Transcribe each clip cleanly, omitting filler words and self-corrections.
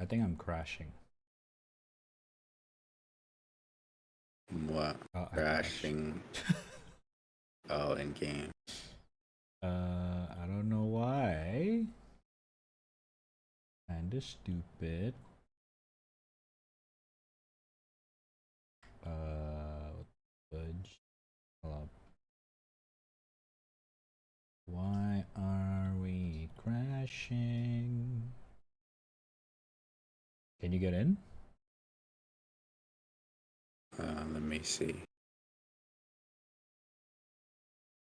I think I'm crashing. What? Oh, Crashing. Oh, in game. I don't know why. Kinda stupid. Fudge. Hold up. Why are we crashing? Can you get in? Let me see.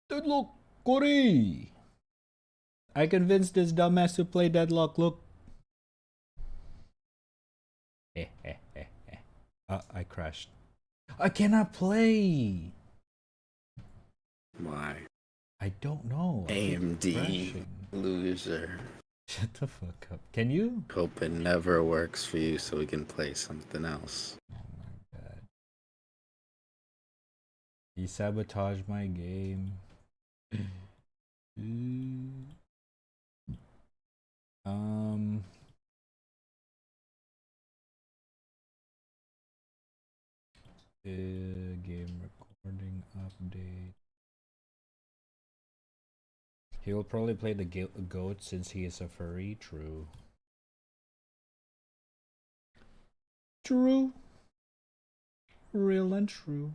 Deadlock, Corey! I convinced this dumbass to play Deadlock. Look. I crashed. I cannot play. Why? I don't know. AMD loser. Shut the fuck up. Can you? Hope it never works for you so we can play something else. Oh my god. He sabotaged my game. Game recording update. He will probably play the goat since he is a furry. True. True. Real and true.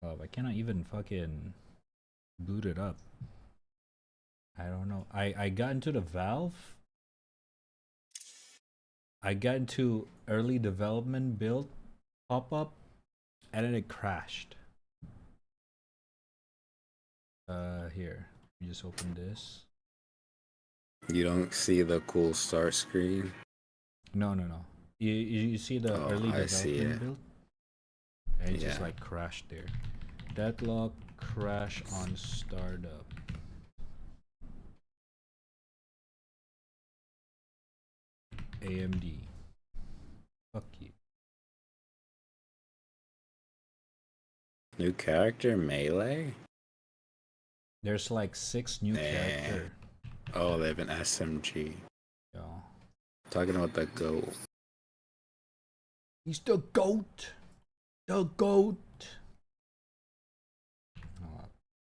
Oh, I cannot even fucking boot it up. I don't know. I got into the Valve. I got into early development build pop-up and then it crashed. Here. You just open this. You don't see the cool start screen? No. You see the early development build? And it just like crashed there. Deadlock crash on startup. AMD. Fuck you. New character Melee? There's like 6 new characters. Oh, they have an SMG. Yo. Talking about the goat. He's the goat. The goat.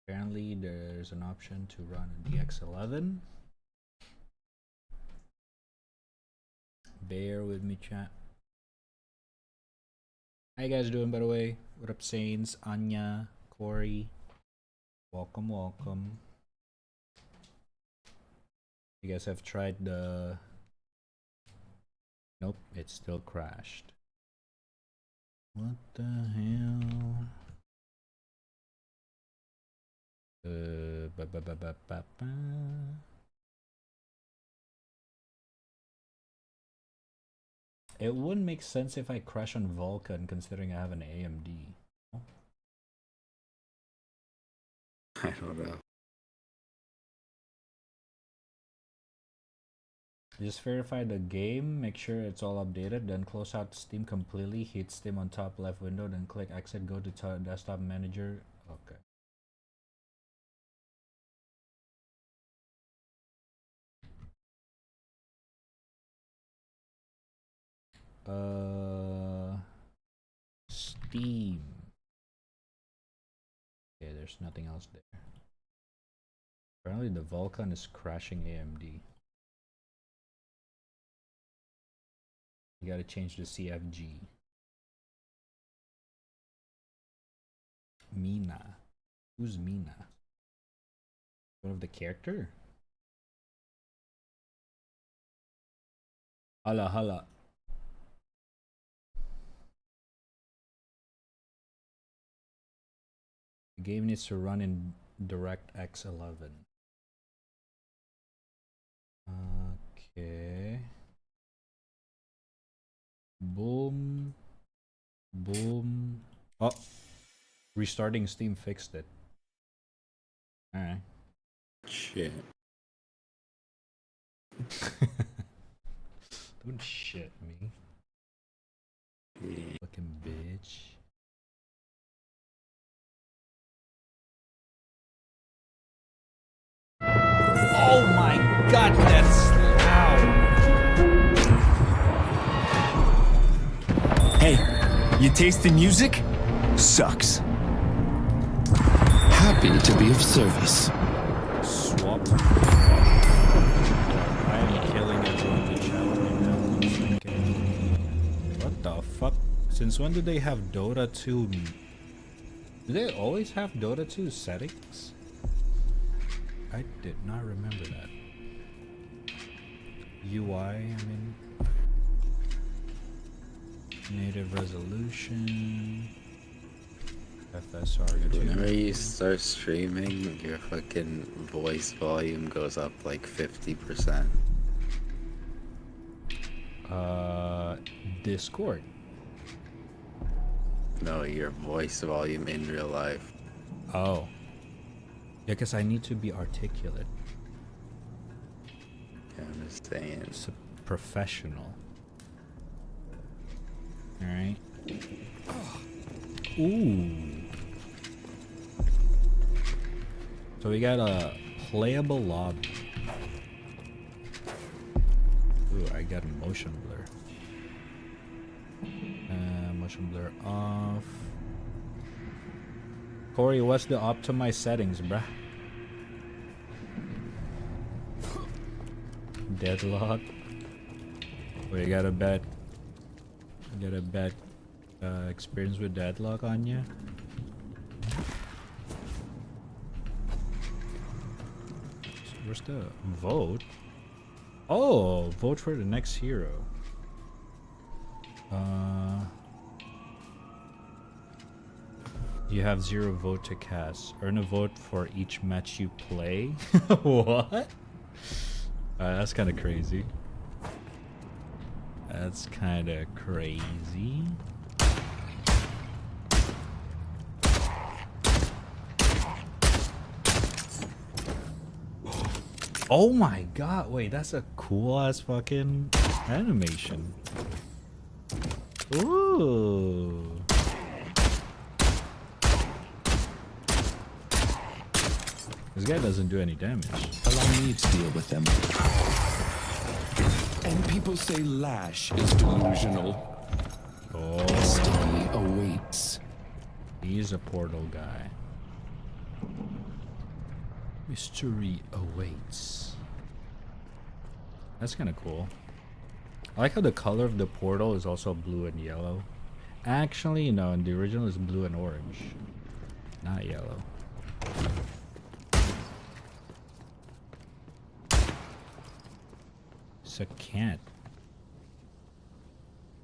Apparently there's an option to run a DX11. Bear with me, chat. How you guys doing, by the way? What up, Saints, Anya, Corey? Welcome, welcome. You guys have tried the... Nope, it still crashed. What the hell? It wouldn't make sense if I crash on Vulkan, considering I have an AMD. I don't know. Just verify the game, make sure it's all updated, then close out Steam completely, hit Steam on top left window, then click exit, go to desktop manager. Okay. Steam. Okay, there's nothing else there. Apparently the Vulkan is crashing AMD. You gotta change the CFG. Mina. Who's Mina? One of the character? Hala. The game needs to run in DirectX 11. Okay. Boom. Oh, restarting Steam fixed it. Alright. Shit. Don't shit me. Yeah. Fucking bitch. Oh my God, that's loud. Hey, you taste the music? Sucks. Happy to be of service. Swap. I am killing everyone in the chat right now. What the fuck? Since when do they have Dota 2? Do they always have Dota 2 settings? I did not remember that. UI, I mean. Native resolution. FSR. Whenever you start streaming, your fucking voice volume goes up like 50%. Discord. No, your voice volume in real life. Oh. Yeah, because I need to be articulate. Yeah, I'm just saying. It's a professional. Alright. Ooh. So we got a playable lobby. Ooh, I got a motion blur. Motion blur off. Corey, what's the optimized settings, bruh? Deadlock. We got a bad experience with Deadlock on you. So where's the vote? Oh, vote for the next hero. You have 0 vote to cast. Earn a vote for each match you play. What? That's kind of crazy. That's kind of crazy. Oh my god, wait, that's a cool ass fucking animation. Ooh. This guy doesn't do any damage. Allow me to deal with them. And people say Lash is delusional. Oh. Destiny awaits. He's a portal guy. Mystery awaits. That's kind of cool. I like how the color of the portal is also blue and yellow. Actually, no, in the original it's blue and orange. Not yellow. It's a cat.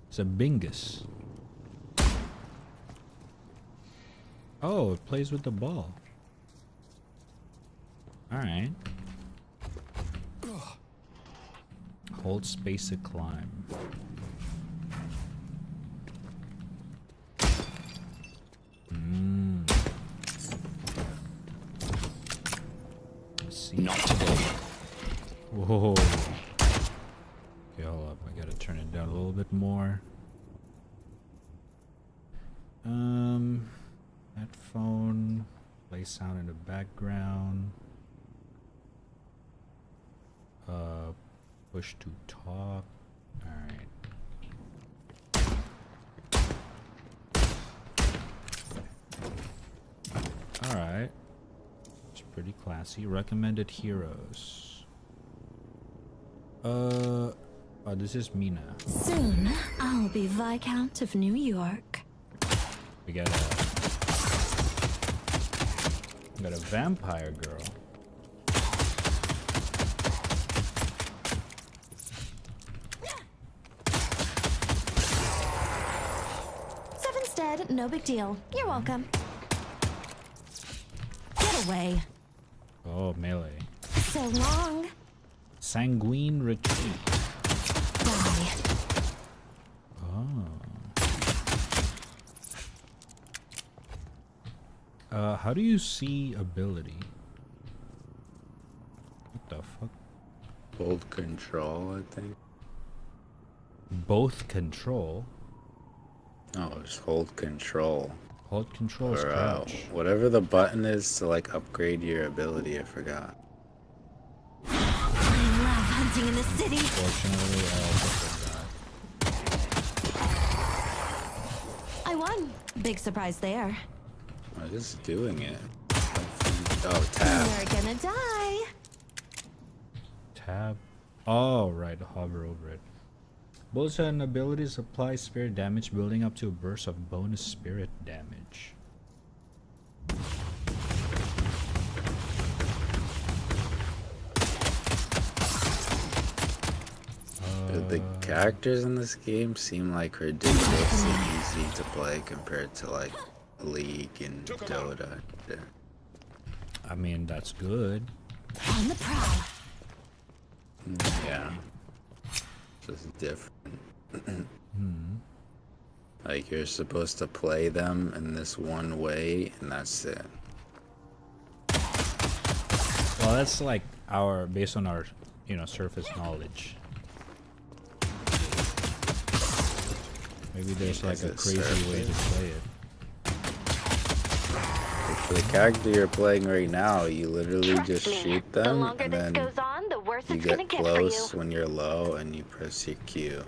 It's a bingus. Oh, it plays with the ball. Alright. Hold space to climb. Let's see. Not today. Whoa. Okay, hold up. I gotta turn it down a little bit more. Headphone. Play sound in the background. Push to talk. Alright. Alright. It's pretty classy. Recommended heroes. Oh, this is Mina. Soon, I'll be Viscount of New York. We got a vampire girl. Seven's dead, no big deal. You're welcome. Get away. Oh, melee. So long. Sanguine retreat. Bye. Oh. How do you see ability? What the fuck? Hold control, I think. Both control. No, just hold control. Hold control is Or crouch. whatever the button is to like upgrade your ability, I forgot. hunting in the city. Fortunately, I also forgot. I won. Big surprise there. I'm just doing it. Oh, tab. You're gonna die. Tab. Oh, right. Hover over it. Bullets and abilities apply spirit damage, building up to a burst of bonus spirit damage. The characters in this game seem like ridiculously easy to play compared to like League and Dota. Yeah. I mean, that's good. On the prowl. Yeah. Just different. Like you're supposed to play them in this one way and that's it. Well, that's like based on our, surface knowledge. Maybe there's like a crazy way to play it. For the character you're playing right now, you literally just shoot The them longer and this then goes on, the worse you it's gonna get get for close you. when you're low and you press your Q.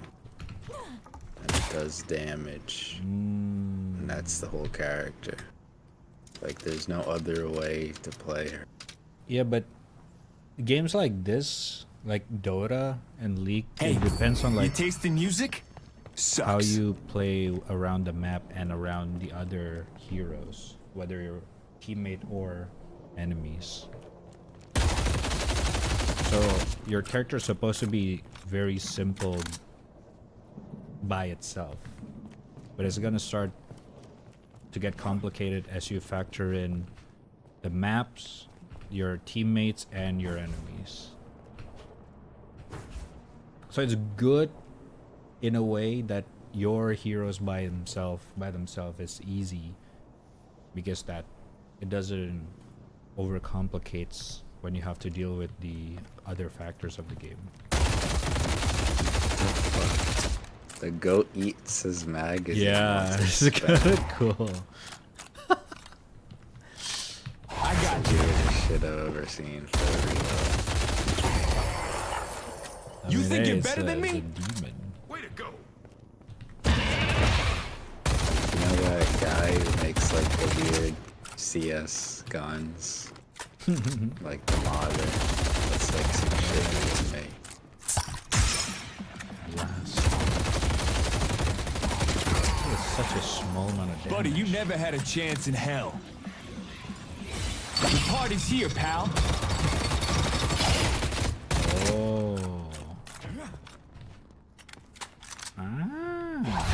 And it does damage. And that's the whole character. Like there's no other way to play her. Yeah, but games like this, like Dota and League, Hey, it depends on you like taste the music? Sucks. how you play around the map and around the other heroes, whether you're teammate or enemies. So your character is supposed to be very simple by itself, but it's gonna start to get complicated as you factor in the maps, your teammates, and your enemies. So it's good in a way that your heroes by themselves is easy, because that it doesn't overcomplicates when you have to deal with the other factors of the game. The goat eats his magazine. Yeah, it's kind of cool. I got you. Weirdest shit I've ever seen for a reload. You think you're it's better than it's me? a demon. Way to go. You know that guy who makes like the weird CS guns? Like the modder. That's like some shit he would make. It's such a small amount of damage. Buddy, you never had a chance in hell. The party's here, pal. Oh. Ah.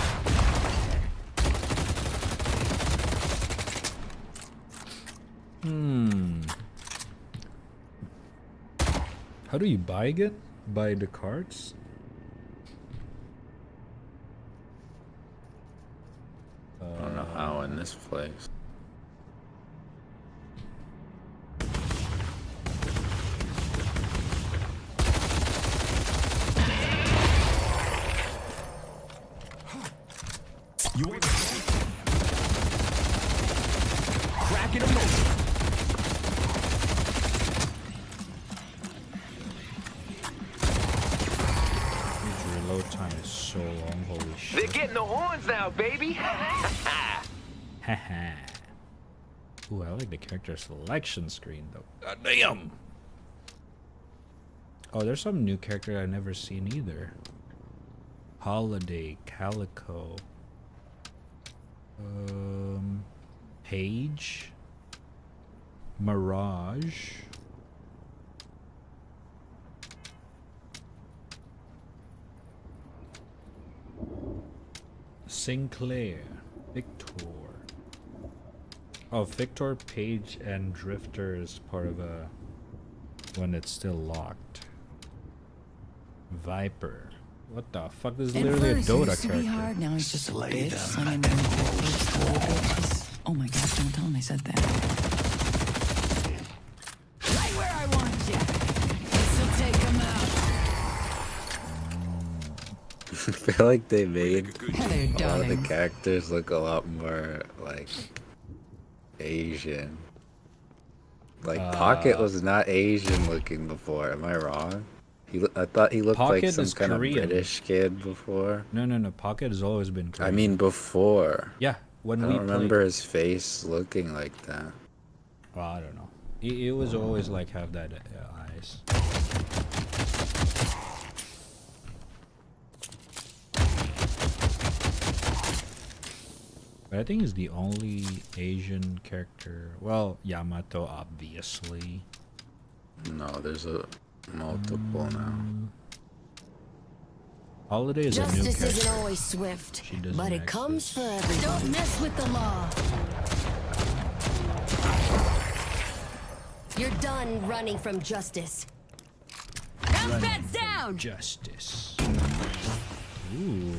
How do you buy it? Buy the cards? I don't know how in this place. You cracking them open. Reload time is so long, holy shit. They're getting the horns now, baby. Haha. Ooh, I like the character selection screen though. God damn! Oh, there's some new character I've never seen either. Holiday, Calico. Page. Mirage. Sinclair. Victor. Oh, Victor, Page, and Drifter is part of a when it's still locked. Viper. What the fuck? This is literally a Dota used to be character. hard, now he's just a Slay bitch them. slinging down bitches. Oh my god, don't tell him I said that. Right where I want you. This'll take him out. I feel like they made Hello, a lot of the darling. characters look a lot more like Asian. Like Pocket was not Asian looking before, am I wrong? I thought he looked like Pocket some is kind Korean. of British kid before. No. Pocket has always been Korean. I mean, before. yeah, when I we don't remember his face looking like that. Well, I don't know. It was always like have that eyes. But I think he's the only Asian character. Well, Yamato, obviously. No, there's a multiple now. Holiday is a new Justice character. isn't always swift, She doesn't but it access. comes for everyone. Don't mess with the law. You're done running from justice. House beds down! Justice. Ooh.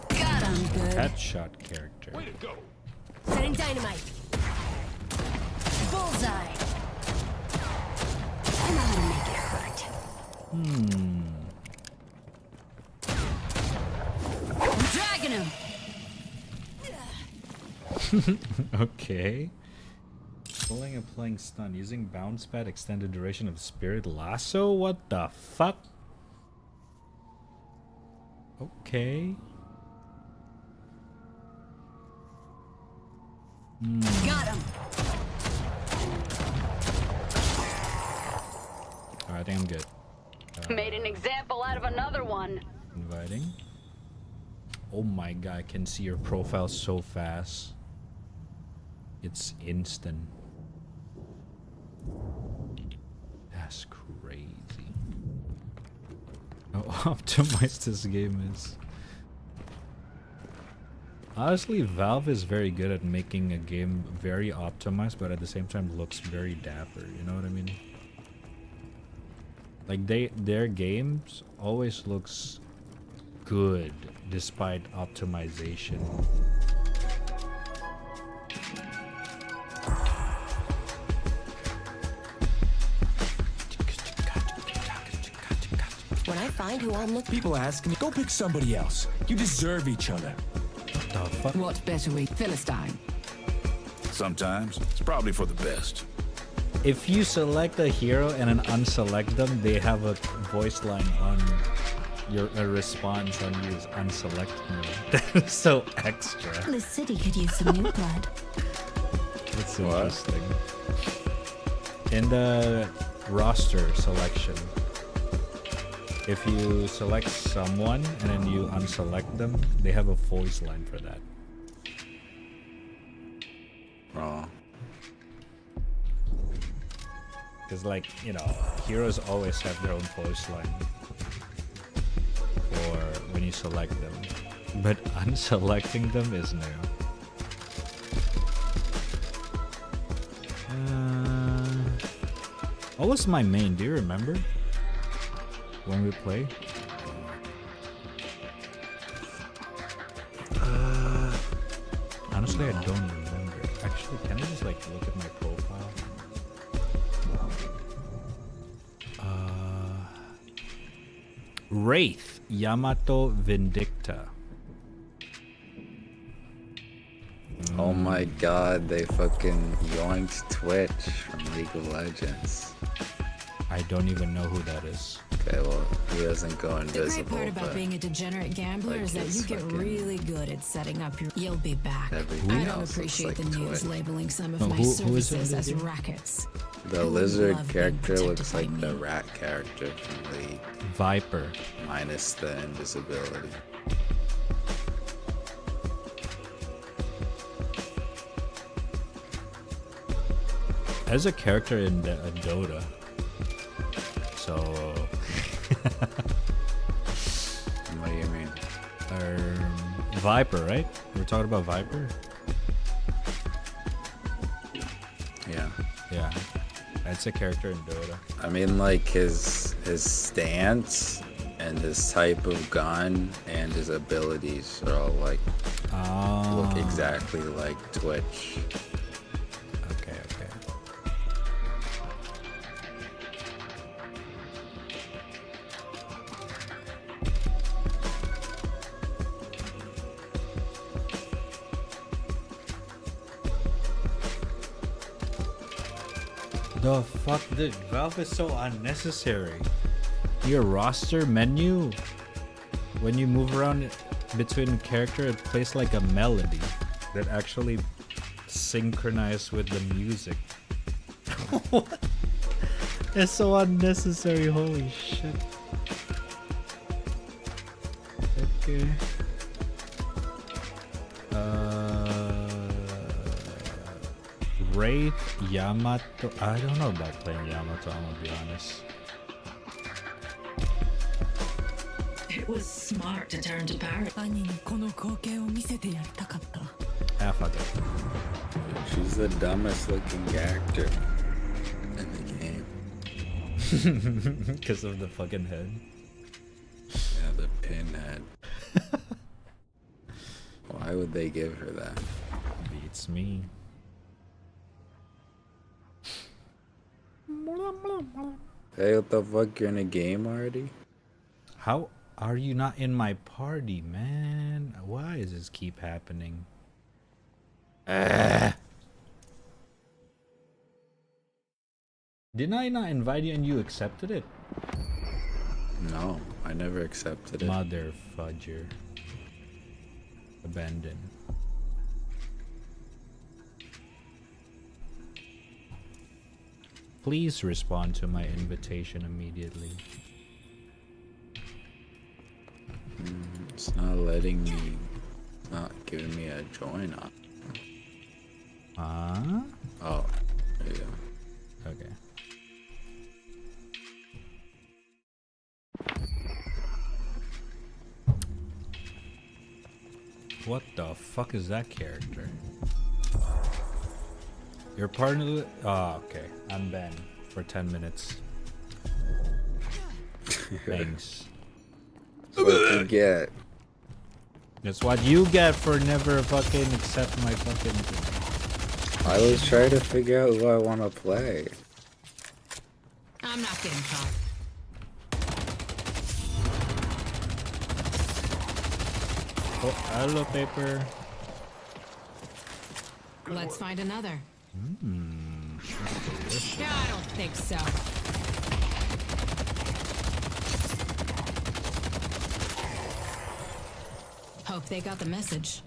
Got him. Good. Headshot character. Setting dynamite. Bullseye. I know how to make it hurt. I'm dragging him. Okay. Pulling and playing stun using bounce pad extended duration of spirit lasso. What the fuck? Okay. Got him. Alright, I think I'm good. Made an example out of another one. Inviting. Oh my god, I can see your profile so fast. It's instant. That's crazy. How optimized this game is. Honestly, Valve is very good at making a game very optimized, but at the same time looks very dapper, you know what I mean? Like their games always looks good despite optimization. When I find who I'm looking People ask me, go pick somebody else. You deserve each other. The fuck? What better way? Philistine. Sometimes it's probably for the best. If you select a hero and then unselect them, they have a voice line on your a response on you is unselect me. That is so extra. The city could use some new blood. That's interesting. In the roster selection, if you select someone and then you unselect them, they have a voice line for that. Oh. Because, like, you know, heroes always have their own voice line for when you select them. But unselecting them is new. What was my main? Do you remember? When we play? Honestly, I don't remember. Actually, can I just like look at my profile? Wraith Yamato Vindicta. Oh my god, they fucking yoinked Twitch from League of Legends. I don't even know who that is. Okay, well, he doesn't go The invisible, great part about but being a degenerate gambler like is that his you get fucking really good at setting up your. You'll be back. everything I don't else looks appreciate like the news Twitch. labeling some of No, my who is it services as again? rackets. The Who would lizard love being character protected looks by like the me? rat character from League, Viper. minus the invisibility. As a character in Dota. So, What do you mean? Viper, right? We're talking about Viper? Yeah. Yeah. That's a character in Dota. I mean, like his stance and his type of gun and his abilities are all like look exactly like Twitch. Okay, okay. The fuck, the Valve is so unnecessary. Your roster menu, when you move around between character, it plays like a melody that actually synchronizes with the music. What? It's so unnecessary, holy shit. Okay. Wraith Yamato. I don't know about playing Yamato, I'm gonna be honest. It was smart to turn to parrot. Ah, fuck it. She's the dumbest looking character in the game. Because of the fucking head. Yeah, the pinhead. Why would they give her that? Beats me. Hey, what the fuck? You're in a game already? How are you not in my party, man? Why does this keep happening? Didn't I not invite you and you accepted it? No, I never accepted it. Mother fudger. Abandon. Please respond to my invitation immediately. It's not letting me, not giving me a join on. Huh? Oh, there you go. Okay. What the fuck is that character? Your partner. Oh, okay. I'm Ben for 10 minutes. Thanks. That's what you get. That's what you get for never fucking accept my fucking thing. I was trying to figure out who I want to play. I'm not getting caught. Oh, hello, paper. Let's find another. Mmm. Yeah, I don't think so. Hope they got the message.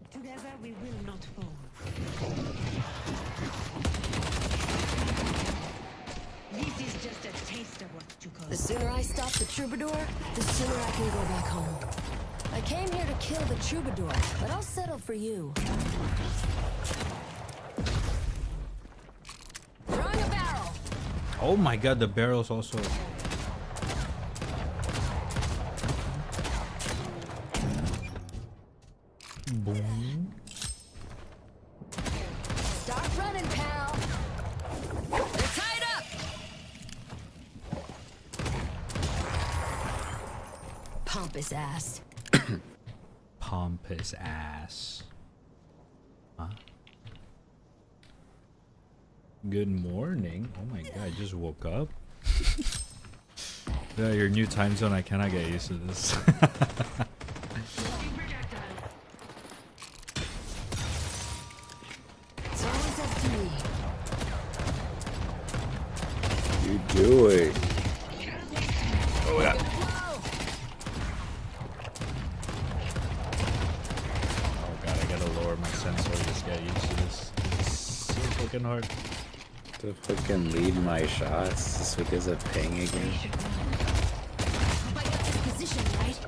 Together we will not fall. This is just a taste of what's to come. The sooner I stop the troubadour, the sooner I can go back home. I came here to kill the troubadour, but I'll settle for you. Throwing a barrel. Oh my god, the barrel's also. Boom. Start running, pal. They're tied up. Pompous ass. Pompous ass. Huh? Good morning. Oh my god, I just woke up. Yeah, your new time zone, I cannot get used to this. It's always up to me. You do it. Oh yeah. Oh god, I gotta lower my sensor to just get used to this. It's so fucking hard. To fucking lead my shots just because of ping again. If I got this position right.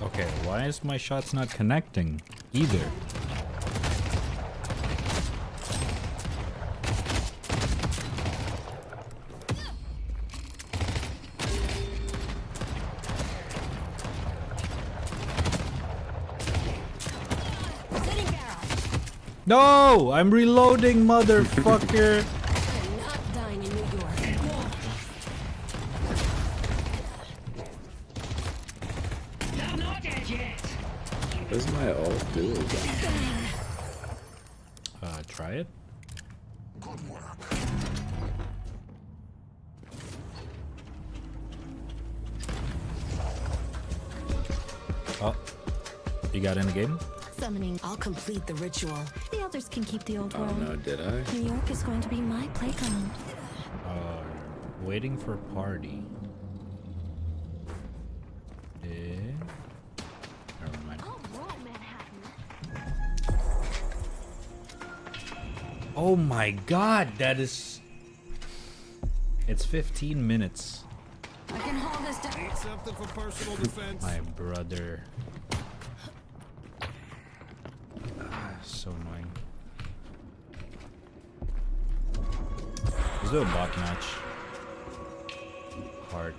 Okay, why is my shots not connecting either? Setting barrel. No! I'm reloading, motherfucker! I'm not dying in New York. What does my ult do again? Try it. Oh, you got in the game? Summoning. I'll complete the ritual. The others can keep the old Oh world. no, did I? New York is going to be my playground. Waiting for party. Never mind. Oh my god, that is... It's 15 minutes. I can hold this down. Need something for personal defense. My brother. So annoying. Let's do a bot match. Hard.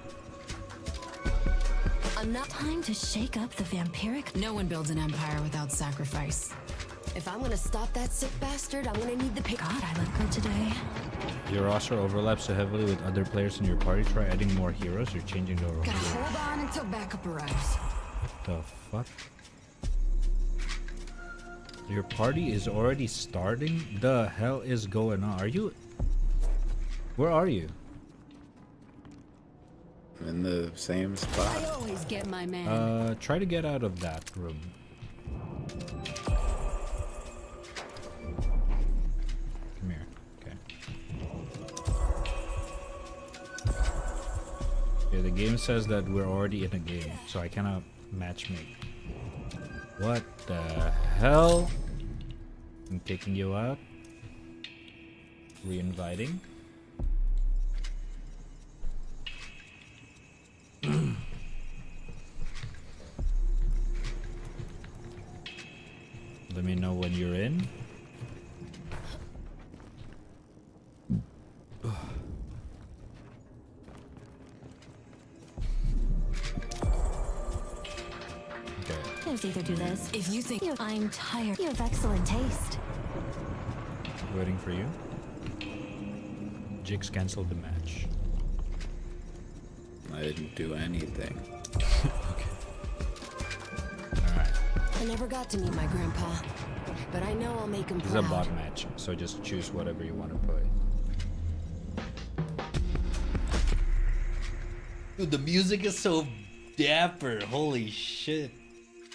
Enough time to shake up the vampiric. No one builds an empire without sacrifice. If I'm gonna stop that sick bastard, I'm gonna need the pick. God, I look good today. Your roster overlaps so heavily with other players in your party. Try adding more heroes. You're changing the Gotta roster. hold on until backup arrives. The fuck? Your party is already starting? The hell is going on? Are you... Where are you? I'm in the same spot. I always get my man. Try to get out of that room. Come here. Okay. Yeah, the game says that we're already in a game, so I cannot matchmake. What the hell? I'm kicking you out. Re-inviting. Let me know when you're in. Okay. There's either do this. If you think I'm tired. You have excellent taste. Waiting for you. Jigs canceled the match. I didn't do anything. Okay. Alright. I never got to meet my grandpa, but I know I'll make him This is proud. a bot match, so just choose whatever you want to play. Dude, the music is so dapper. Holy shit.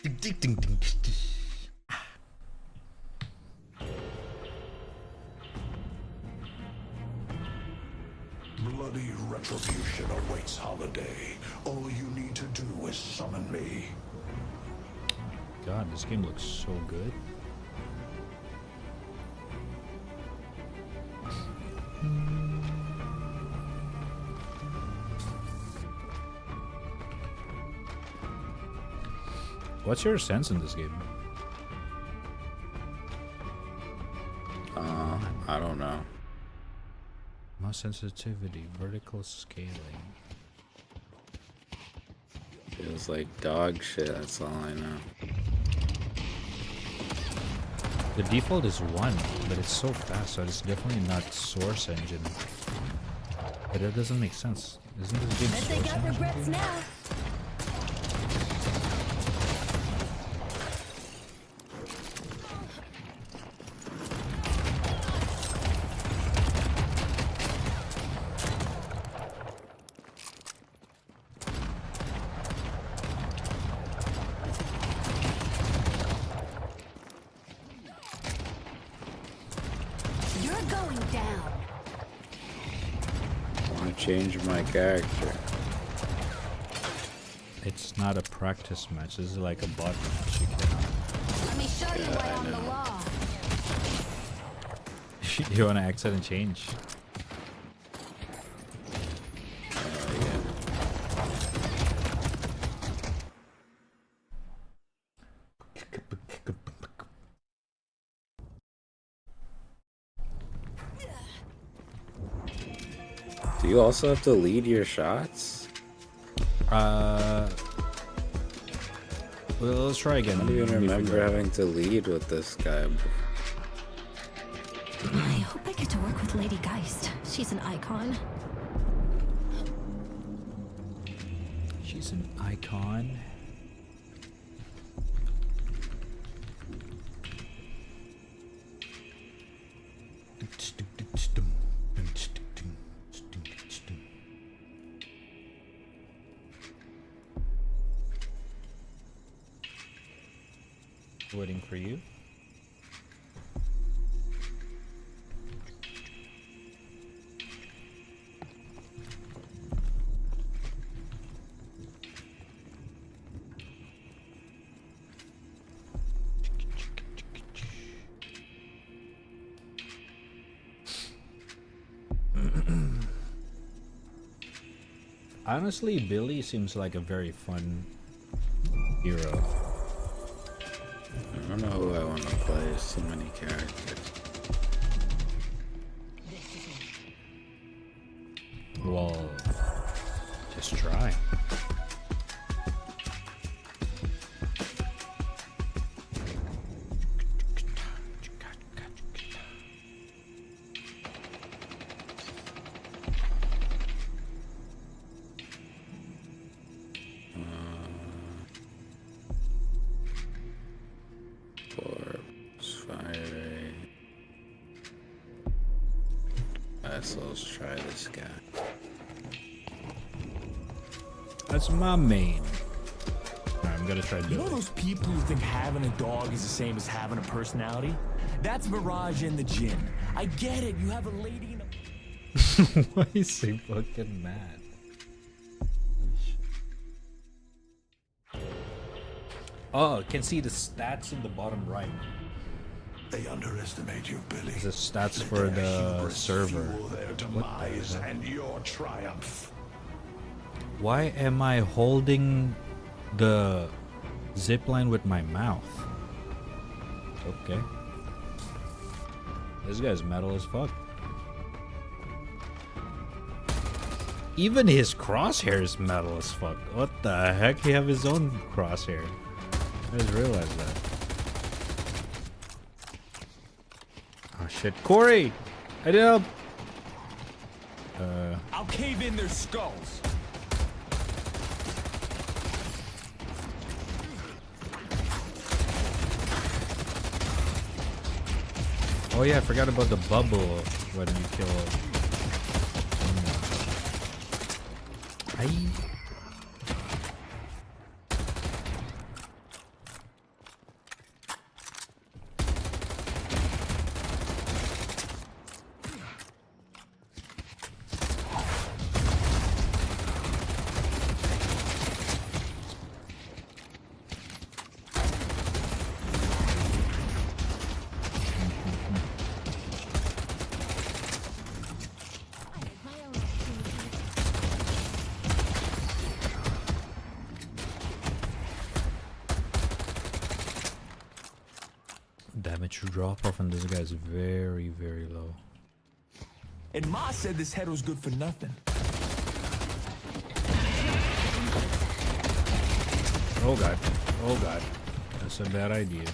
Ding, ding, ding, ding, ding. Bloody retribution awaits Holiday. All you need to do is summon me. God, this game looks so good. What's your sense in this game? I don't know. Mouse sensitivity, vertical scaling. Feels like dog shit, that's all I know. The default is 1, but it's so fast, so it's definitely not Source Engine. But that doesn't make sense. Isn't this game Bet they Source got their Engine? breaths now. You're going down. I want to change my character. It's not a practice match. This is like a bot match. You cannot. Let me show you why I'm the law. You want to exit and change? Do you also have to lead your shots? Well, let's try again. I don't even Let me remember figure it out. having to lead with this guy. I hope I get to work with Lady Geist. She's an icon. She's an icon. Waiting for you. Honestly, Billy seems like a very fun hero. I don't know who I want to play. There's so many characters. Well, just try. Let's try this guy. That's my main. Alright, I'm gonna try Billy. You know those people who think having a dog is the same as having a personality? That's Mirage in the gym. I get it. You have a lady in a... Why is he fucking mad? Oh, I can see the stats in the bottom right. They underestimate you, Billy. The stats for the server. Their demise and your triumph. Why am I holding the zipline with my mouth? Okay. This guy's metal as fuck. Even his crosshair is metal as fuck. What the heck? He have his own crosshair. I just realized that. Oh shit, Corey! I did help! I'll cave in their skulls. Oh yeah, I forgot about the bubble when you kill it. Damage drop off on this guy is very, very low. And Ma said this head was good for nothing. Oh god. Oh god. That's a bad idea.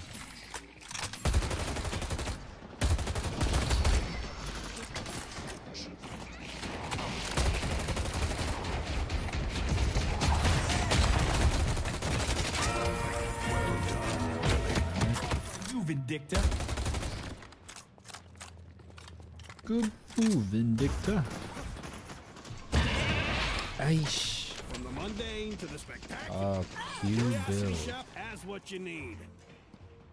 Vindicta. Good move, Vindicta. Aish. From the mundane to the spectacular. Q build. Shop has what you need.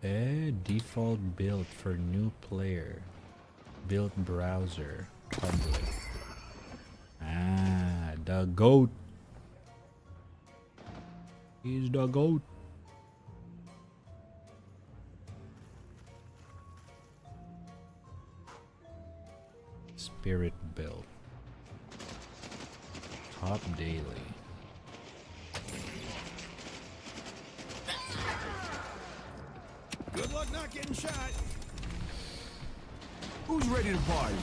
A default build for new player. Build browser. Public. Ah, the goat. He's the goat. Spirit build. Top daily. Good luck not getting shot. Who's ready to party?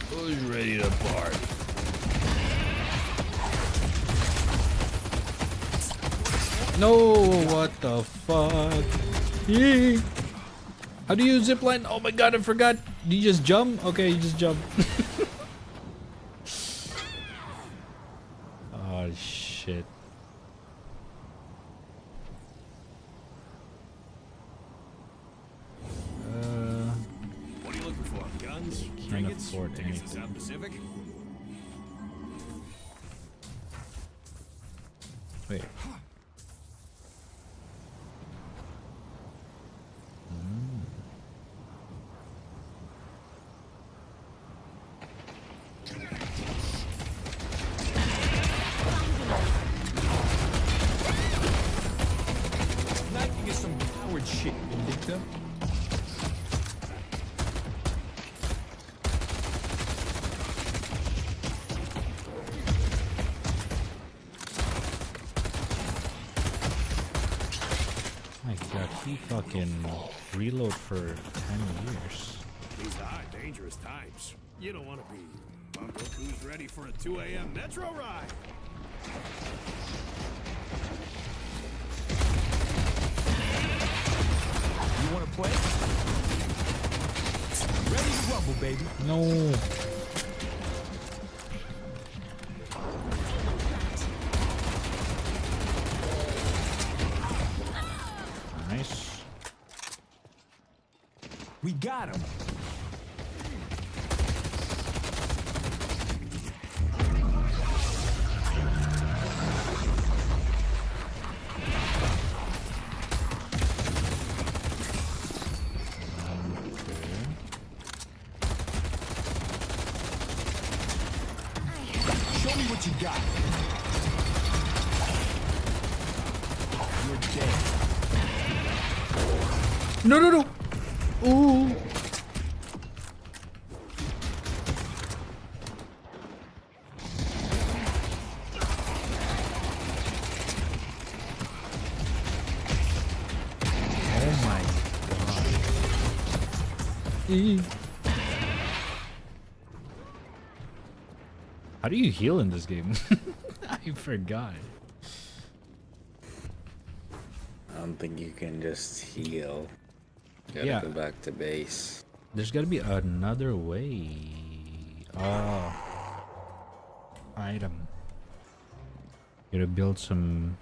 Who's ready to party? No, what the fuck? Yee. How do you zipline? Oh my god, I forgot. Do you just jump? Okay, you just jump. Oh shit. What are you looking for? Guns? Can't Trinkets? afford Tickets to anything. South Pacific? Wait. fucking reload for 10 years. These are dangerous times. You don't want to be Uncle who's ready for a 2 a.m. metro ride. You want to play? Ready to rumble, baby. No. Nice. We got him. Show me what you got. You're dead. No, no, no. Ooh. Oh my god. How do you heal in this game? I forgot. I don't think you can just heal. You gotta Yeah. go back to base. There's gotta be another way. Oh. Item. Gotta build some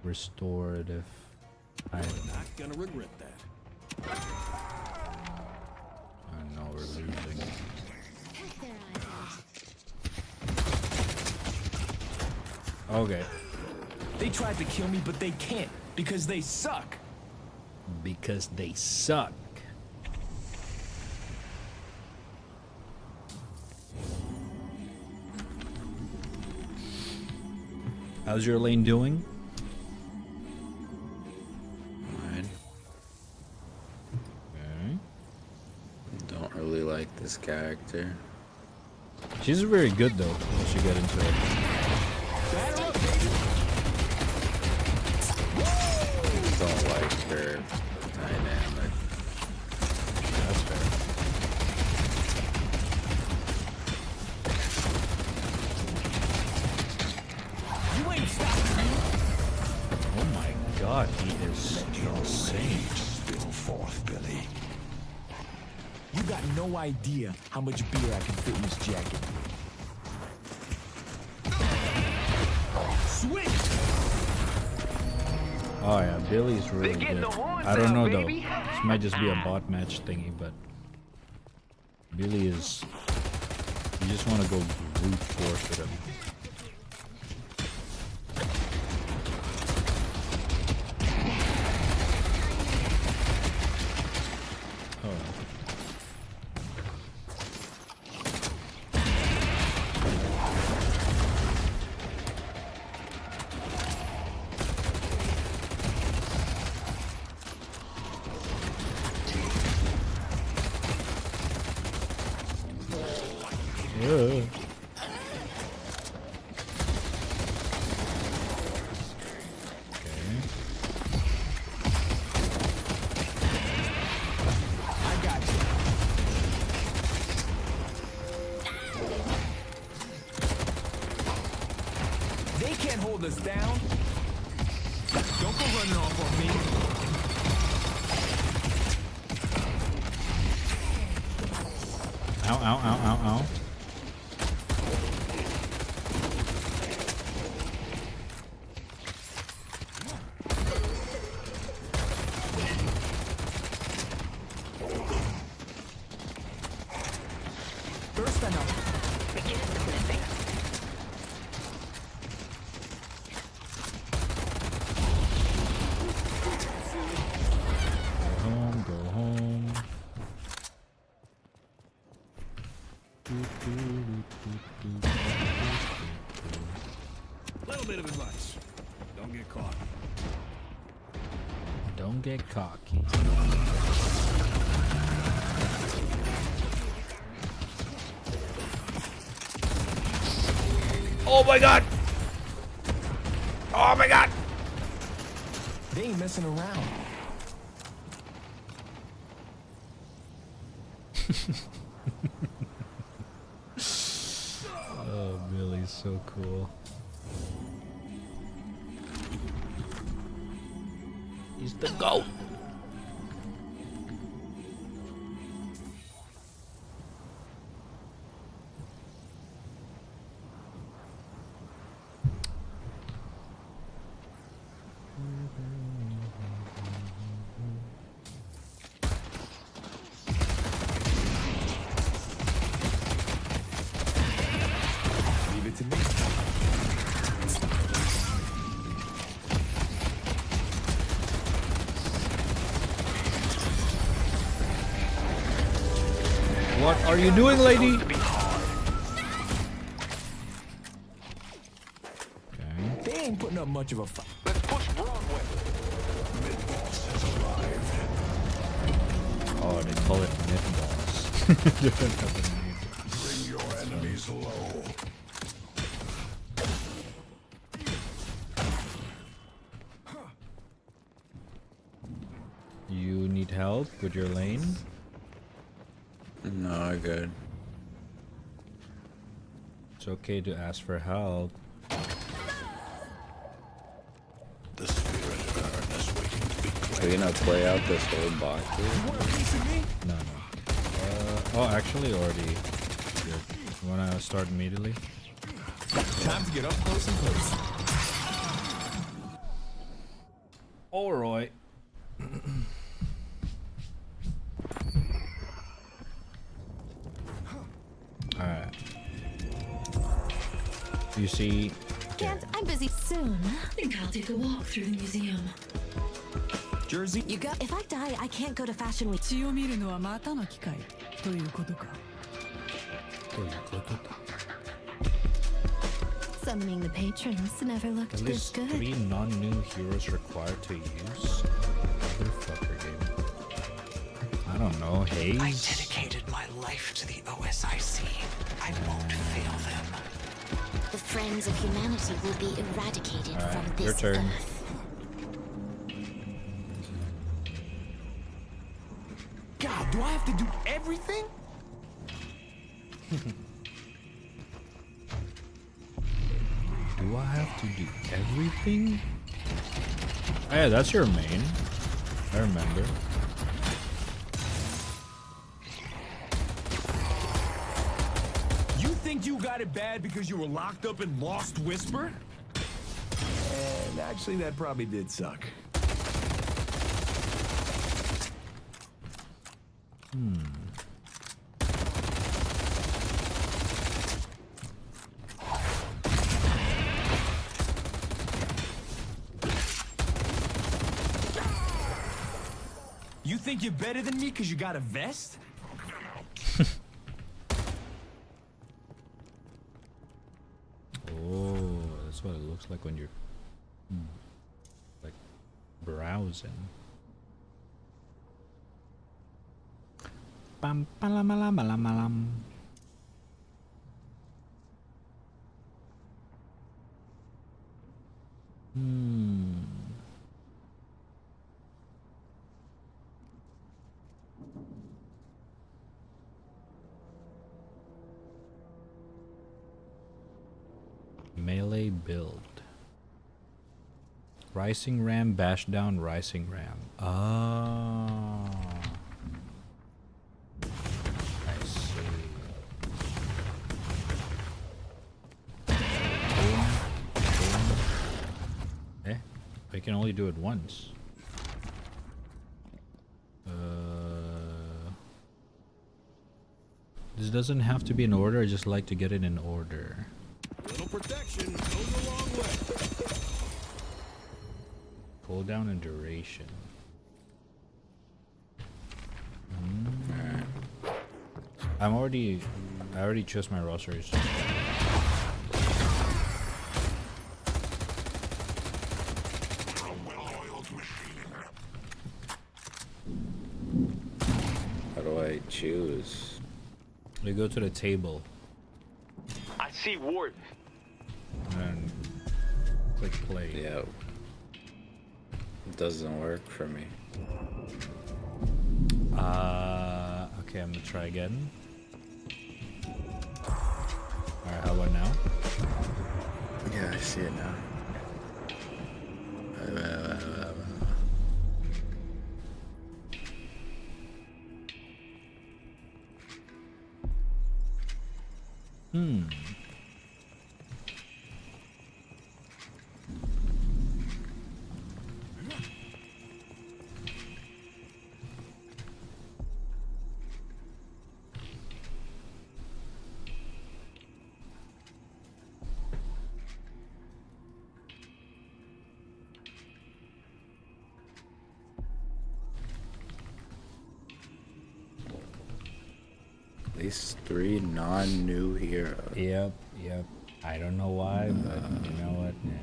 restorative item. Not gonna regret that. I know we're losing. Okay. They tried to kill me, but they can't because they suck. Because they suck. How's your lane doing? Alright. Okay. Don't really like this character. She's very good though once you get into it. Don't like her dynamic. That's fair. You ain't stopping me. Oh my god, he is insane. Spill forth, Billy. You got no idea how much beer I can fit in this jacket. Switch! Oh yeah, Billy's really They're getting good. the horns I don't now, know though. baby. This might just be a bot match thingy, but Billy is. You just want to go brute force with him. Yeah. I got you. They can't hold us down. Don't go running off on me. Ow, ow, ow, ow, ow. First I know. Go home, go home. Little bit of advice. Don't get caught. Don't get cocky. Oh my god! Oh my god! They ain't messing around. Oh, Billy's so cool. He's the GOAT. Leave it to me. What are you doing, lady? Okay. They ain't putting up much of a fight. Let's push Broadway. Mid-boss has arrived. Oh, they call it mid-boss. Different type of name. Bring your enemies low. You need help with your lane? No, I'm good. It's okay to ask for help. The spirit of Earth is waiting to be Are you gonna play out this whole box? You want a piece of me? No, no. Oh, actually, already. Good. You wanna start immediately? Time to get up close and personal. Alright. Alright. You see... Can't. I'm busy soon. I think I'll take a walk through the museum. Jersey? You go. If I die, I can't go to Fashion Week. 血を見るのはまたの機会ということか。 Summoning the patrons never looked At this least good. 3 non-new heroes required to use? Motherfucker game. I don't know, Haze? I dedicated my life to the OSIC. I won't fail them. The friends of humanity will be eradicated Alright, from your this turn. earth. God, do I have to do everything? Do I have to do everything? Oh, yeah, that's your main. I remember. You think you got it bad because you were locked up in Lost Whisper? And actually, that probably did suck. You think you're better than me because you got a vest? Oh, that's what it looks like when you're like browsing. Bam, balam, balam, balam, balam. Melee build. Rising ram, bash down, rising ram. Ah. I see. Boom, boom. Eh? I can only do it once. This doesn't have to be in order, I just like to get it in order. Little protection goes a long way. Cooldown and duration. I already chose my rosters. How do I choose? You go to the table I see Ward. and click play. Yeah. It doesn't work for me. Okay, I'm gonna try again. Alright, how about now? Yeah, I see it now. At least 3 non-new heroes. Yep. I don't know why, but you know what? Yeah.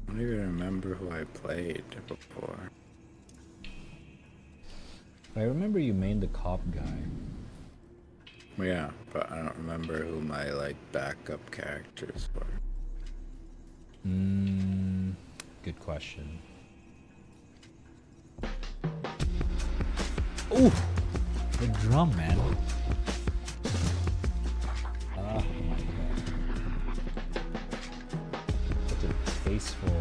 I don't even remember who I played before. I remember you made the cop guy. Yeah, but I don't remember who my like backup characters were. Good question. Ooh, the drum, man. Oh my god. Such a tasteful.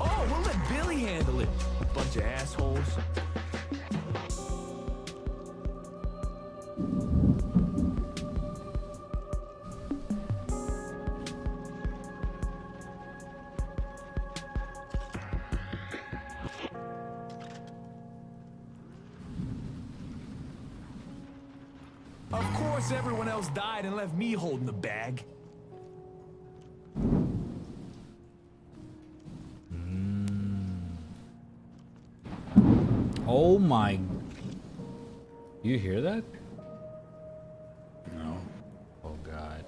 Oh, we'll let Billy handle it. Bunch of assholes. Of course, everyone else died and left me holding the bag. Oh my. You hear that? No. Oh god.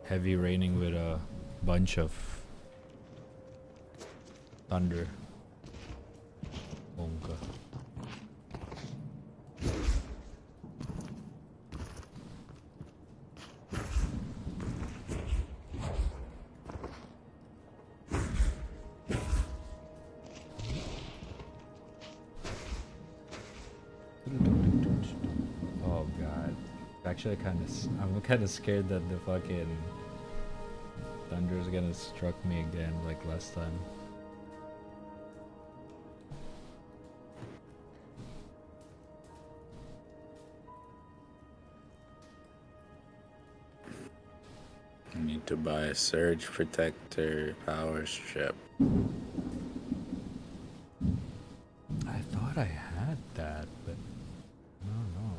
Heavy raining with a bunch of thunder. Oh god. Oh god. Actually, I'm kind of scared that the fucking thunder is gonna struck me again like last time. I need to buy a surge protector power strip. I thought I had that, but I don't know.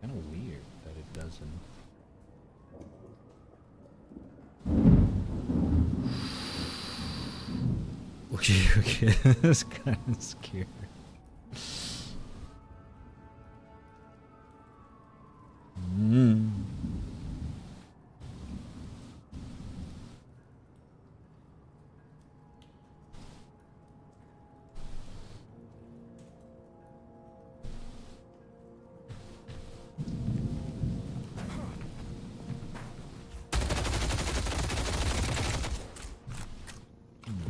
Kind of weird that it doesn't. Okay, that's kind of scary.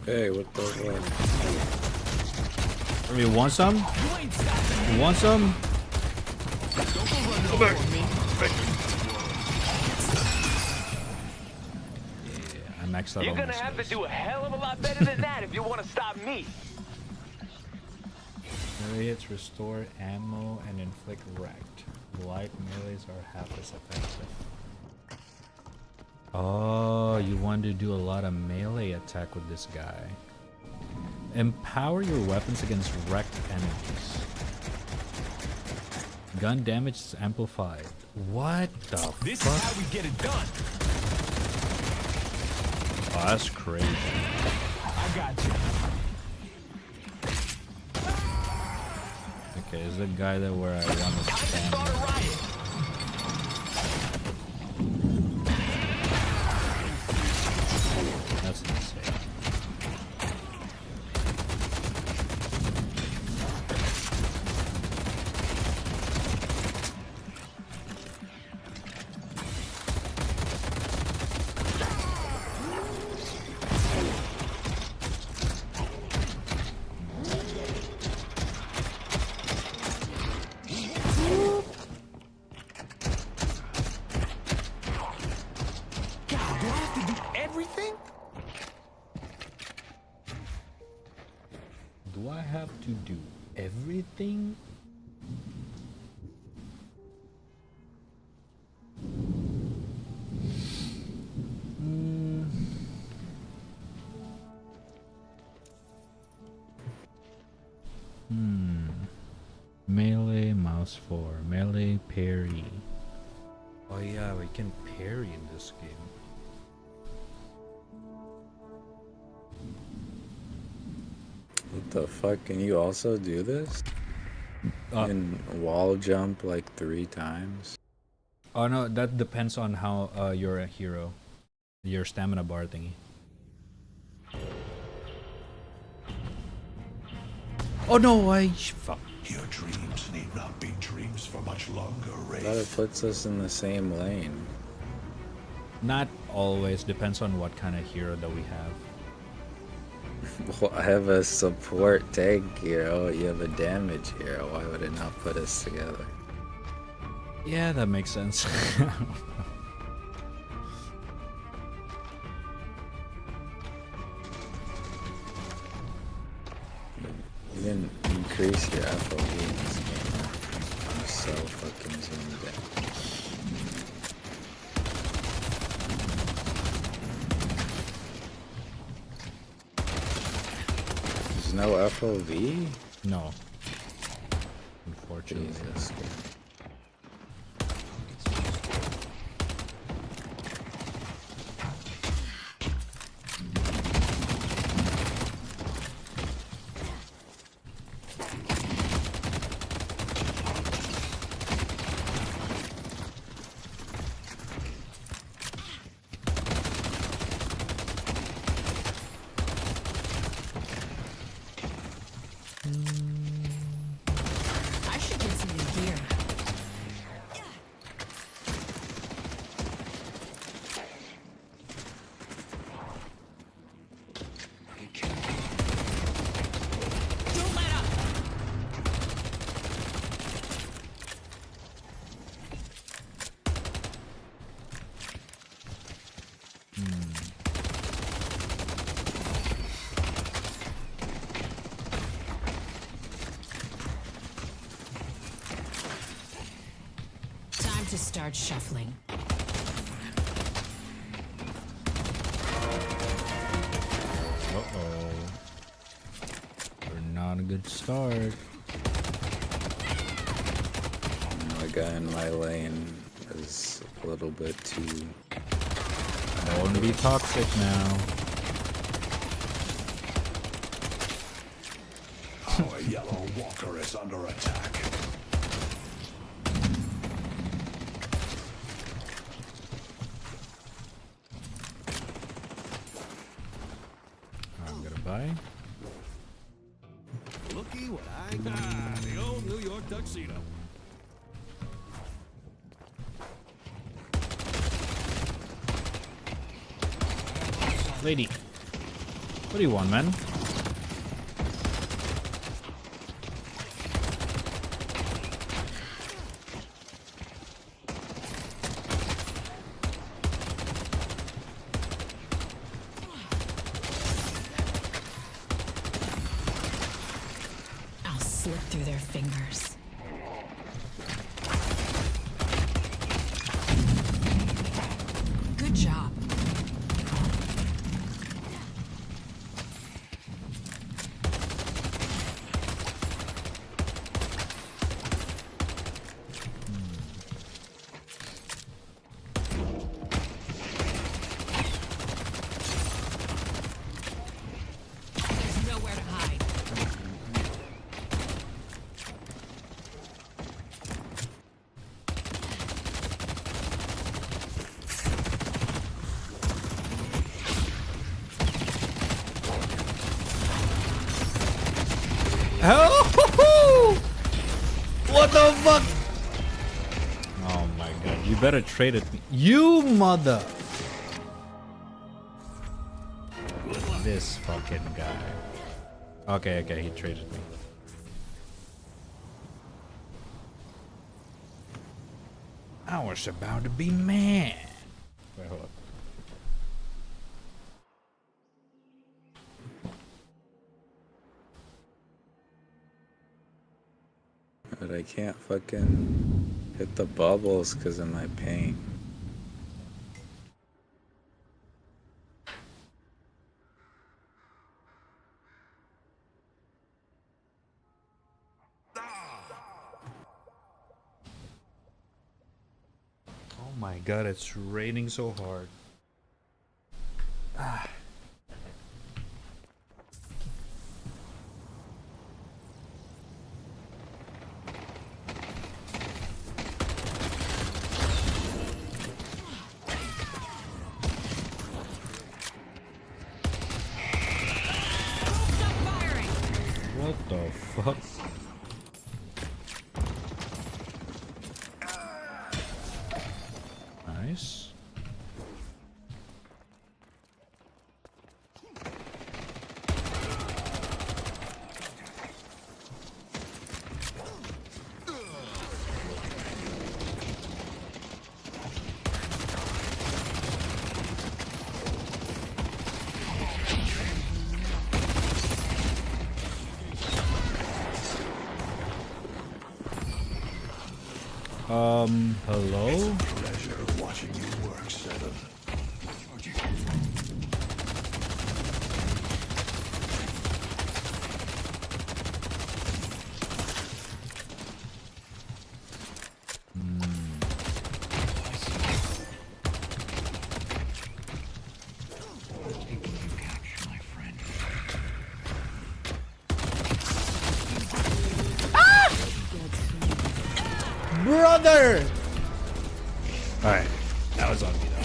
Hey, what the fuck? You want some? You want some? Go back. Yeah, I maxed out. You're gonna have to do a hell of a lot better than that if you want to stop me. Melee hits restore ammo and inflict wrecked. Light melees are half as effective. Oh, you want to do a lot of melee attack with this guy. Empower your weapons against wrecked enemies. Gun damage is amplified. What the fuck? This is how we get it done. Oh, that's crazy. I got you. Okay, is the guy that where I want to stand? Do I have to do everything? Melee, mouse 4, melee, parry. Oh yeah, we can parry in this game. What the fuck? Can you also do this? And wall jump like 3 times? Oh no, that depends on how you're a hero. Your stamina bar thingy. Oh no, fuck. Your dreams need not be dreams for much longer, Wraith. That it puts us in the same lane. Not always, depends on what kind of hero that we have. Well, I have a support tank hero, you have a damage hero. Why would it not put us together? Yeah, that makes sense. You didn't increase your FOV in this game. I'm so fucking zoomed in. There's no FOV? No. Unfortunately. Jesus. I should get some new gear. Don't let up. Time to start shuffling. Uh-oh. We're not a good start. The guy in my lane is a little bit too... Don't be toxic now. Our yellow walker is under attack. I'm gonna buy. Looky what I got. The old New York tuxedo. Lady, what do you want, man? I'll slip through their fingers. Good job. There's nowhere to hide. Oh! What the fuck? Oh my god, you better trade it. You mother! This fucking guy. Okay, okay, he traded me. I was about to be mad. Wait, hold up. can't fucking hit the bubbles because of my paint. Oh my god, it's raining so hard. Ah. What the fuck? Nice. Hello? Pleasure watching you work, Seven. Brother! Alright, that was on me though.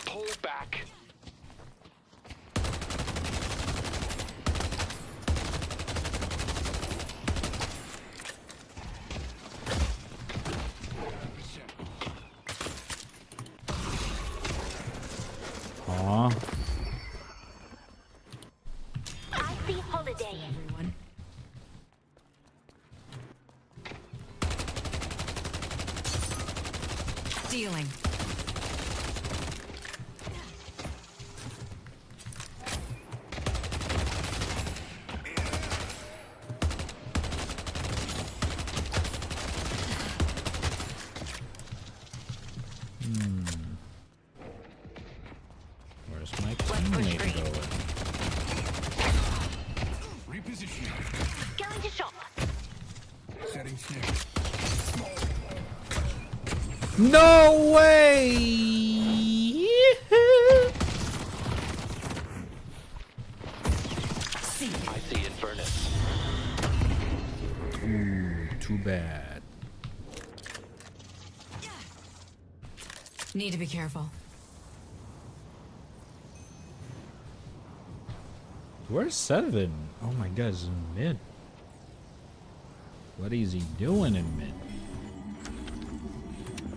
Pull back. Aw. I see holiday. Everyone. Dealing. Where's my teammate going? Repositioning. Going to shop. Setting snare. No way! I see Infernus. Ooh, too bad. Need to be careful. Where's Seven? Oh my god, he's in mid. What is he doing in mid?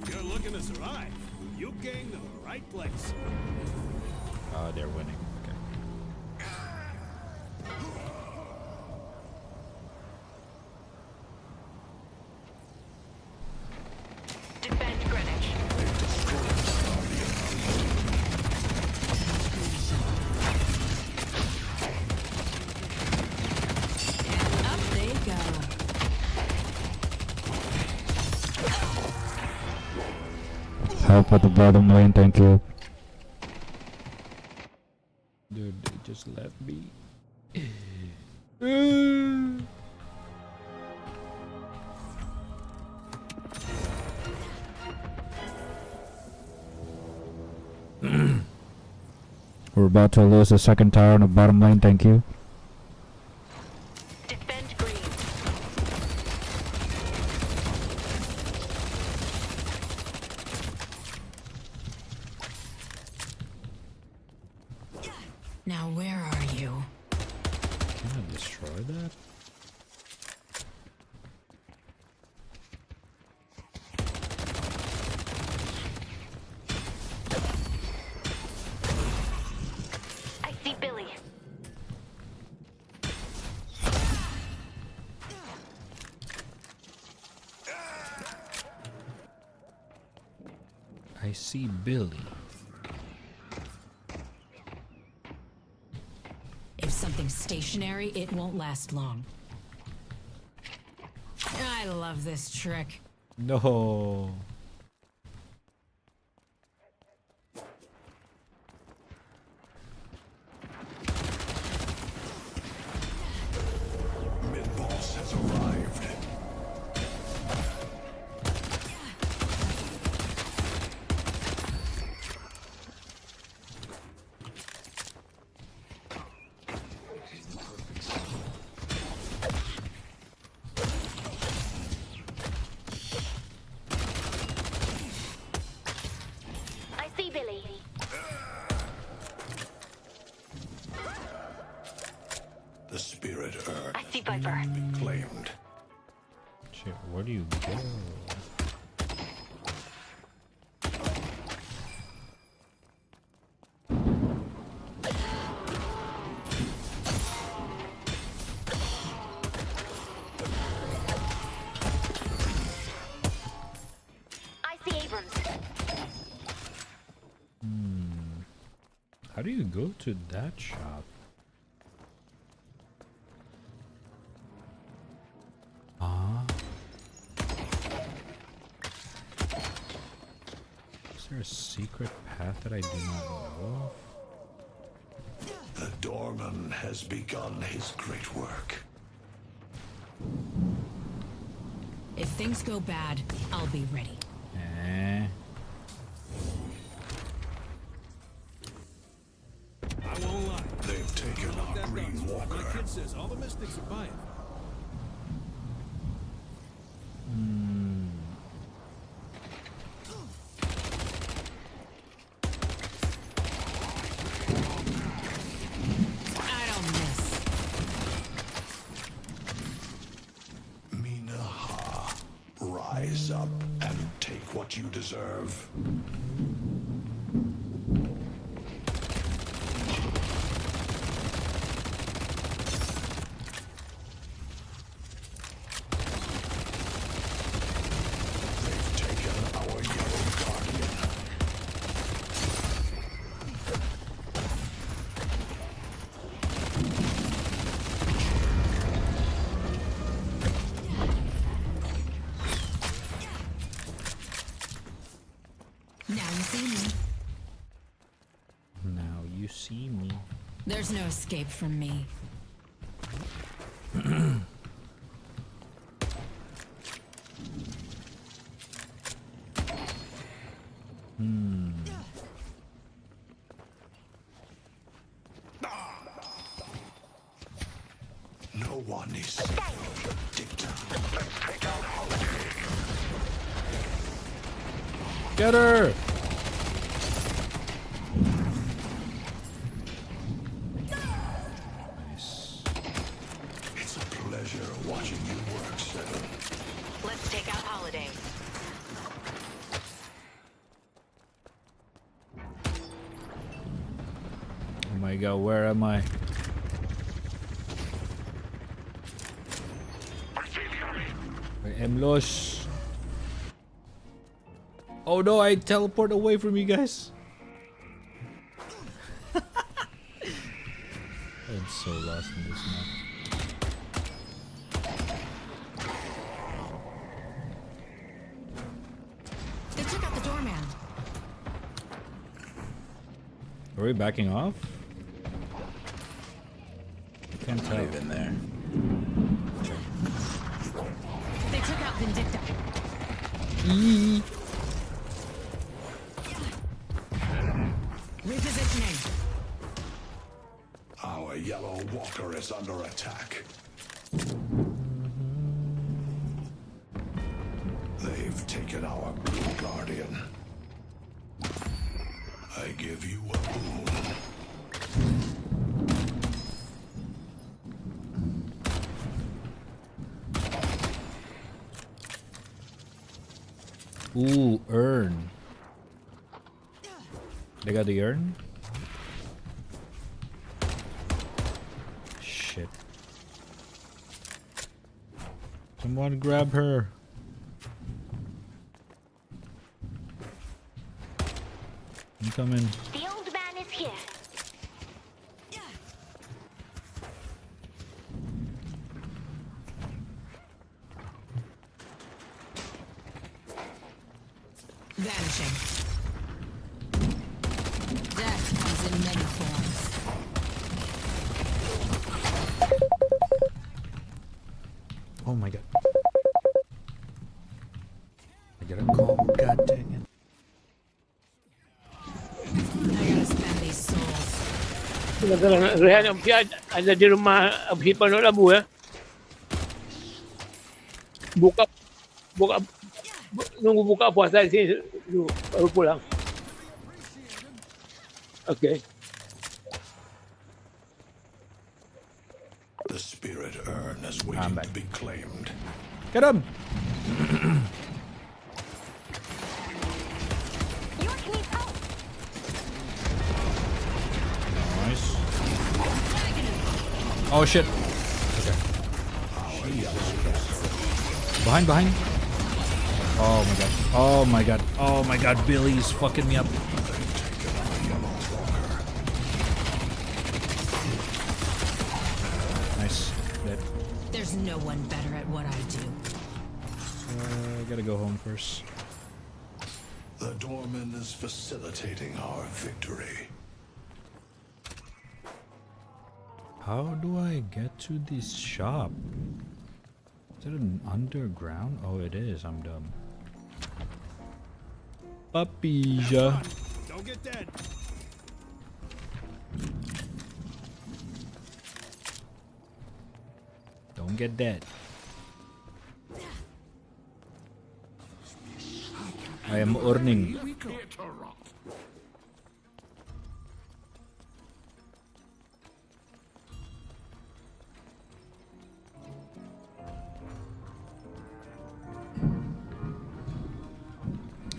You're looking to survive. You came to the right place. Oh, they're winning. Okay. Defend Greenwich. Up they go. Help at the bottom lane, thank you. Dude, they just left me. We're about to lose the second tower on the bottom lane, thank you. Defend green. Now where are you? Can I destroy that? see Billy. If something's stationary, it won't last long. I love this trick. No. Mid-boss has arrived. I see Billy. The spirit urn I see Viper. has been claimed. Shit, where do you go? I see Abrams. How do you go to that shop? Is there a secret path that I do not know of? The doorman has begun his great work. If things go bad, I'll be ready. Eh. I won't lie. They've taken our That green does. My walker. kid says all the mystics are buying. I don't miss. Minaha, rise up and take what you deserve. They've taken our yellow guardian. Now you see me. Now you see me. There's no escape from me. No one is safe. Dicta. Let's take out Holiday. Get her! Nice. It's a pleasure watching you work, Seven. Let's take out Holiday. Oh my god, where am I? I am lost. Oh no, I teleport away from you guys. I'm so lost in this map. They took out the doorman. Are we backing off? I can't tell. Not even there. They took out Vindicta. Repositioning. Our yellow walker is under attack. They've taken our blue guardian. I give you a boon. Ooh, urn. They got the urn? Shit. Someone grab her. I'm coming. The old man is here. Vanishing. Death comes in many forms. Oh my god. I get a call. God dang it. I gotta spend these souls. Rehan Om Syed ada di rumah Om Syed Panola Bu ya. Buka nunggu buka puasa di sini dulu, baru pulang. Oke. The spirit urn is waiting to be claimed. Get him! Nice. Oh shit. Okay. Behind. Oh my god. Oh my god. Oh my god. Billy's fucking me up. Nice. Dead. There's no one better at what I do. I gotta go home first. The doorman is facilitating our victory. How do I get to this shop? Is it an underground? Oh, it is. I'm dumb. Papija. Don't get dead. Don't get dead. I am earning.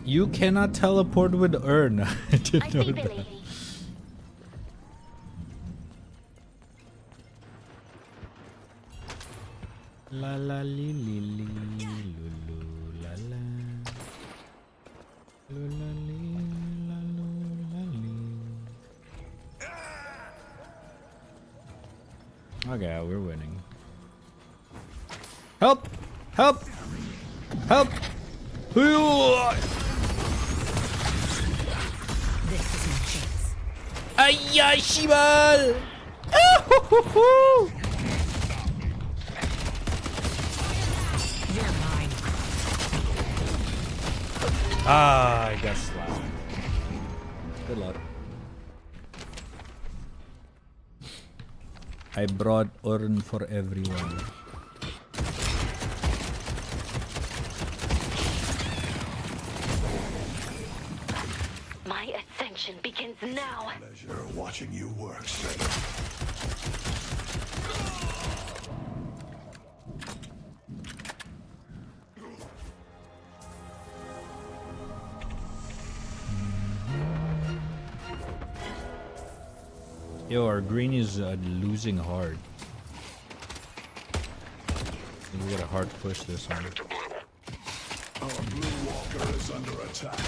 You cannot teleport with urn. I didn't know that. La la li li li lulu la la lula li la lula li. Okay, we're winning. Help! Help! Help! This is my chance. Ayya Shibal! You're mine. Ah, I got slapped. Good luck. I brought urn for everyone. My ascension begins now. Pleasure watching you work, Senator. Yo, our green is losing hard. We gotta hard push this one. Our blue walker is under attack.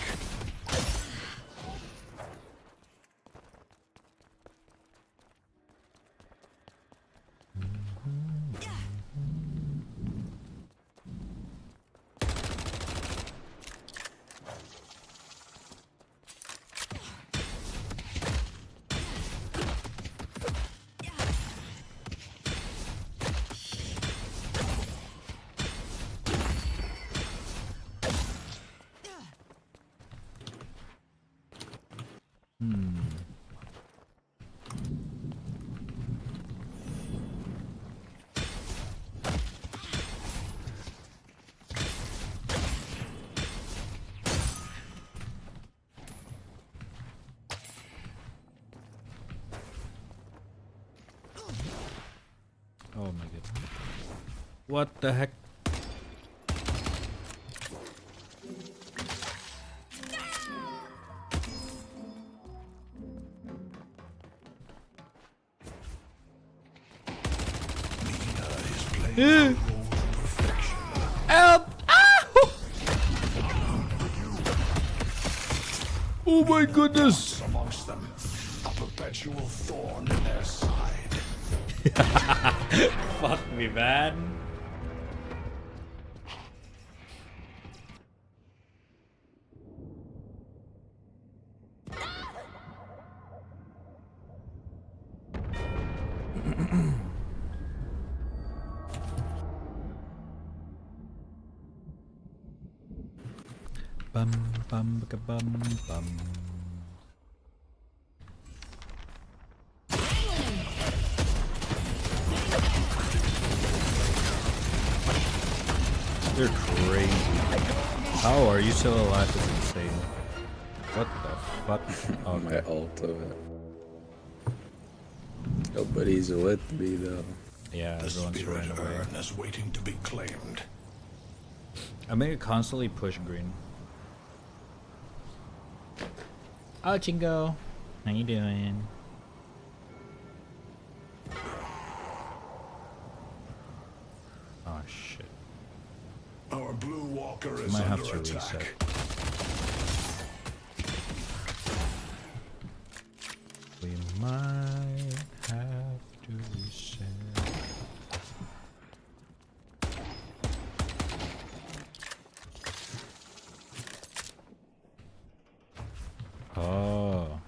Oh my god. What the heck? Help! Ah! Oh my goodness! Amongst them, a perpetual thorn in their side. Fuck me, man. Bum bum bum bum bum. You're crazy. How are you still alive? Is insane. What the fuck? Oh, My ultimate. Nobody's with me though. Yeah, The everyone's spirit running away. urn is waiting to be claimed. I make it constantly push green. Oh, Chingo. How you doing? Oh, shit. Our blue walker is Might have under to attack. reset. We might have to reset. Oh.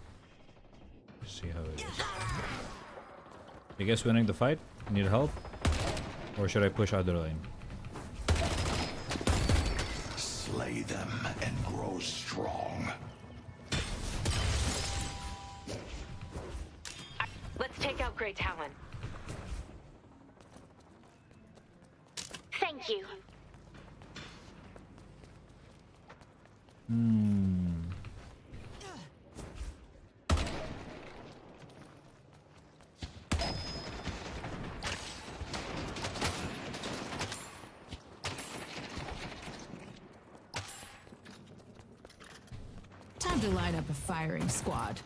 See how it is. You guys winning the fight? Need help? Or should I push other lane? Slay them and grow strong. Let's take out Grey Talon. Thank you. Time to line up a firing squad.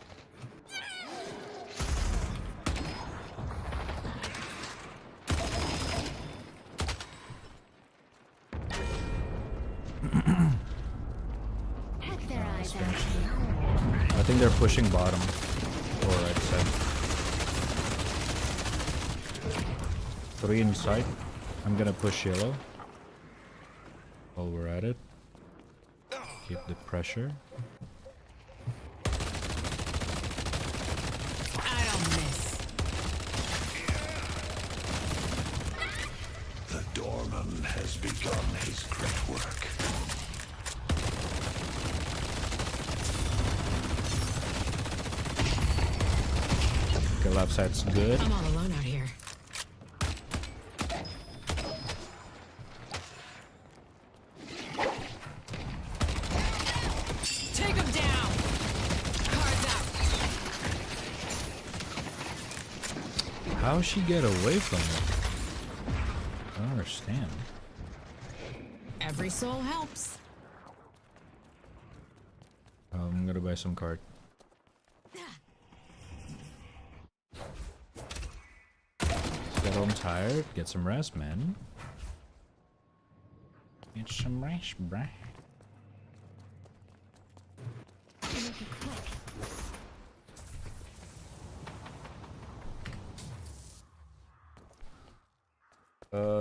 Heck their eyes out. I think they're pushing bottom. Or right side. 3 inside. I'm gonna push yellow. While we're at it. Keep the pressure. I don't miss. The doorman has begun his great work. Okay, left side's good. I'm all alone out here. Take him down. Cards out. How'd she get away from me? I don't understand. Every soul helps. I'm gonna buy some card. Get home tired. Get some rest, man. Get some rest, bruh.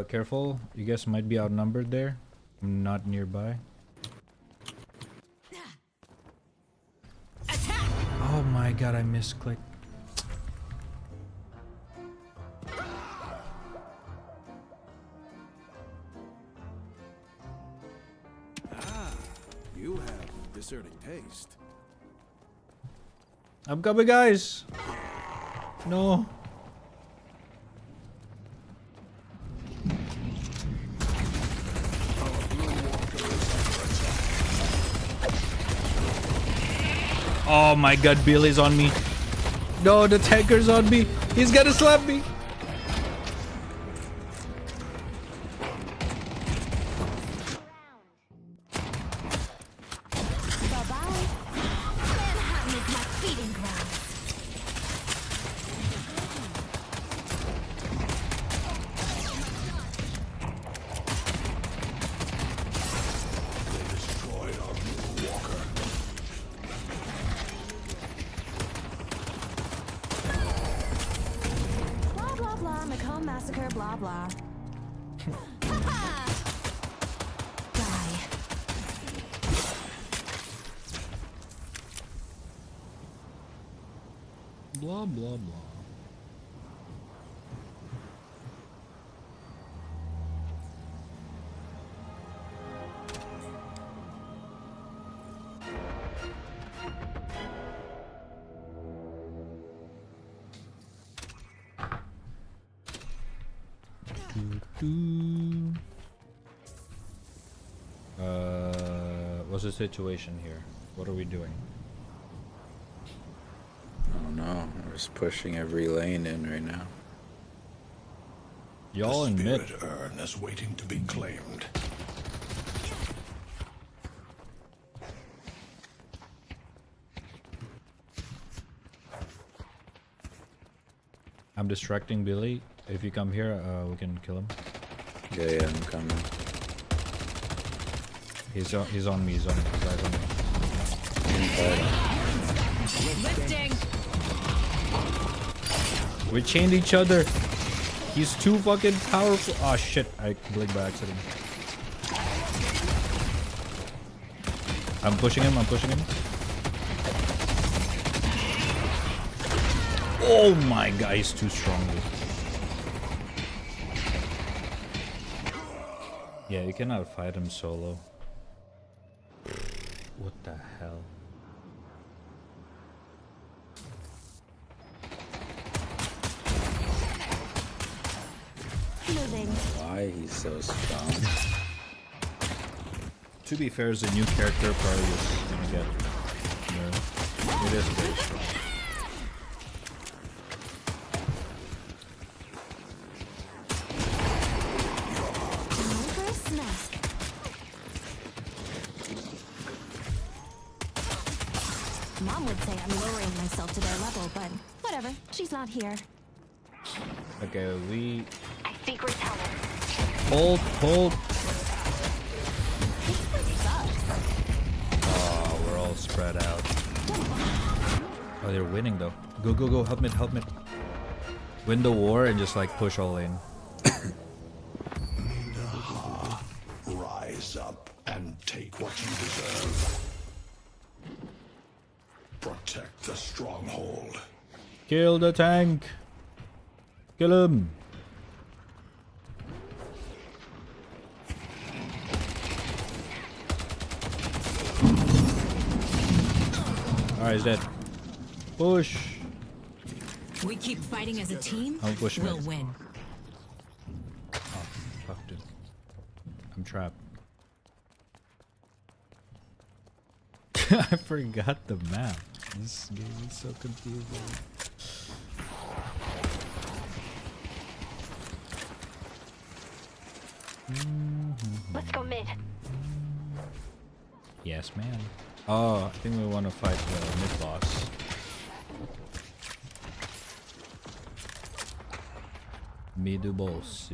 Careful. You guys might be outnumbered there. I'm not nearby. Oh my god, I misclicked. You have discerning taste. I'm coming, guys. No. Oh my god, Billy's on me. No, the tanker's on me. He's gonna slap me. Bye-bye. Manhattan is my feeding ground. They destroyed our blue walker. massacre, blah blah. Blah blah blah. What's the situation here? What are we doing? I don't know. We're just pushing every lane in right now. Y'all in mid. The spirit urn is waiting to be claimed. I'm distracting Billy. If you come here, we can kill him. Yeah, I'm coming. He's on me. He's on me. He's eyes on me. Lifting. We chained each other. He's too fucking powerful. Oh shit! I blinked by accident. I'm pushing him. I'm pushing him. Oh my god, he's too strong, dude. Yeah, you cannot fight him solo. What the hell? Why he's so strong? To be fair, as a new character, probably is gonna get nerfed. It is very strong. Mom would say I'm lowering myself to their level, but whatever. She's not here. Okay, we I see great talent. hold. Oh, we're all spread out. Oh, they're winning though. Go, help mid. Win the war and just like push all in. Rise up and take what you deserve. Protect the stronghold. Kill the tank. Kill him. Alright, he's dead. Push. We keep fighting as a team. I'll push him. We'll win. Oh, fuck, dude. I'm trapped. I forgot the map. This game is so confusing. Let's go mid. Yes, man. Oh, I think we want to fight the mid boss. Mid boss.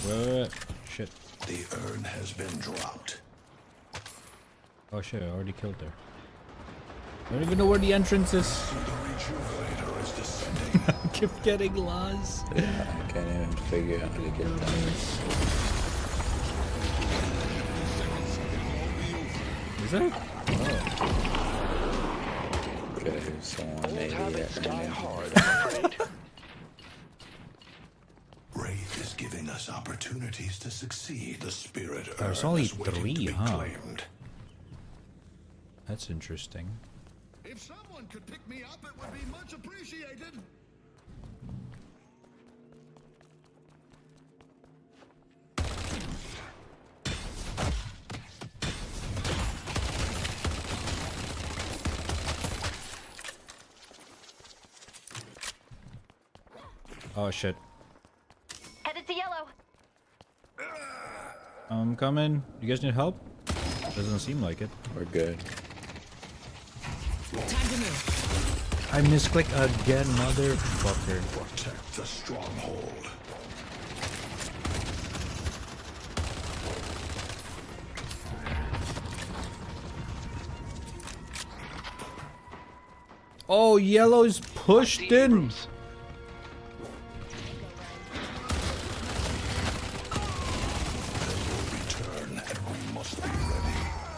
Wait. Shit. The urn has been dropped. Oh shit, I already killed her. I don't even know where the entrance is. The rejuvenator is descending. I keep getting lost. Yeah, I can't even figure out how to get down. Is there? Oh. Okay, someone maybe Wraith is giving us opportunities to succeed. The spirit There's urn only is waiting 3, to be huh? claimed. That's interesting. If someone could pick me up, it would be much appreciated. Oh shit. Headed to yellow. I'm coming. You guys need help? Doesn't seem like it. We're good. Time to move. I misclicked again, motherfucker. Protect the stronghold. Oh, yellow's pushed in.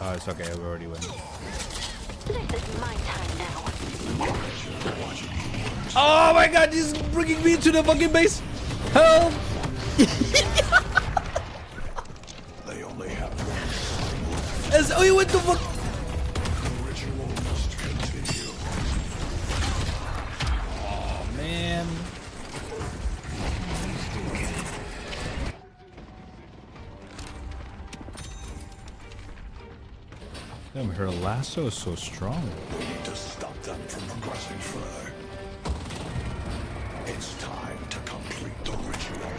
Oh, it's okay. We already win. This is my time now. Oh my god, he's bringing me to the fucking base. Help! They only have one. Oh, what the fuck? The ritual must continue. Oh man. Damn, her lasso is so strong. We need to stop them from progressing further. It's time to complete the ritual.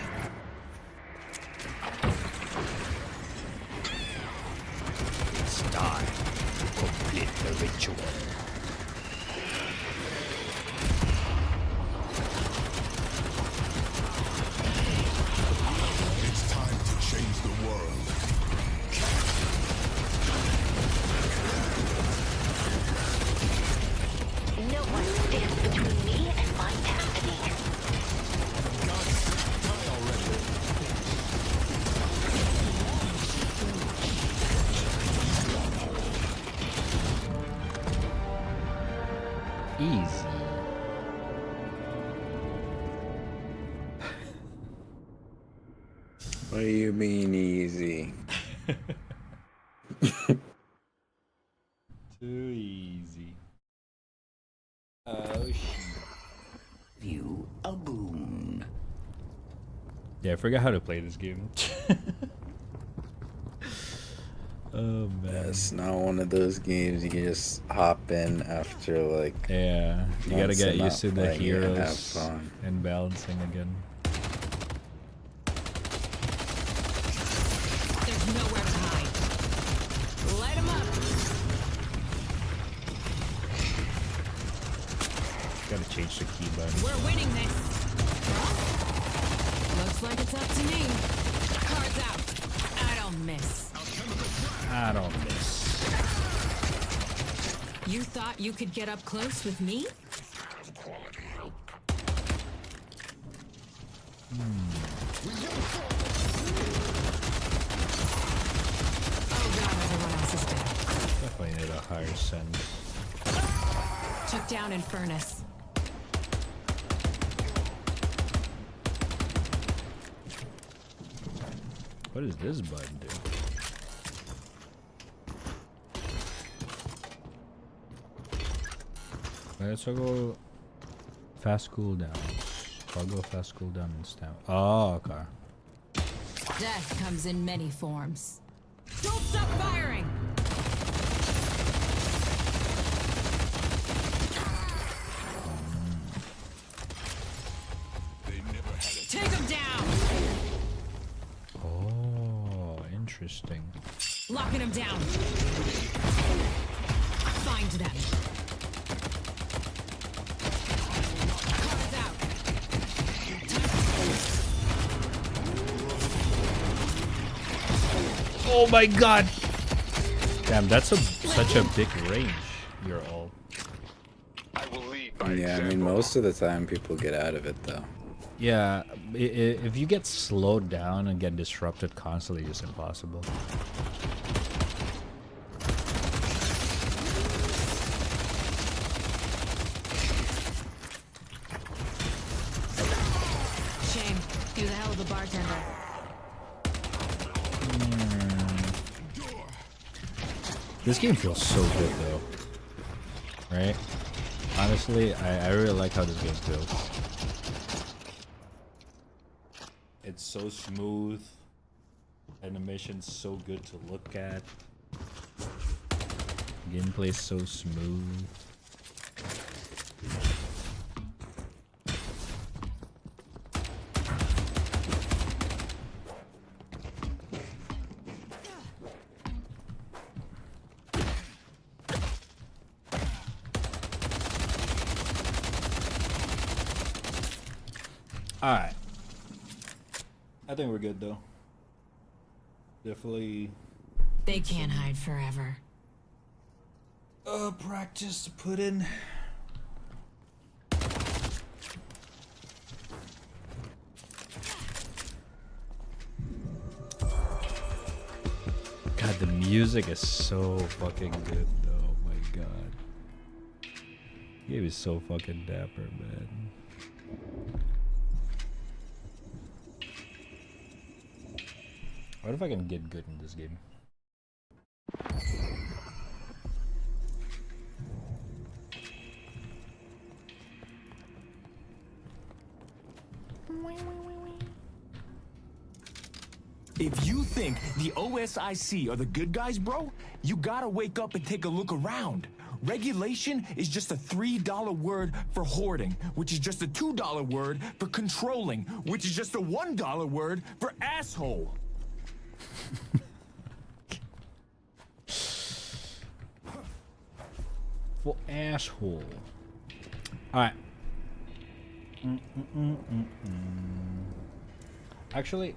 It's time to complete the ritual. It's time to change the world. No one stands between me and my destiny. Easy. What do you mean easy? Too easy. Oh shit. You a boon. Yeah, I forgot how to play this game. Oh man. It's not one of those games you can just hop in after like. Yeah, you gotta get used to the playing it and have heroes fun. and balancing again. There's nowhere to hide. Light 'em up. Gotta change the key button. We're winning this. Looks like it's up to me. Cards out. I don't miss. I don't miss. You thought you could get up close with me? Oh god, everyone else is dead. Definitely need a higher send. Took down Infernus. What does this button do? Let's go fast cooldown. I'll go fast cooldown and stamp. Oh, okay. Death comes in many forms. Don't stop firing! Take him down! Oh, interesting. Locking him down. Find them. Cards out. Oh my god! Damn, that's such a big range. You're all. Yeah, I mean, most of the time people get out of it though. Yeah, if you get slowed down and get disrupted constantly, it's impossible. Shame. You're the hell of a bartender. This game feels so good though. Right? Honestly, I really like how this game feels. It's so smooth. Animation's so good to look at. Gameplay's so smooth. Alright. I think we're good though. Definitely. They can't hide forever. Practice to put in. God, the music is so fucking good. Oh my god. He was so fucking dapper, man. What if I can get good in this game? If you think the OSIC are the good guys, bro, you gotta wake up and take a look around. Regulation is just a $3 word for hoarding, which is just a $2 word for controlling, which is just a $1 word for asshole. For asshole. Alright. Actually,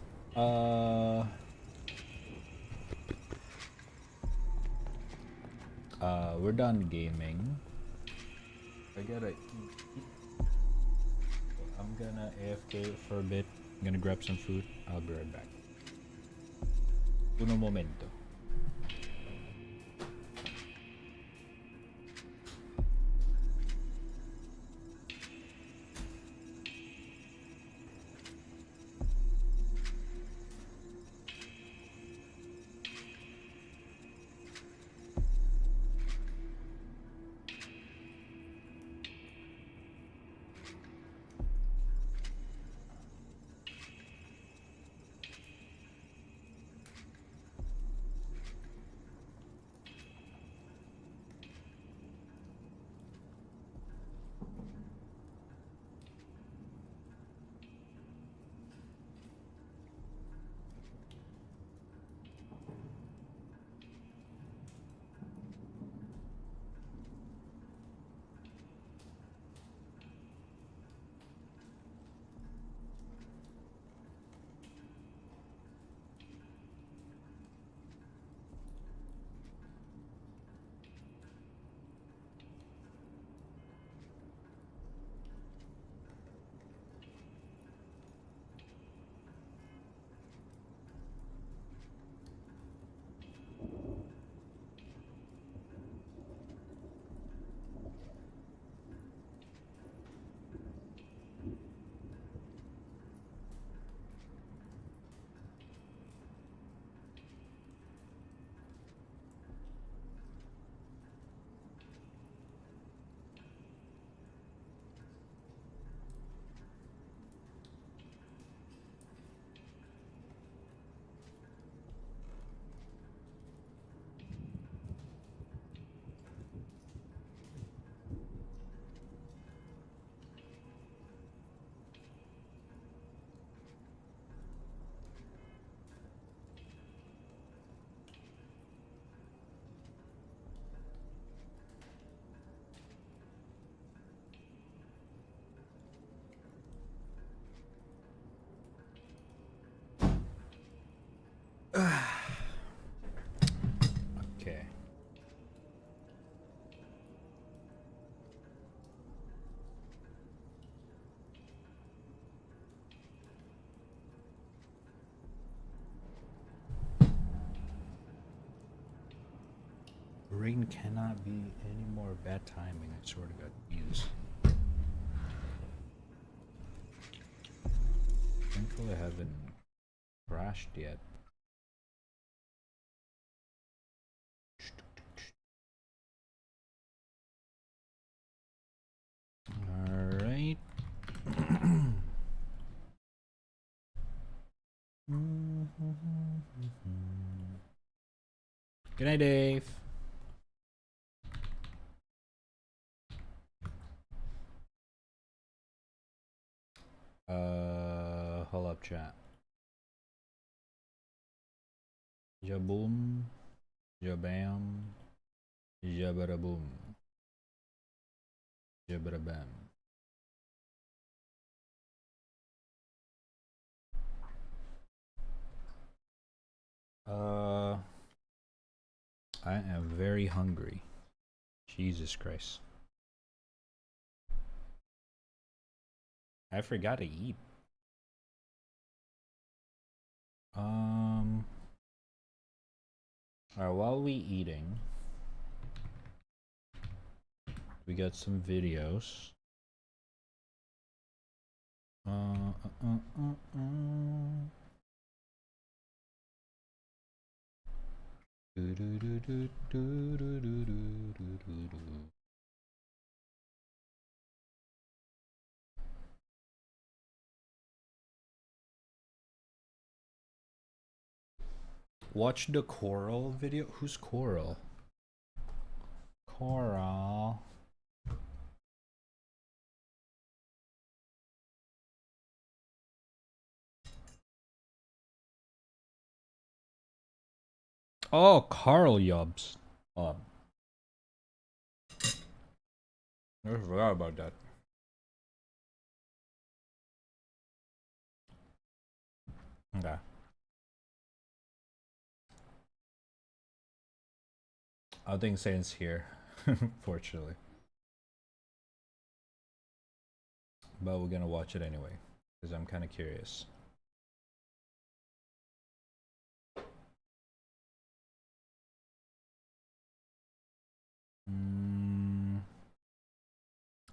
we're done gaming. I gotta eat. I'm gonna AFK for a bit. I'm gonna grab some food. I'll be right back. Uno momento. Okay. Rain cannot be any more bad timing. I swear to God, Jesus. Thankfully, I haven't crashed yet. Alright. Good night, Dave. Hold up, chat. Jaboom, jabam, jabaraboom, jabarabam. I am very hungry. Jesus Christ. I forgot to eat. Alright, while we eating, we got some videos. Watch the Coral video. Who's Coral? Coral. Oh, Karl Jobst. I forgot about that. Okay. I think Saint's here, fortunately. But we're gonna watch it anyway, because I'm kind of curious.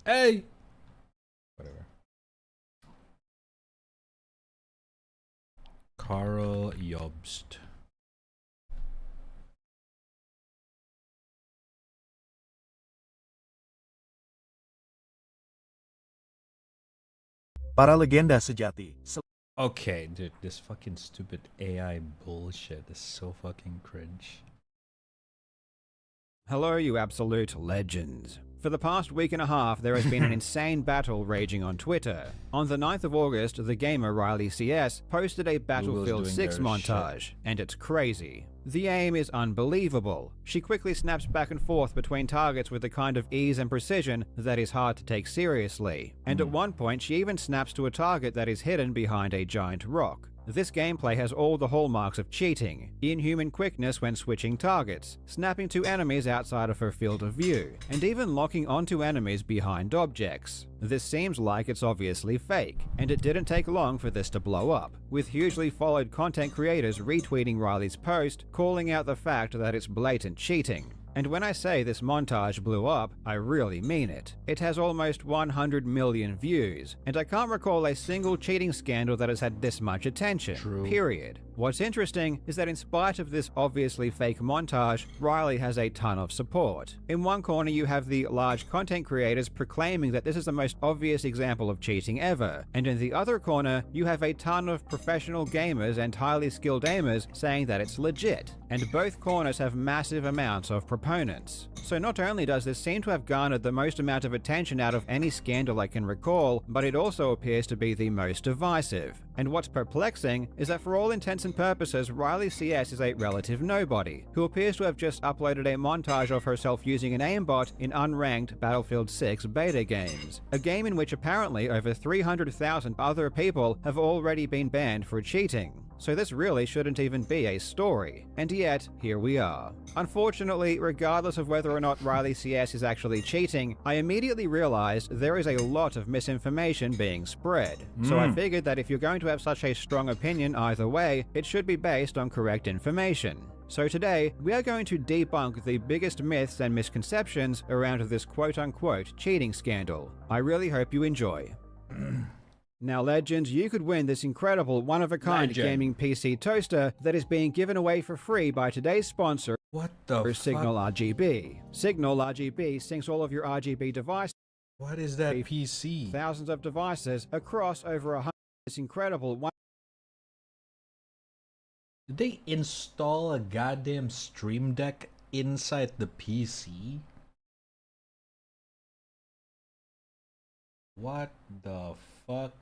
Hey! Whatever. Karl Jobst. Para legenda sejati. Okay, dude, this fucking stupid AI bullshit is so fucking cringe. Hello, you absolute legends. For the past week and a half, there has been an insane battle raging on Twitter. On the 9th of August, the gamer Riley CS posted a Battlefield 6 montage, and it's crazy. The aim is unbelievable. She quickly snaps back and forth between targets with the kind of ease and precision that is hard to take seriously. And at one point, she even snaps to a target that is hidden behind a giant rock. This gameplay has all the hallmarks of cheating: inhuman quickness when switching targets, snapping to enemies outside of her field of view, and even locking onto enemies behind objects. This seems like it's obviously fake, and it didn't take long for this to blow up, with hugely followed content creators retweeting Riley's post, calling out the fact that it's blatant cheating. And when I say this montage blew up, I really mean it. It has almost 100 million views, and I can't recall a single cheating scandal that has had this much attention, period. What's interesting is that in spite of this obviously fake montage, Riley has a ton of support. In one corner you have the large content creators proclaiming that this is the most obvious example of cheating ever, and in the other corner you have a ton of professional gamers and highly skilled aimers saying that it's legit, and both corners have massive amounts of proponents. So not only does this seem to have garnered the most amount of attention out of any scandal I can recall, but it also appears to be the most divisive. And what's perplexing is that for all intents and purposes, Riley CS is a relative nobody, who appears to have just uploaded a montage of herself using an aimbot in unranked Battlefield 6 beta games, a game in which apparently over 300,000 other people have already been banned for cheating. So this really shouldn't even be a story, and yet, here we are. Unfortunately, regardless of whether or not Riley CS is actually cheating, I immediately realized there is a lot of misinformation being spread. So I figured that if you're going to have such a strong opinion either way, it should be based on correct information. So today, we are going to debunk the biggest myths and misconceptions around this quote-unquote cheating scandal. I really hope you enjoy. Now, legends, you could win this incredible one-of-a-kind gaming PC toaster that is being given away for free by today's sponsor, Signal RGB. Signal RGB syncs all of your RGB devices. What is that PC? Thousands of devices across over 100. This incredible one. Did they install a goddamn Stream Deck inside the PC? What the fuck?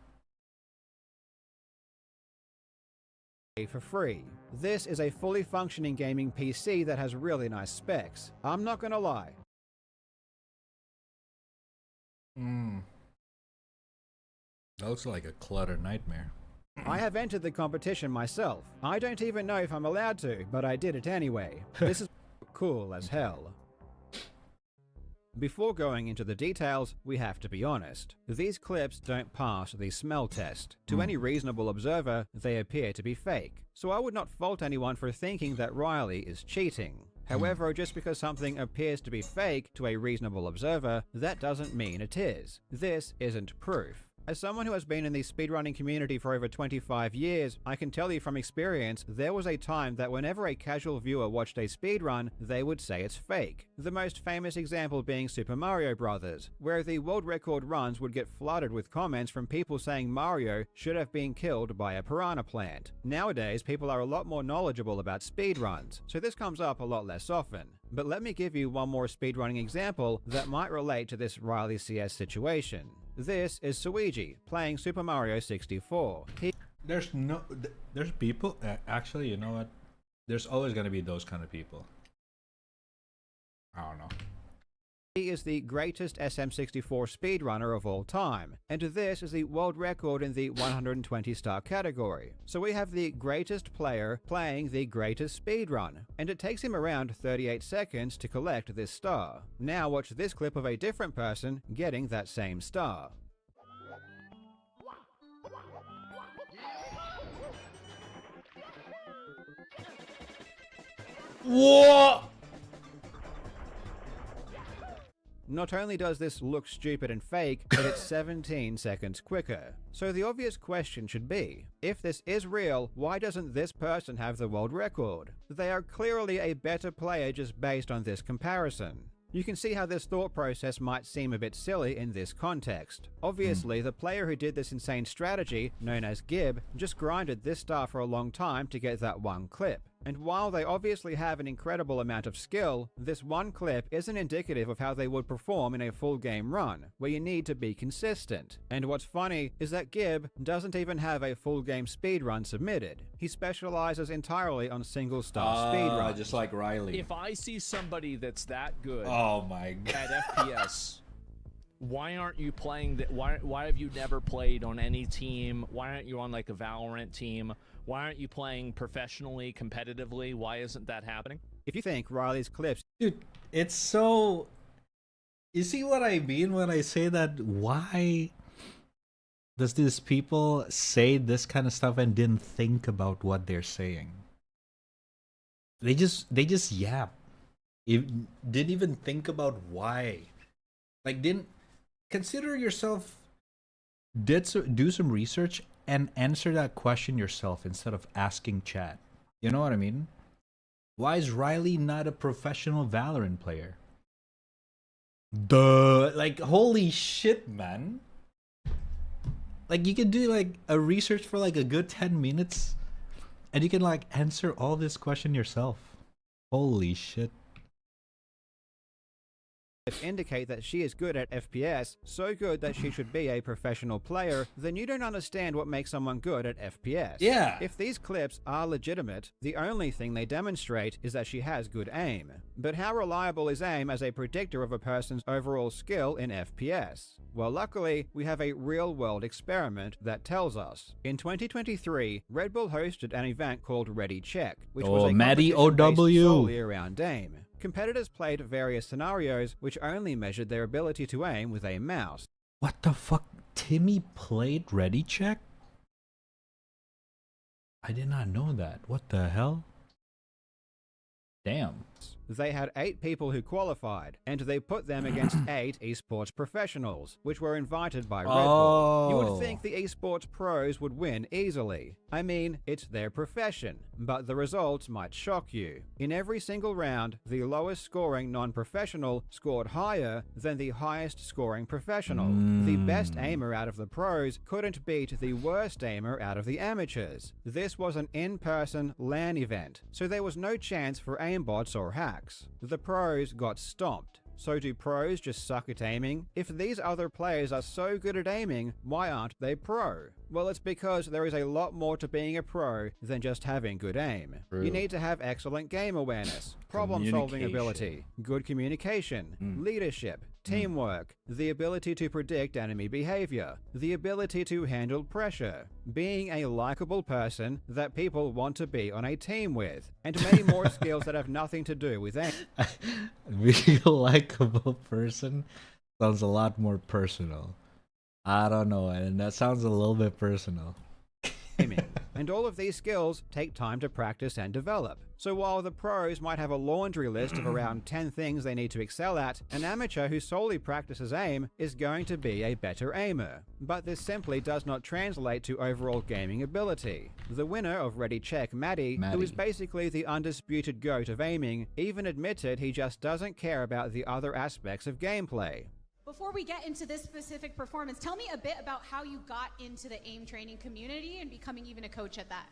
For free. This is a fully functioning gaming PC that has really nice specs. I'm not gonna lie. That looks like a clutter nightmare. I have entered the competition myself. I don't even know if I'm allowed to, but I did it anyway. This is cool as hell. Before going into the details, we have to be honest. These clips don't pass the smell test. To any reasonable observer, they appear to be fake. So I would not fault anyone for thinking that Riley is cheating. However, just because something appears to be fake to a reasonable observer, that doesn't mean it is. This isn't proof. As someone who has been in the speedrunning community for over 25 years, I can tell you from experience, there was a time that whenever a casual viewer watched a speedrun, they would say it's fake. The most famous example being Super Mario Bros., where the world record runs would get flooded with comments from people saying Mario should have been killed by a piranha plant. Nowadays, people are a lot more knowledgeable about speedruns, so this comes up a lot less often. But let me give you one more speedrunning example that might relate to this Riley CS situation. This is Suigi playing Super Mario 64. There's people, actually, you know what? There's always going to be those kind of people. I don't know. He is the greatest SM64 speedrunner of all time, and this is the world record in the 120 star category. So we have the greatest player playing the greatest speedrun, and it takes him around 38 seconds to collect this star. Now watch this clip of a different person getting that same star. What? Not only does this look stupid and fake, but it's 17 seconds quicker. So the obvious question should be, if this is real, why doesn't this person have the world record? They are clearly a better player just based on this comparison. You can see how this thought process might seem a bit silly in this context. Obviously, the player who did this insane strategy, known as Gib, just grinded this star for a long time to get that one clip. And while they obviously have an incredible amount of skill, this one clip isn't indicative of how they would perform in a full game run, where you need to be consistent. And what's funny is that Gib doesn't even have a full game speedrun submitted. He specializes entirely on single star speedruns. Just like Riley. If I see somebody that's that good oh my God. at FPS, why aren't you playing that? Why have you never played on any team? Why aren't you on like a Valorant team? Why aren't you playing professionally, competitively? Why isn't that happening? If you think Riley's clips... Dude, it's so... You see what I mean when I say that? Why does these people say this kind of stuff and didn't think about what they're saying? They just yap. Didn't even think about why. Like, didn't... Consider yourself... Do some research and answer that question yourself instead of asking chat. You know what I mean? Why is Riley not a professional Valorant player? Duh. Like, holy shit, man. Like, you can do like a research for like a good 10 minutes and you can like answer all this question yourself. Holy shit. Indicate that she is good at FPS, so good that she should be a professional player, then you don't understand what makes someone good at FPS. Yeah. If these clips are legitimate, the only thing they demonstrate is that she has good aim. But how reliable is aim as a predictor of a person's overall skill in FPS? Well, luckily, we have a real-world experiment that tells us. In 2023, Red Bull hosted an event called Ready Check, which was a competition based solely around aim. Competitors played various scenarios which only measured their ability to aim with a mouse. What the fuck? Timmy played Ready Check? I did not know that. What the hell? Damn. They had 8 people who qualified, and they put them against 8 esports professionals, which were invited by Red Bull. You would think the esports pros would win easily. I mean, it's their profession, but the results might shock you. In every single round, the lowest scoring non-professional scored higher than the highest scoring professional. The best aimer out of the pros couldn't beat the worst aimer out of the amateurs. This was an in-person LAN event, so there was no chance for aimbots or hacks. The pros got stomped. So do pros just suck at aiming? If these other players are so good at aiming, why aren't they pro? Well, it's because there is a lot more to being a pro than just having good aim. True. You need to have excellent game awareness, problem-solving ability, good communication, leadership, teamwork, the ability to predict enemy behavior, the ability to handle pressure, being a likable person that people want to be on a team with, and many more skills that have nothing to do with aim. Being a likable person sounds a lot more personal. I don't know, and that sounds a little bit personal. And all of these skills take time to practice and develop. So while the pros might have a laundry list of around 10 things they need to excel at, an amateur who solely practices aim is going to be a better aimer. But this simply does not translate to overall gaming ability. The winner of Ready Check, Maddie, who is basically the undisputed GOAT of aiming, even admitted he just doesn't care about the other aspects of gameplay. Before we get into this specific performance, tell me a bit about how you got into the aim training community and becoming even a coach at that.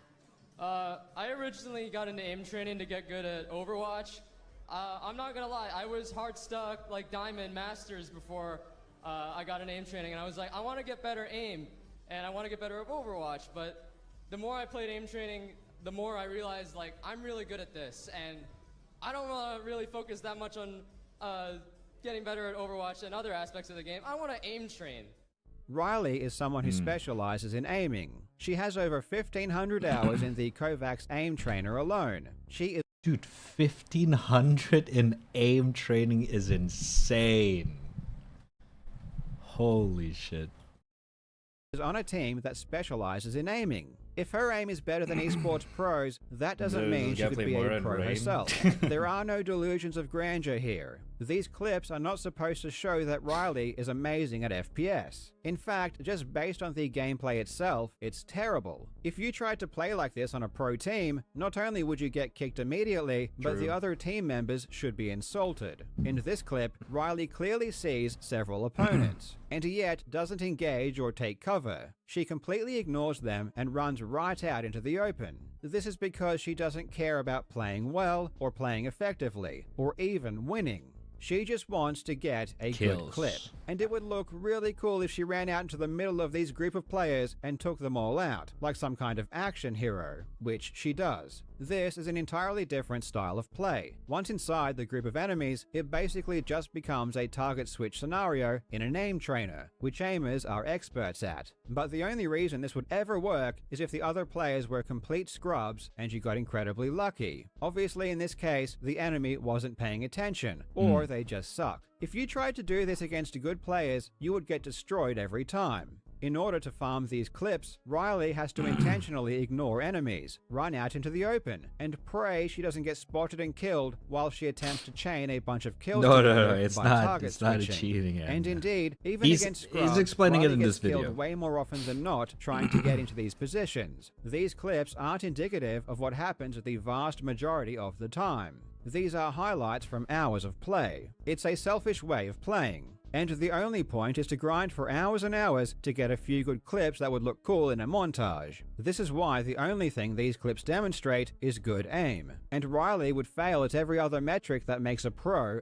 I originally got into aim training to get good at Overwatch. I'm not gonna lie, I was hard stuck like Diamond Masters before I got in aim training, and I was like, I want to get better aim, and I want to get better at Overwatch, but the more I played aim training, the more I realized like, I'm really good at this, and I don't want to really focus that much on getting better at Overwatch and other aspects of the game. I want to aim train. Riley is someone who specializes in aiming. She has over 1,500 hours in the Kovacs aim trainer alone. She is— Dude, 1,500 in aim training is insane. Holy shit. Is on a team that specializes in aiming. If her aim is better than esports pros, that doesn't mean she could be a pro herself. There are no delusions of grandeur here. These clips are not supposed to show that Riley is amazing at FPS. In fact, just based on the gameplay itself, it's terrible. If you tried to play like this on a pro team, not only would you get kicked immediately, but the other team members should be insulted. In this clip, Riley clearly sees several opponents, and yet doesn't engage or take cover. She completely ignores them and runs right out into the open. This is because she doesn't care about playing well, or playing effectively, or even winning. She just wants to get a good clip. And it would look really cool if she ran out into the middle of these group of players and took them all out, like some kind of action hero, which she does. This is an entirely different style of play. Once inside the group of enemies, it basically just becomes a target switch scenario in an aim trainer, which aimers are experts at. But the only reason this would ever work is if the other players were complete scrubs and you got incredibly lucky. Obviously in this case, the enemy wasn't paying attention, or they just suck. If you tried to do this against good players, you would get destroyed every time. In order to farm these clips, Riley has to intentionally ignore enemies, run out into the open, and pray she doesn't get spotted and killed while she attempts to chain a bunch of kills No, it's by not. target It's not switching. cheating. And indeed, even against scrubs, he's explaining Riley it in gets this video. killed way more often than not trying to get into these positions. These clips aren't indicative of what happens the vast majority of the time. These are highlights from hours of play. It's a selfish way of playing. And the only point is to grind for hours and hours to get a few good clips that would look cool in a montage. This is why the only thing these clips demonstrate is good aim. And Riley would fail at every other metric that makes a pro,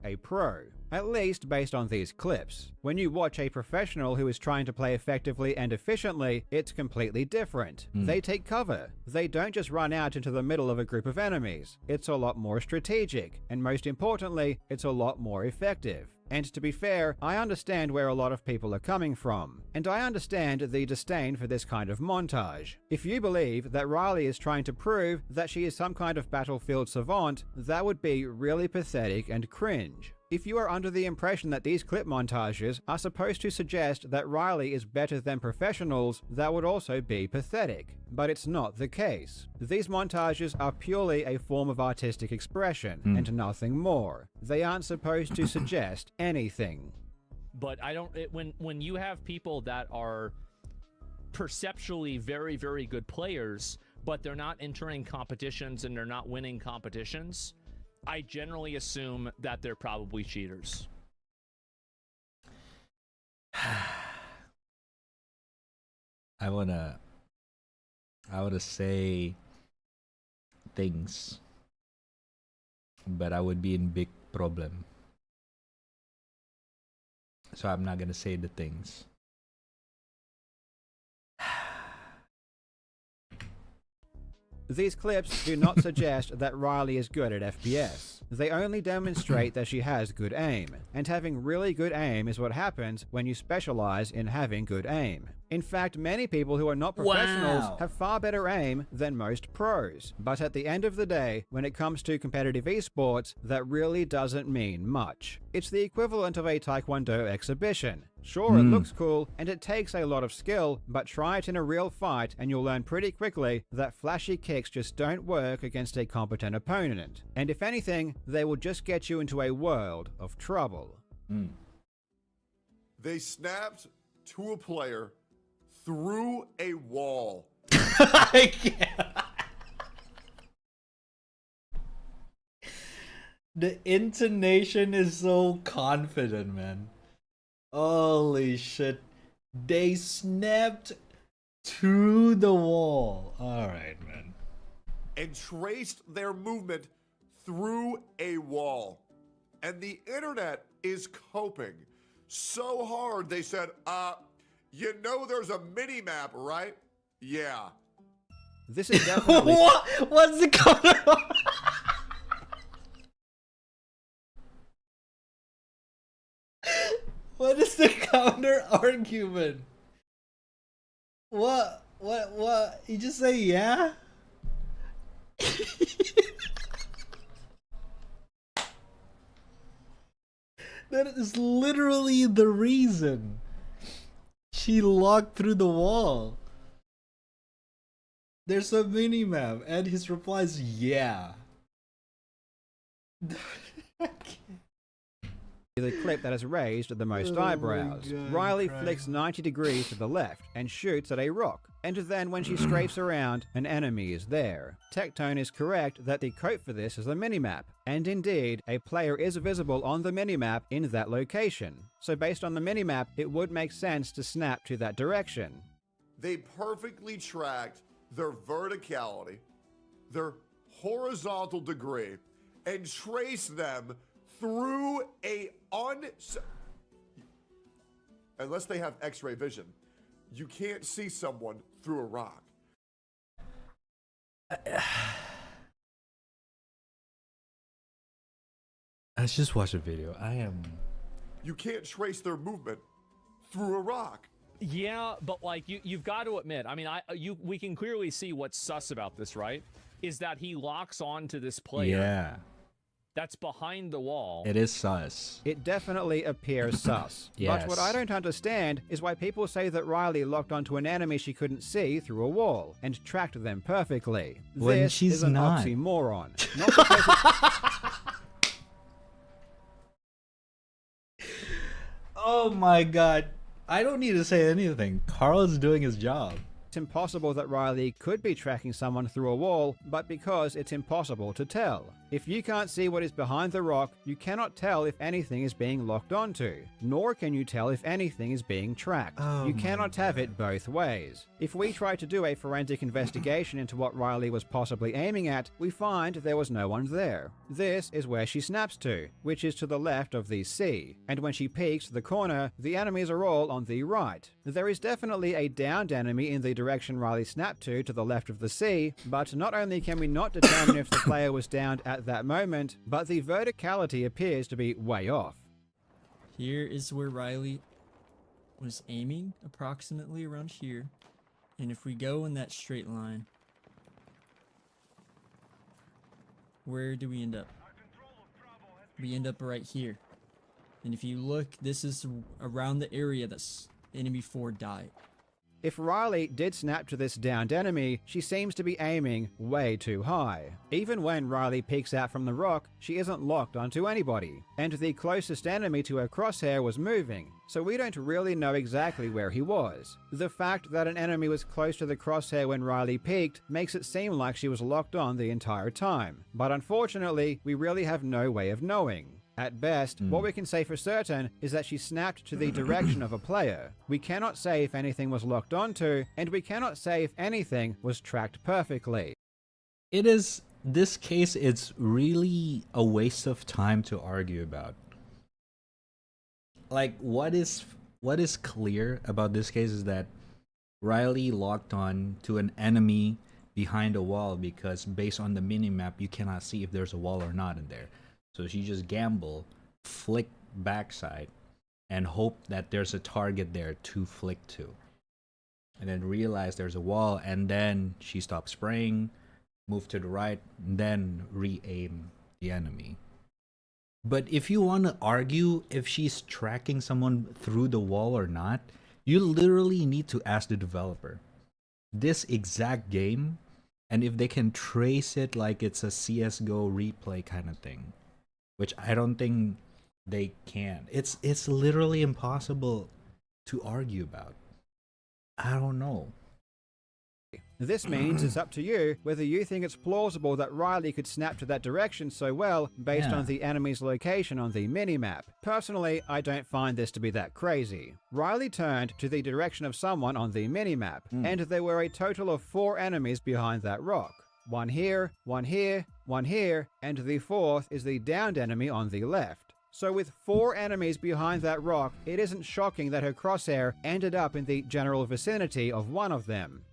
at least based on these clips. When you watch a professional who is trying to play effectively and efficiently, it's completely different. They take cover. They don't just run out into the middle of a group of enemies. It's a lot more strategic, and most importantly, it's a lot more effective. And to be fair, I understand where a lot of people are coming from, and I understand the disdain for this kind of montage. If you believe that Riley is trying to prove that she is some kind of battlefield savant, that would be really pathetic and cringe. If you are under the impression that these clip montages are supposed to suggest that Riley is better than professionals, that would also be pathetic. But it's not the case. These montages are purely a form of artistic expression, and nothing more. They aren't supposed to suggest anything. But I don't... when you have people that are perceptually very, very good players, but they're not entering competitions and they're not winning competitions, I generally assume that they're probably cheaters. I wanna say things, but I would be in big problem. So I'm not gonna say the things. These clips do not suggest that Riley is good at FPS. They only demonstrate that she has good aim, and having really good aim is what happens when you specialize in having good aim. In fact, many people who are not professionals have far better aim than most pros. But at the end of the day, when it comes to competitive esports, that really doesn't mean much. It's the equivalent of a Taekwondo exhibition. Sure, it looks cool, and it takes a lot of skill, but try it in a real fight and you'll learn pretty quickly that flashy kicks just don't work against a competent opponent. And if anything, they will just get you into a world of trouble. They snapped to a player through a wall. I can't. The intonation is so confident, man. Holy shit. They snapped through the wall. Alright, man. And traced their movement through a wall. And the internet is coping so hard, they said, you know there's a mini-map, right? Yeah. This is definitely... What's the counter? What is the counter argument? What? You just say yeah? That is literally the reason she locked through the wall. There's a mini-map, and his reply is yeah. The clip that has raised the most eyebrows. Riley flicks 90 degrees to the left and shoots at a rock, and then when she strafes around, an enemy is there. Tectone is correct that the code for this is a minimap, and indeed, a player is visible on the minimap in that location. So based on the minimap, it would make sense to snap to that direction. They perfectly tracked their verticality, their horizontal degree, and traced them through a unless they have x-ray vision, you can't see someone through a rock. Let's just watch a video. You can't trace their movement through a rock. Yeah, but like you've got to admit, I mean, we can clearly see what's sus about this, right? Is that he locks on to this player. Yeah. That's behind the wall. It is sus. It definitely appears sus. Yes. But what I don't understand is why people say that Riley locked onto an enemy she couldn't see through a wall and tracked them perfectly. When this she's is an not. oxymoron. Not because Oh my god. I don't need to say anything. Karl is doing his job. it's impossible that Riley could be tracking someone through a wall, but because it's impossible to tell. If you can't see what is behind the rock, you cannot tell if anything is being locked onto, nor can you tell if anything is being tracked. You cannot have it both ways. If we try to do a forensic investigation into what Riley was possibly aiming at, we find there was no one there. This is where she snaps to, which is to the left of the C, and when she peeks to the corner, the enemies are all on the right. There is definitely a downed enemy in the direction Riley snapped to the left of the C, but not only can we not determine if the player was downed at that moment, but the verticality appears to be way off. Here is where Riley was aiming, approximately around here. And if we go in that straight line, where do we end up? We end up right here. And if you look, this is around the area that enemy 4 died. If Riley did snap to this downed enemy, she seems to be aiming way too high. Even when Riley peeks out from the rock, she isn't locked onto anybody, and the closest enemy to her crosshair was moving, so we don't really know exactly where he was. The fact that an enemy was close to the crosshair when Riley peeked makes it seem like she was locked on the entire time, but unfortunately, we really have no way of knowing. At best, what we can say for certain is that she snapped to the direction of a player. We cannot say if anything was locked onto, and we cannot say if anything was tracked perfectly. It is, this case, it's really a waste of time to argue about. Like, what is clear about this case is that Riley locked on to an enemy behind a wall because based on the minimap, you cannot see if there's a wall or not in there. So she just gamble, flick backside, and hope that there's a target there to flick to. And then realize there's a wall, and then she stops spraying, move to the right, and then re-aim the enemy. But if you want to argue if she's tracking someone through the wall or not, you literally need to ask the developer this exact game, and if they can trace it like it's a CSGO replay kind of thing, which I don't think they can. It's literally impossible to argue about. I don't know. This means it's up to you whether you think it's plausible that Riley could snap to that direction so well based on the enemy's location on the minimap. Personally, I don't find this to be that crazy. Riley turned to the direction of someone on the minimap, and there were a total of 4 enemies behind that rock. One here, one here, one here, and the 4th is the downed enemy on the left. So with 4 enemies behind that rock, it isn't shocking that her crosshair ended up in the general vicinity of one of them.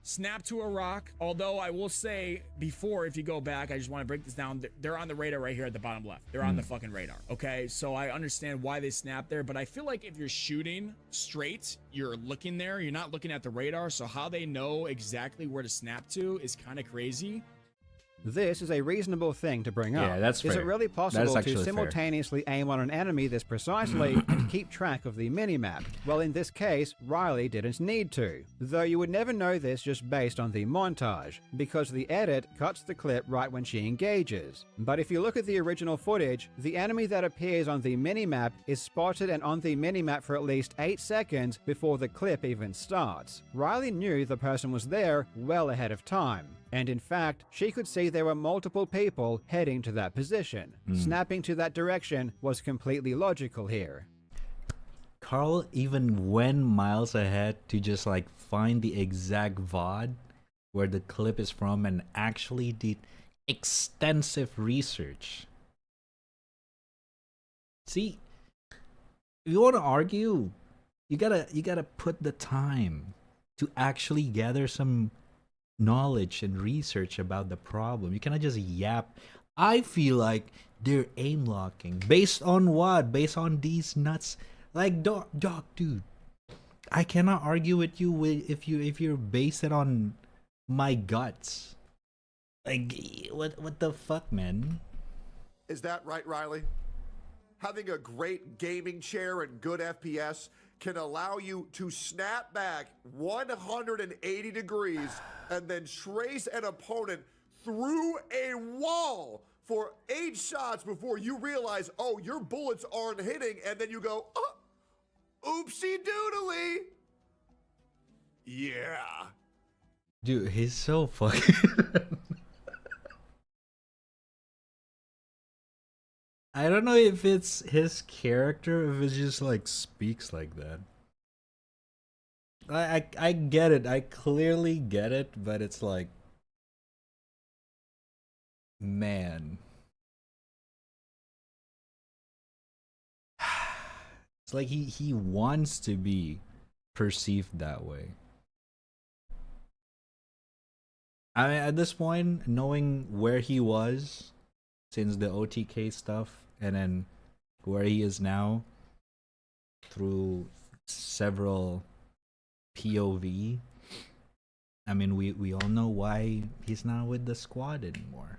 Snap to a rock, although I will say before, if you go back, I just want to break this down. They're on the radar right here at the bottom left. They're on the fucking radar, okay? So I understand why they snap there, but I feel like if you're shooting straight, you're looking there, you're not looking at the radar, so how they know exactly where to snap to is kind of crazy. This is a reasonable thing to bring up. Yeah, that's fair. Is it really possible to fair. simultaneously aim on an enemy this precisely and keep track of the minimap? Well, in this case, Riley didn't need to. Though you would never know this just based on the montage, because the edit cuts the clip right when she engages. But if you look at the original footage, the enemy that appears on the minimap is spotted and on the minimap for at least 8 seconds before the clip even starts. Riley knew the person was there well ahead of time. And in fact, she could see there were multiple people heading to that position. Snapping to that direction was completely logical here. Karl even went miles ahead to just like find the exact VOD where the clip is from and actually did extensive research. See, if you want to argue, you gotta put the time to actually gather some knowledge and research about the problem. You cannot just yap. I feel like they're aim locking. Based on what? Based on these nuts. Like, dog, dude. I cannot argue with you if you're based it on my guts. Like, what the fuck, man? Is that right, Riley? Having a great gaming chair and good FPS can allow you to snap back 180 degrees and then trace an opponent through a wall for 8 shots before you realize, oh, your bullets aren't hitting, and then you go, oh, oopsie doodly. Yeah. Dude, he's so fucking... I don't know if it's his character, if it just like speaks like that. I get it. I clearly get it, but it's like, man. It's like he wants to be perceived that way. I mean, at this point, knowing where he was since the OTK stuff, and then where he is now through several POV, I mean, we all know why he's not with the squad anymore.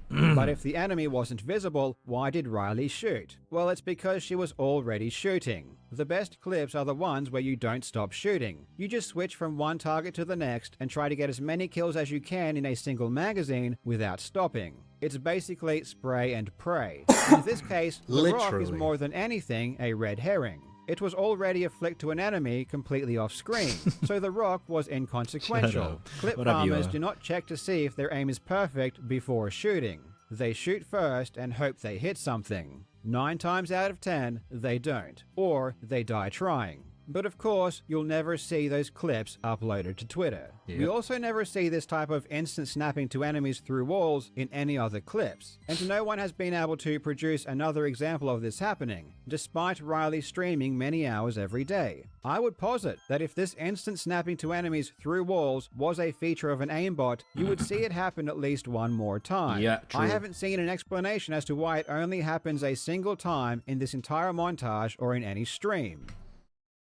But if the enemy wasn't visible, why did Riley shoot? Well, it's because she was already shooting. The best clips are the ones where you don't stop shooting. You just switch from one target to the next and try to get as many kills as you can in a single magazine without stopping. It's basically spray and pray. In this case, the rock is more than anything a red herring. It was already a flick to an enemy completely off screen, so the rock was inconsequential. Clip farmers do not check to see if their aim is perfect before shooting. They shoot first and hope they hit something. 9 times out of 10, they don't, or they die trying. But of course, you'll never see those clips uploaded to Twitter. We also never see this type of instant snapping to enemies through walls in any other clips, and no one has been able to produce another example of this happening, despite Riley streaming many hours every day. I would posit that if this instant snapping to enemies through walls was a feature of an aimbot, you would see it happen at least one more time. Yeah, true. I haven't seen an explanation as to why it only happens a single time in this entire montage or in any stream.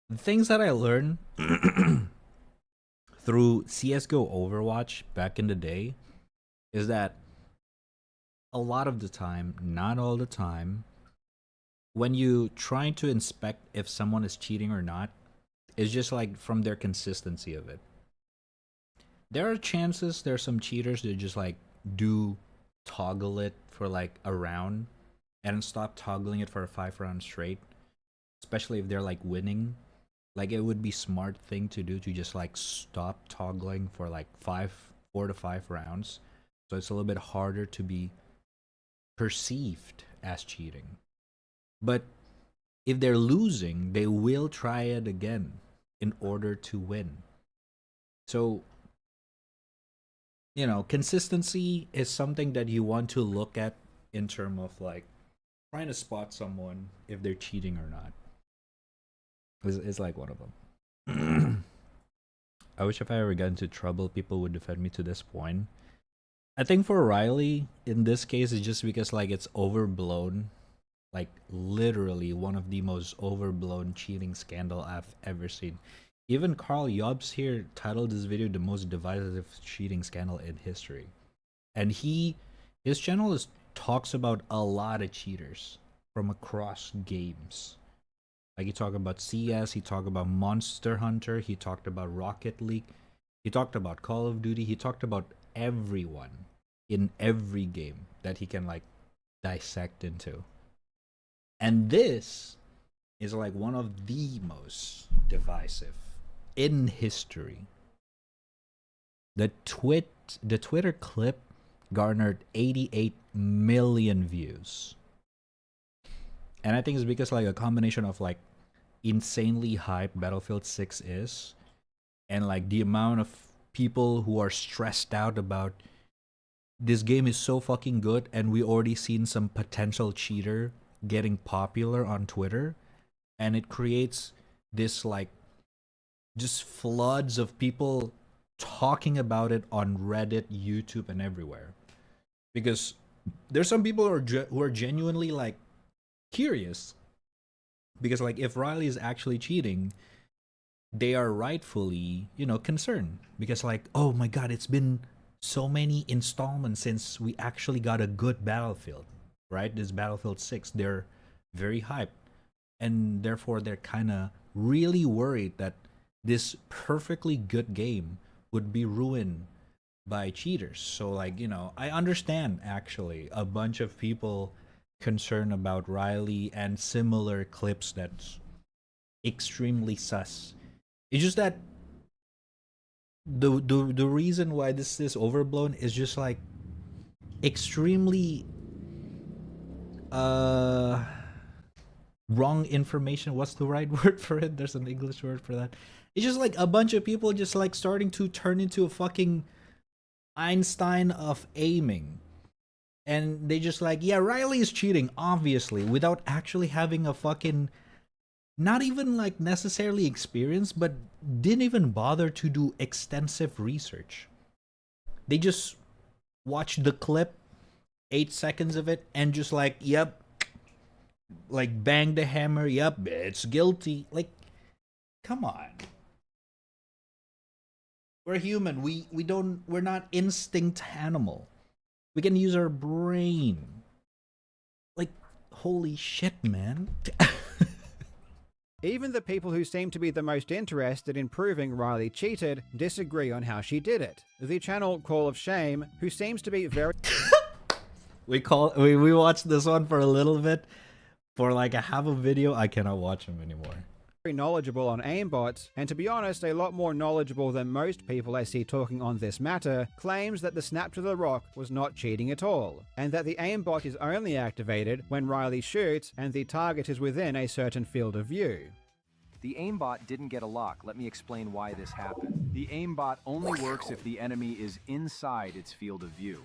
The things that I learned through CSGO Overwatch back in the day is that a lot of the time, not all the time, when you try to inspect if someone is cheating or not, it's just like from their consistency of it. There are chances there's some cheaters that just like do toggle it for like a round and stop toggling it for a 5 rounds straight, especially if they're like winning. Like, it would be smart thing to do to just like stop toggling for like 4 to 5 rounds, so it's a little bit harder to be perceived as cheating. But if they're losing, they will try it again in order to win. So, you know, consistency is something that you want to look at in terms of like trying to spot someone if they're cheating or not. It's like one of them. I wish if I ever got into trouble, people would defend me to this point. I think for Riley, in this case, it's just because like it's overblown. Like literally one of the most overblown cheating scandal I've ever seen. Even Karl Jobst here titled this video the most divisive cheating scandal in history. And his channel talks about a lot of cheaters from across games. Like, he talked about CS, he talked about Monster Hunter, he talked about Rocket League, he talked about Call of Duty, he talked about everyone in every game that he can like dissect into. And this is like one of the most divisive in history. The Twitter clip garnered 88 million views. And I think it's because like a combination of like insanely hype Battlefield 6 is, and like the amount of people who are stressed out about this game is so fucking good, and we already seen some potential cheater getting popular on Twitter, and it creates this like just floods of people talking about it on Reddit, YouTube, and everywhere. Because there's some people who are genuinely like curious, because like if Riley is actually cheating, they are rightfully, you know, concerned, because like, oh my god, it's been so many installments since we actually got a good Battlefield, right? This Battlefield 6, they're very hyped, and therefore they're kind of really worried that this perfectly good game would be ruined by cheaters. So like, you know, I understand actually a bunch of people concern about Riley and similar clips that's extremely sus. It's just that the reason why this is overblown is just like extremely wrong information. What's the right word for it? There's an English word for that. It's just like a bunch of people just like starting to turn into a fucking Einstein of aiming. And they just like, yeah, Riley is cheating, obviously, without actually having a fucking, not even like necessarily experience, but didn't even bother to do extensive research. They just watched the clip, 8 seconds of it, and just like, yep, like bang the hammer, yep, it's guilty. Like, come on. We're human. We're not instinct animal. We can use our brain. Like, holy shit, man. Even the people who seem to be the most interested in proving Riley cheated disagree on how she did it. The channel Call of Shame, who seems to be very... we watched this one for a little bit. For like a half a video, I cannot watch him anymore. knowledgeable on aimbots, and to be honest, a lot more knowledgeable than most people I see talking on this matter, claims that the snap to the rock was not cheating at all, and that the aimbot is only activated when Riley shoots and the target is within a certain field of view. The aimbot didn't get a lock. Let me explain why this happened. The aimbot only works if the enemy is inside its field of view.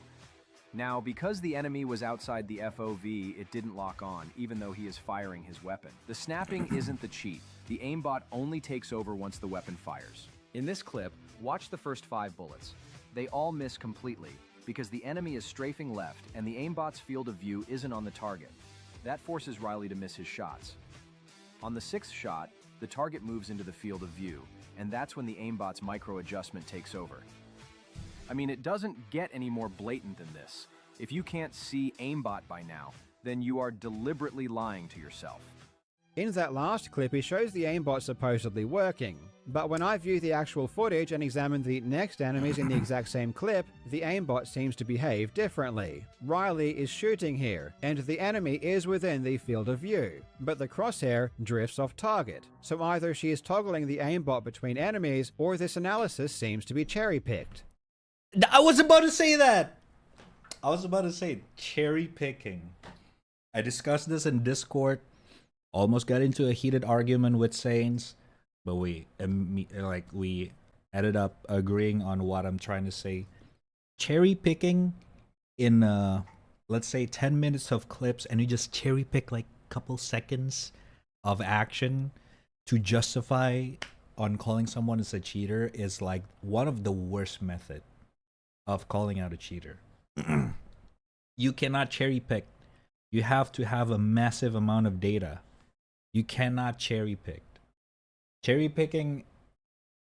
Now, because the enemy was outside the FOV, it didn't lock on, even though he is firing his weapon. The snapping isn't the cheat. The aimbot only takes over once the weapon fires. In this clip, watch the first 5 bullets. They all miss completely, because the enemy is strafing left and the aimbot's field of view isn't on the target. That forces Riley to miss his shots. On the 6th shot, the target moves into the field of view, and that's when the aimbot's micro-adjustment takes over. I mean, it doesn't get any more blatant than this. If you can't see aimbot by now, then you are deliberately lying to yourself. In that last clip, he shows the aimbot supposedly working, but when I view the actual footage and examine the next enemies in the exact same clip, the aimbot seems to behave differently. Riley is shooting here, and the enemy is within the field of view, but the crosshair drifts off target. So either she is toggling the aimbot between enemies, or this analysis seems to be cherry-picked. I was about to say that! I was about to say cherry picking. I discussed this in Discord. Almost got into a heated argument with Saints, but we ended up agreeing on what I'm trying to say. Cherry picking in let's say 10 minutes of clips, and you just cherry pick like a couple seconds of action to justify on calling someone as a cheater is like one of the worst method of calling out a cheater. You cannot cherry pick. You have to have a massive amount of data. You cannot cherry pick. Cherry picking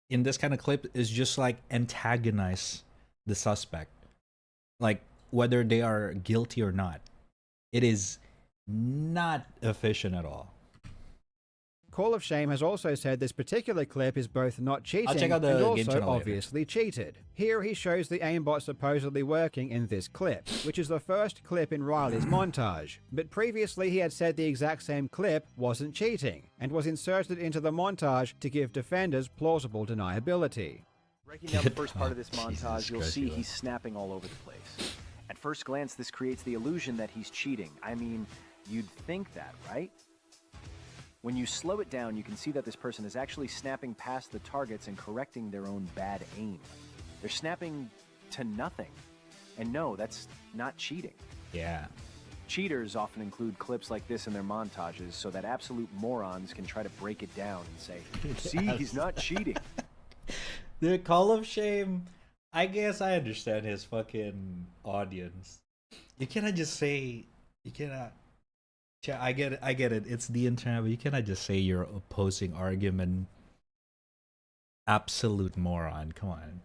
in this kind of clip is just like antagonize the suspect, like whether they are guilty or not. It is not efficient at all. Call of Shame has also said this particular clip is both not cheating check out the and game also channel later. obviously cheated. Here he shows the aimbot supposedly working in this clip, which is the first clip in Riley's montage. But previously he had said the exact same clip wasn't cheating, and was inserted into the montage to give defenders plausible deniability. Breaking down the first part of this montage, you'll see he's snapping all over the place. At first glance, this creates the illusion that he's cheating. I mean, you'd think that, right? When you slow it down, you can see that this person is actually snapping past the targets and correcting their own bad aim. They're snapping to nothing. And no, that's not cheating. Yeah. Cheaters often include clips like this in their montages so that absolute morons can try to break it down and say, see, he's not cheating. The Call of Shame, I guess I understand his fucking audience. You cannot just say, you cannot... I get it. It's the internet, but you cannot just say your opposing argument. Absolute moron. Come on.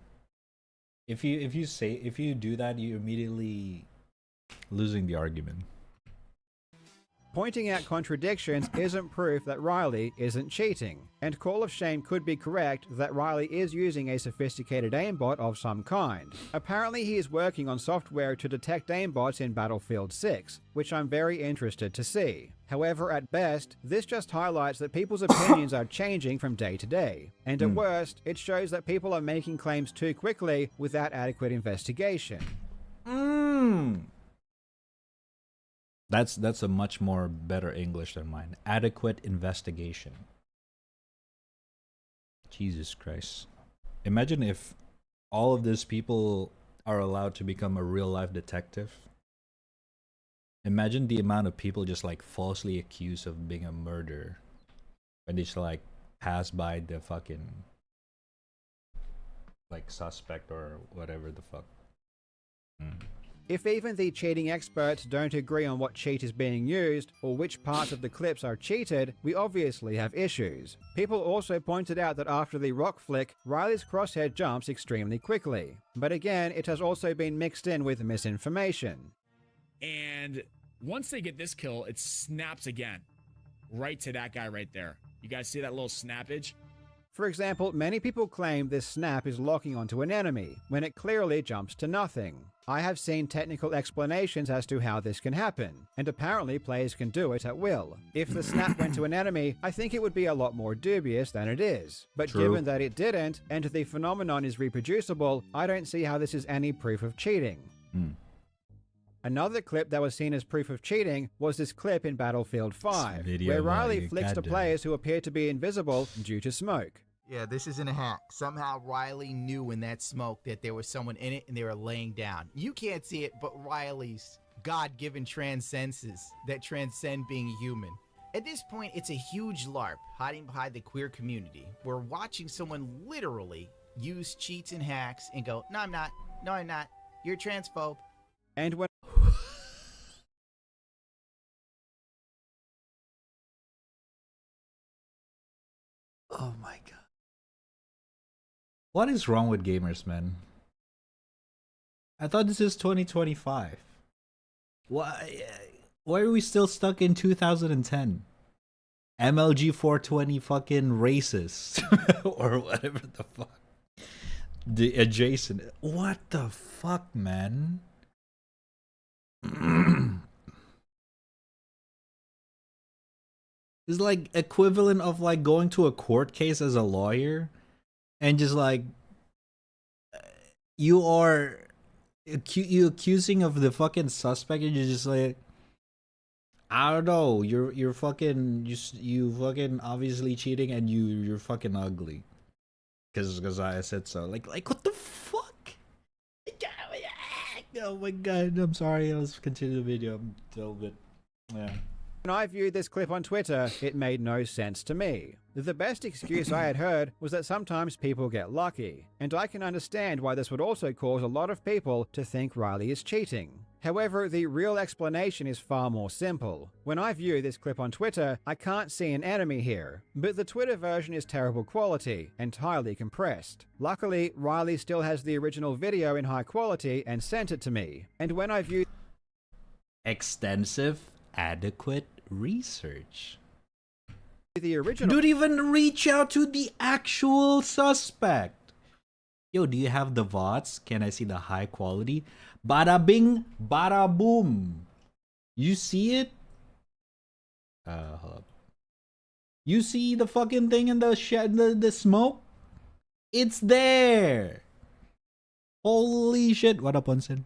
If you do that, you're immediately losing the argument. Pointing out contradictions isn't proof that Riley isn't cheating, and Call of Shame could be correct that Riley is using a sophisticated aimbot of some kind. Apparently he is working on software to detect aimbots in Battlefield 6, which I'm very interested to see. However, at best, this just highlights that people's opinions are changing from day to day, and at worst, it shows that people are making claims too quickly without adequate investigation. That's a much more better English than mine. Adequate investigation. Jesus Christ. Imagine if all of these people are allowed to become a real life detective. Imagine the amount of people just like falsely accused of being a murderer when they just like pass by the fucking like suspect or whatever the fuck. If even the cheating experts don't agree on what cheat is being used, or which parts of the clips are cheated, we obviously have issues. People also pointed out that after the rock flick, Riley's crosshair jumps extremely quickly. But again, it has also been mixed in with misinformation. And once they get this kill, it snaps again. Right to that guy right there. You guys see that little snappage? For example, many people claim this snap is locking onto an enemy, when it clearly jumps to nothing. I have seen technical explanations as to how this can happen, and apparently players can do it at will. If the snap went to an enemy, I think it would be a lot more dubious than it is. But True. Given that it didn't, and the phenomenon is reproducible, I don't see how this is any proof of cheating. Another clip that was seen as proof of cheating was this clip in Battlefield 5, where Riley flicks to players who appear to be invisible due to smoke. Yeah, this isn't a hack. Somehow Riley knew in that smoke that there was someone in it and they were laying down. You can't see it, but Riley's God-given transcenses that transcend being human. At this point, it's a huge LARP hiding behind the queer community. We're watching someone literally use cheats and hacks and go, no, I'm not. No, I'm not. You're a transphobe. And when Oh my god. What is wrong with gamers, man? I thought this is 2025. Why are we still stuck in 2010? MLG 420 fucking racist or whatever the fuck. The adjacent. What the fuck, man? It's like equivalent of like going to a court case as a lawyer and just like you are you accusing of the fucking suspect and you're just like, I don't know, you're fucking you fucking obviously cheating and you're fucking ugly because I said so. Like what the fuck? Oh my god, I'm sorry. Let's continue the video. I'm a little bit, yeah. When I viewed this clip on Twitter, it made no sense to me. The best excuse I had heard was that sometimes people get lucky, and I can understand why this would also cause a lot of people to think Riley is cheating. However, the real explanation is far more simple. When I view this clip on Twitter, I can't see an enemy here, but the Twitter version is terrible quality, entirely compressed. Luckily, Riley still has the original video in high quality and sent it to me, and when I viewed extensive, adequate research. The original Don't even reach out to the actual suspect. Yo, do you have the VODs? Can I see the high quality? Bada bing, bada boom. You see it? Hold up. You see the fucking thing in the shed, the smoke? It's there. Holy shit. What up, Onsen?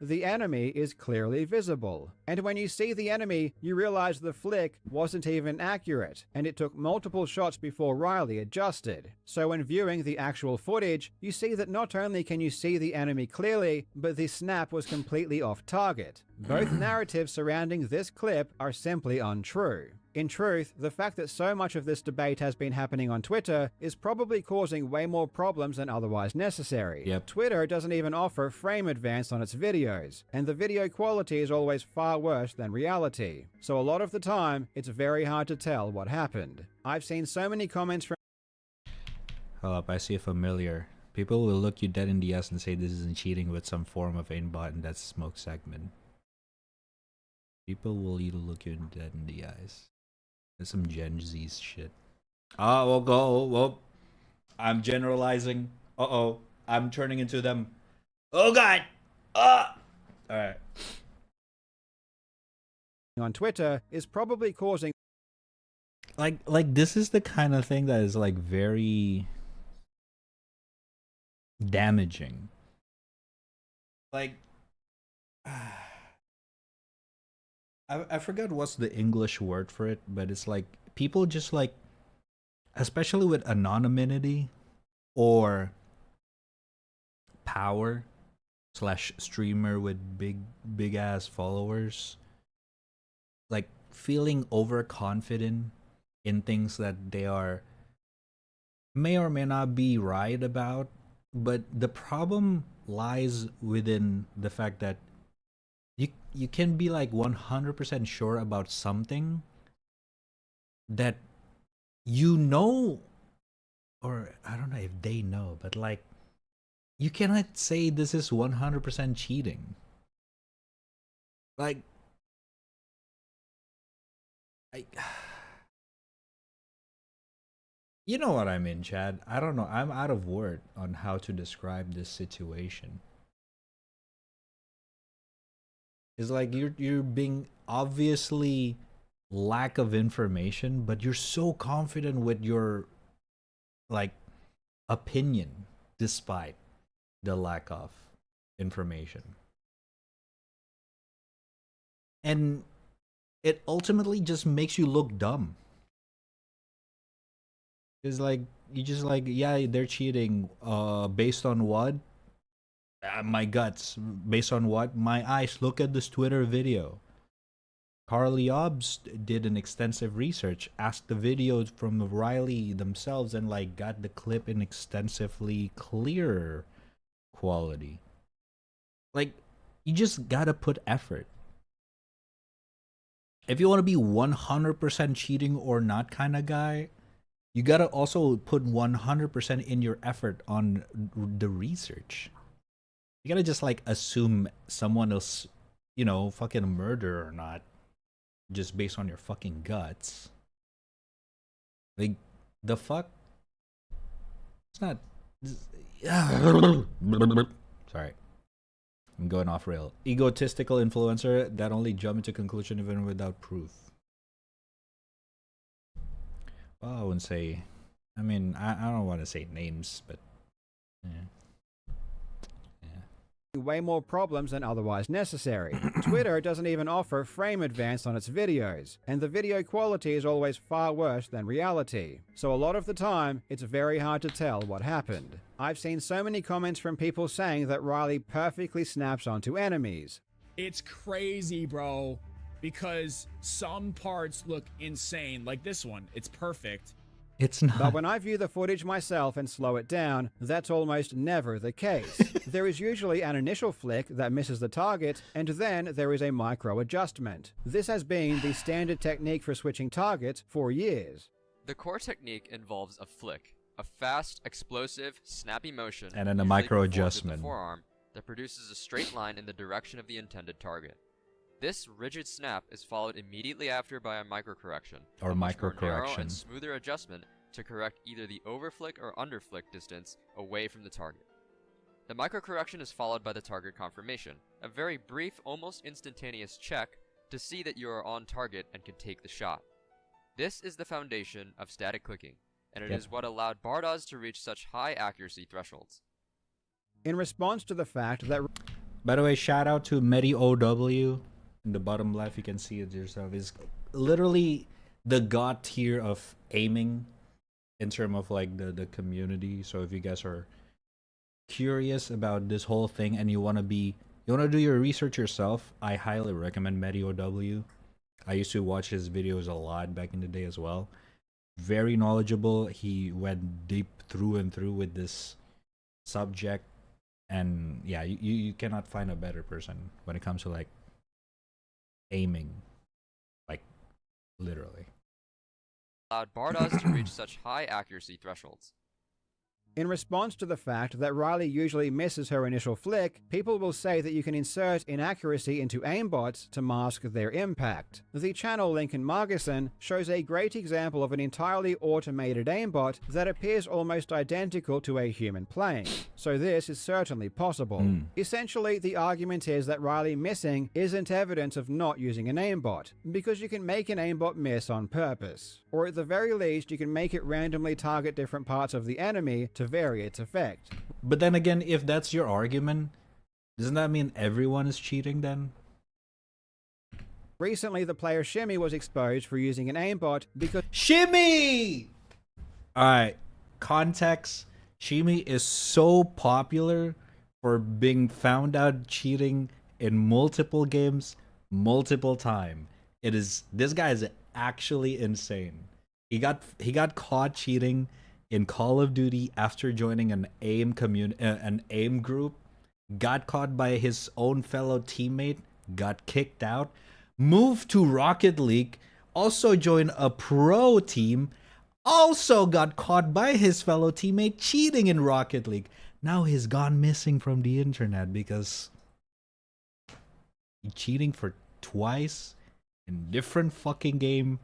The enemy is clearly visible, and when you see the enemy, you realize the flick wasn't even accurate, and it took multiple shots before Riley adjusted. So when viewing the actual footage, you see that not only can you see the enemy clearly, but the snap was completely off target. Both narratives surrounding this clip are simply untrue. In truth, the fact that so much of this debate has been happening on Twitter is probably causing way more problems than otherwise necessary. Yep. Twitter doesn't even offer frame advance on its videos, and the video quality is always far worse than reality. So a lot of the time, it's very hard to tell what happened. I've seen so many comments from Hold up, I see a familiar. People will look you dead in the ass and say this isn't cheating with some form of aimbot and that's smoke segment. People will either look you dead in the eyes. There's some Gen Z's shit. Oh, we'll go. Well, I'm generalizing. Uh-oh. I'm turning into them. Oh, God. Ah. All right. On Twitter is probably causing like this is the kind of thing that is like very damaging. Like I forgot what's the English word for it, but it's like people just like, especially with anonymity or power / streamer with big ass followers, like feeling overconfident in things that they are may or may not be right about. But the problem lies within the fact that you can be like 100% sure about something that you know, or I don't know if they know, but like you cannot say this is 100% cheating. Like you know what I mean, Chad? I don't know. I'm out of word on how to describe this situation. It's like you're being obviously lack of information, but you're so confident with your like opinion despite the lack of information. And it ultimately just makes you look dumb. It's like, you just like, yeah, they're cheating. Based on what? My guts. Based on what? My eyes. Look at this Twitter video. Karl Jobst did an extensive research, asked the videos from Riley themselves, and like got the clip in extensively clearer quality. Like, you just gotta put effort. If you want to be 100% cheating or not kind of guy, you gotta also put 100% in your effort on the research. You gotta just like assume someone else, you know, fucking murder or not, just based on your fucking guts. Like, the fuck? It's not. Sorry. I'm going off rail. Egotistical influencer that only jump into conclusion even without proof. Well, I wouldn't say. I mean, I don't want to say names, but yeah. Way more problems than otherwise necessary. Twitter doesn't even offer frame advance on its videos, and the video quality is always far worse than reality. So a lot of the time, it's very hard to tell what happened. I've seen so many comments from people saying that Riley perfectly snaps onto enemies. It's crazy, bro, because some parts look insane. Like this one, it's perfect. It's not. But when I view the footage myself and slow it down, that's almost never the case. There is usually an initial flick that misses the target, and then there is a micro adjustment. This has been the standard technique for switching targets for years. The core technique involves a flick, a fast, explosive, snappy motion, and then a usually micro performed with the adjustment forearm that produces a straight line in the direction of the intended target. This rigid snap is followed immediately after by a microcorrection, or a much more narrow microcorrection, and smoother adjustment to correct either the overflick or underflick distance away from the target. The microcorrection is followed by the target confirmation, a very brief, almost instantaneous check to see that you are on target and can take the shot. This is the foundation of static clicking, and it is what allowed Bardas to reach such high accuracy thresholds. In response to the fact that... By the way, shout out to MediOW. In the bottom left, you can see it yourself. Is literally the god tier of aiming in terms of like the community. So if you guys are curious about this whole thing and you want to do your research yourself, I highly recommend MediOW. I used to watch his videos a lot back in the day as well. Very knowledgeable. He went deep through and through with this subject, and yeah, you cannot find a better person when it comes to like aiming, like literally. Allowed Bardas to reach such high accuracy thresholds. In response to the fact that Riley usually misses her initial flick, people will say that you can insert inaccuracy into aimbots to mask their impact. The channel Lincoln Margison shows a great example of an entirely automated aimbot that appears almost identical to a human playing. So this is certainly possible. Essentially, the argument is that Riley missing isn't evidence of not using an aimbot, because you can make an aimbot miss on purpose. Or at the very least, you can make it randomly target different parts of the enemy to vary its effect. But then again, if that's your argument, doesn't that mean everyone is cheating then? Recently, the player Shimmy was exposed for using an aimbot because... Shimmy! Alright, context. Shimmy is so popular for being found out cheating in multiple games, multiple time. This guy is actually insane. He got caught cheating in Call of Duty after joining an AIM group, got caught by his own fellow teammate, got kicked out, moved to Rocket League, also joined a pro team, also got caught by his fellow teammate cheating in Rocket League. Now he's gone missing from the internet because he cheating for twice in different fucking game,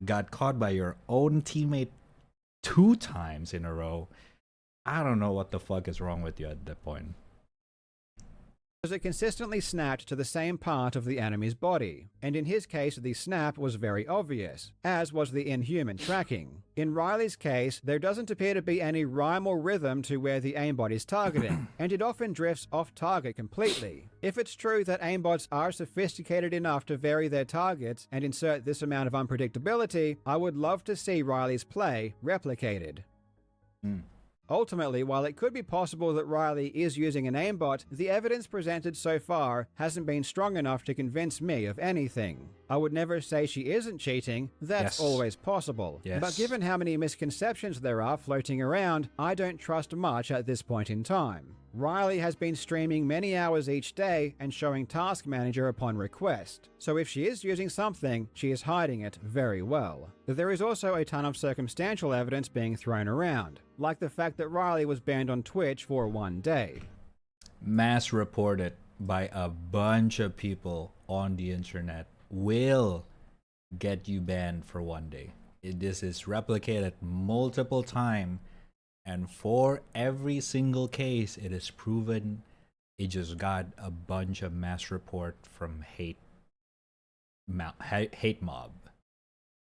got caught by your own teammate 2 times in a row. I don't know what the fuck is wrong with you at that point. As it consistently snapped to the same part of the enemy's body, and in his case the snap was very obvious, as was the inhuman tracking. In Riley's case, there doesn't appear to be any rhyme or rhythm to where the aimbot is targeting, and it often drifts off target completely. If it's true that aimbots are sophisticated enough to vary their targets and insert this amount of unpredictability, I would love to see Riley's play replicated. Ultimately, while it could be possible that Riley is using an aimbot, the evidence presented so far hasn't been strong enough to convince me of anything. I would never say she isn't cheating, that's always possible. But given how many misconceptions there are floating around, I don't trust much at this point in time. Riley has been streaming many hours each day and showing Task Manager upon request, so if she is using something, she is hiding it very well. There is also a ton of circumstantial evidence being thrown around, like the fact that Riley was banned on Twitch for 1 day. Mass reported by a bunch of people on the internet will get you banned for 1 day. This is replicated multiple times. And for every single case, it is proven it just got a bunch of mass report from hate mob.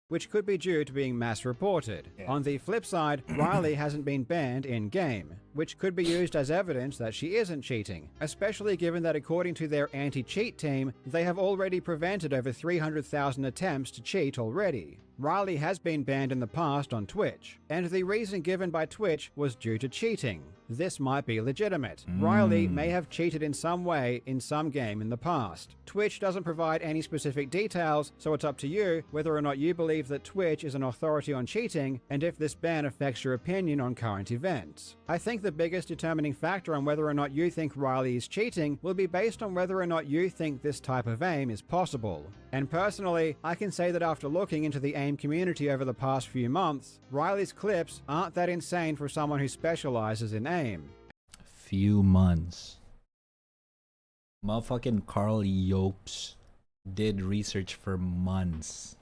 Which could be due to being mass reported. On the flip side, Riley hasn't been banned in-game, which could be used as evidence that she isn't cheating, especially given that according to their anti-cheat team, they have already prevented over 300,000 attempts to cheat already. Riley has been banned in the past on Twitch, and the reason given by Twitch was due to cheating. This might be legitimate. Riley may have cheated in some way in some game in the past. Twitch doesn't provide any specific details, so it's up to you whether or not you believe that Twitch is an authority on cheating, and if this ban affects your opinion on current events. I think the biggest determining factor on whether or not you think Riley is cheating will be based on whether or not you think this type of aim is possible. And personally, I can say that after looking into the aim community over the past few months, Riley's clips aren't that insane for someone who specializes in aim. Few months. Motherfucking Karl Jobst did research for months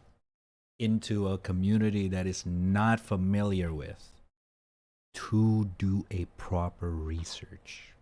into a community that is not familiar with to do a proper research.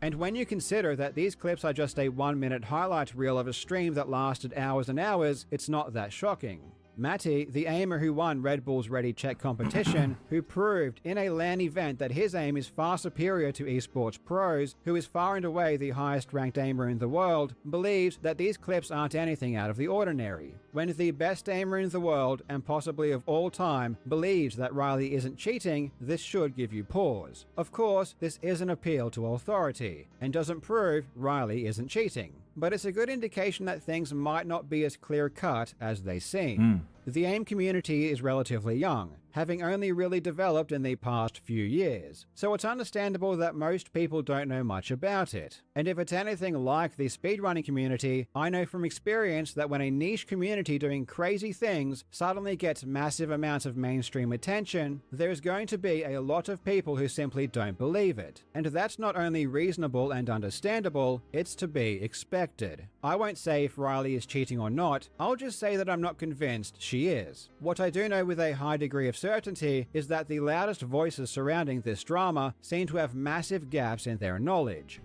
And when you consider that these clips are just a 1-minute highlight reel of a stream that lasted hours and hours, it's not that shocking. Matty, the aimer who won Red Bull's Ready Check competition, who proved in a LAN event that his aim is far superior to esports pros, who is far and away the highest ranked aimer in the world, believes that these clips aren't anything out of the ordinary. When the best aimer in the world, and possibly of all time, believes that Riley isn't cheating, this should give you pause. Of course, this is an appeal to authority, and doesn't prove Riley isn't cheating. But it's a good indication that things might not be as clear-cut as they seem. The AIM community is relatively young, having only really developed in the past few years, so it's understandable that most people don't know much about it. And if it's anything like the speedrunning community, I know from experience that when a niche community doing crazy things suddenly gets massive amounts of mainstream attention, there's going to be a lot of people who simply don't believe it. And that's not only reasonable and understandable, it's to be expected. I won't say if Riley is cheating or not, I'll just say that I'm not convinced she is. What I do know with a high degree of certainty is that the loudest voices surrounding this drama seem to have massive gaps in their knowledge.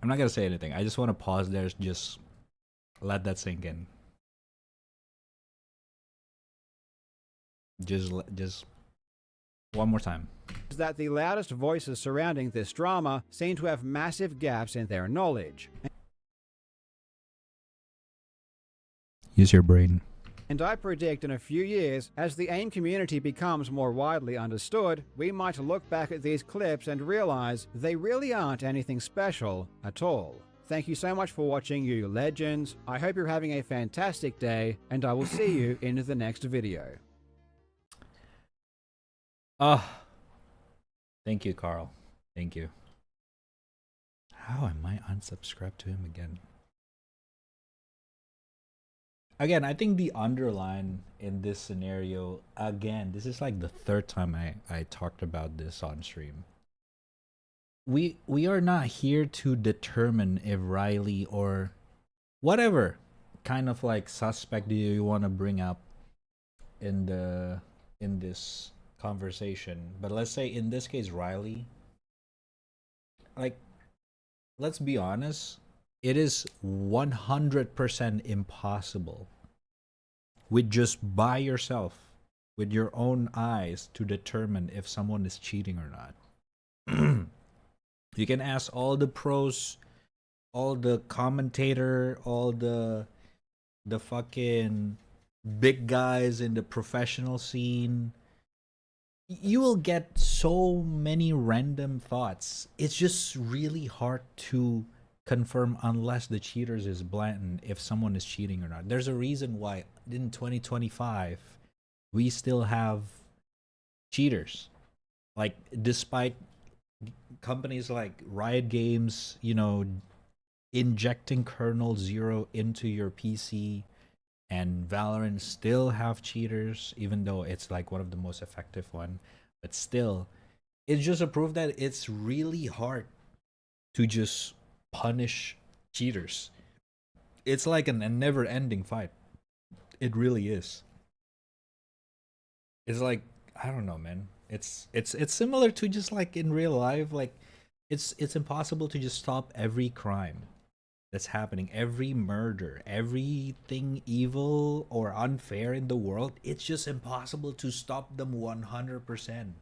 I'm not gonna say anything. I just want to pause there, just let that sink in. Just one more time. Is that the loudest voices surrounding this drama seem to have massive gaps in their knowledge. Use your brain. And I predict in a few years, as the AIM community becomes more widely understood, we might look back at these clips and realize they really aren't anything special at all. Thank you so much for watching, you legends. I hope you're having a fantastic day, and I will see you in the next video. Thank you, Karl. Thank you. How am I unsubscribed to him again? Again, I think the underline in this scenario, again, this is like the third time I talked about this on stream. We are not here to determine if Riley or whatever kind of like suspect do you want to bring up in this conversation. But let's say in this case, Riley, like, let's be honest, it is 100% impossible with just by yourself, with your own eyes, to determine if someone is cheating or not. You can ask all the pros, all the commentator, all the fucking big guys in the professional scene. You will get so many random thoughts. It's just really hard to confirm unless the cheaters is blatant if someone is cheating or not. There's a reason why in 2025 we still have cheaters. Like, despite companies like Riot Games, you know, injecting kernel 0 into your PC, and Valorant still have cheaters, even though it's like one of the most effective one. But still, it's just a proof that it's really hard to just punish cheaters. It's like a never-ending fight. It really is. It's like, I don't know, man. It's similar to just like in real life. Like, it's impossible to just stop every crime that's happening, every murder, everything evil or unfair in the world. It's just impossible to stop them 100%.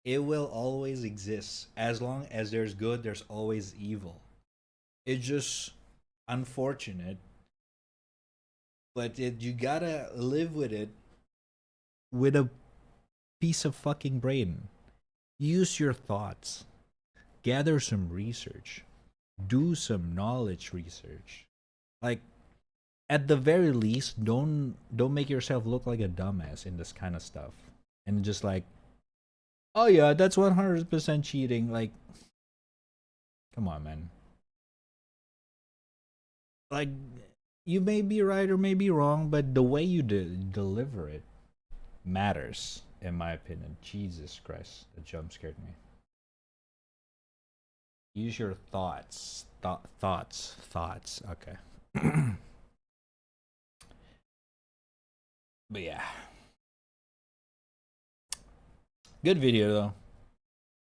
It will always exist. As long as there's good, there's always evil. It's just unfortunate, but you gotta live with it with a piece of fucking brain. Use your thoughts. Gather some research. Do some knowledge research. Like, at the very least, don't make yourself look like a dumbass in this kind of stuff. And just like, oh yeah, that's 100% cheating. Like, come on, man. Like, you may be right or may be wrong, but the way you deliver it matters, in my opinion. Jesus Christ, that jump scared me. Use your thoughts. Thoughts. Okay. But yeah. Good video though.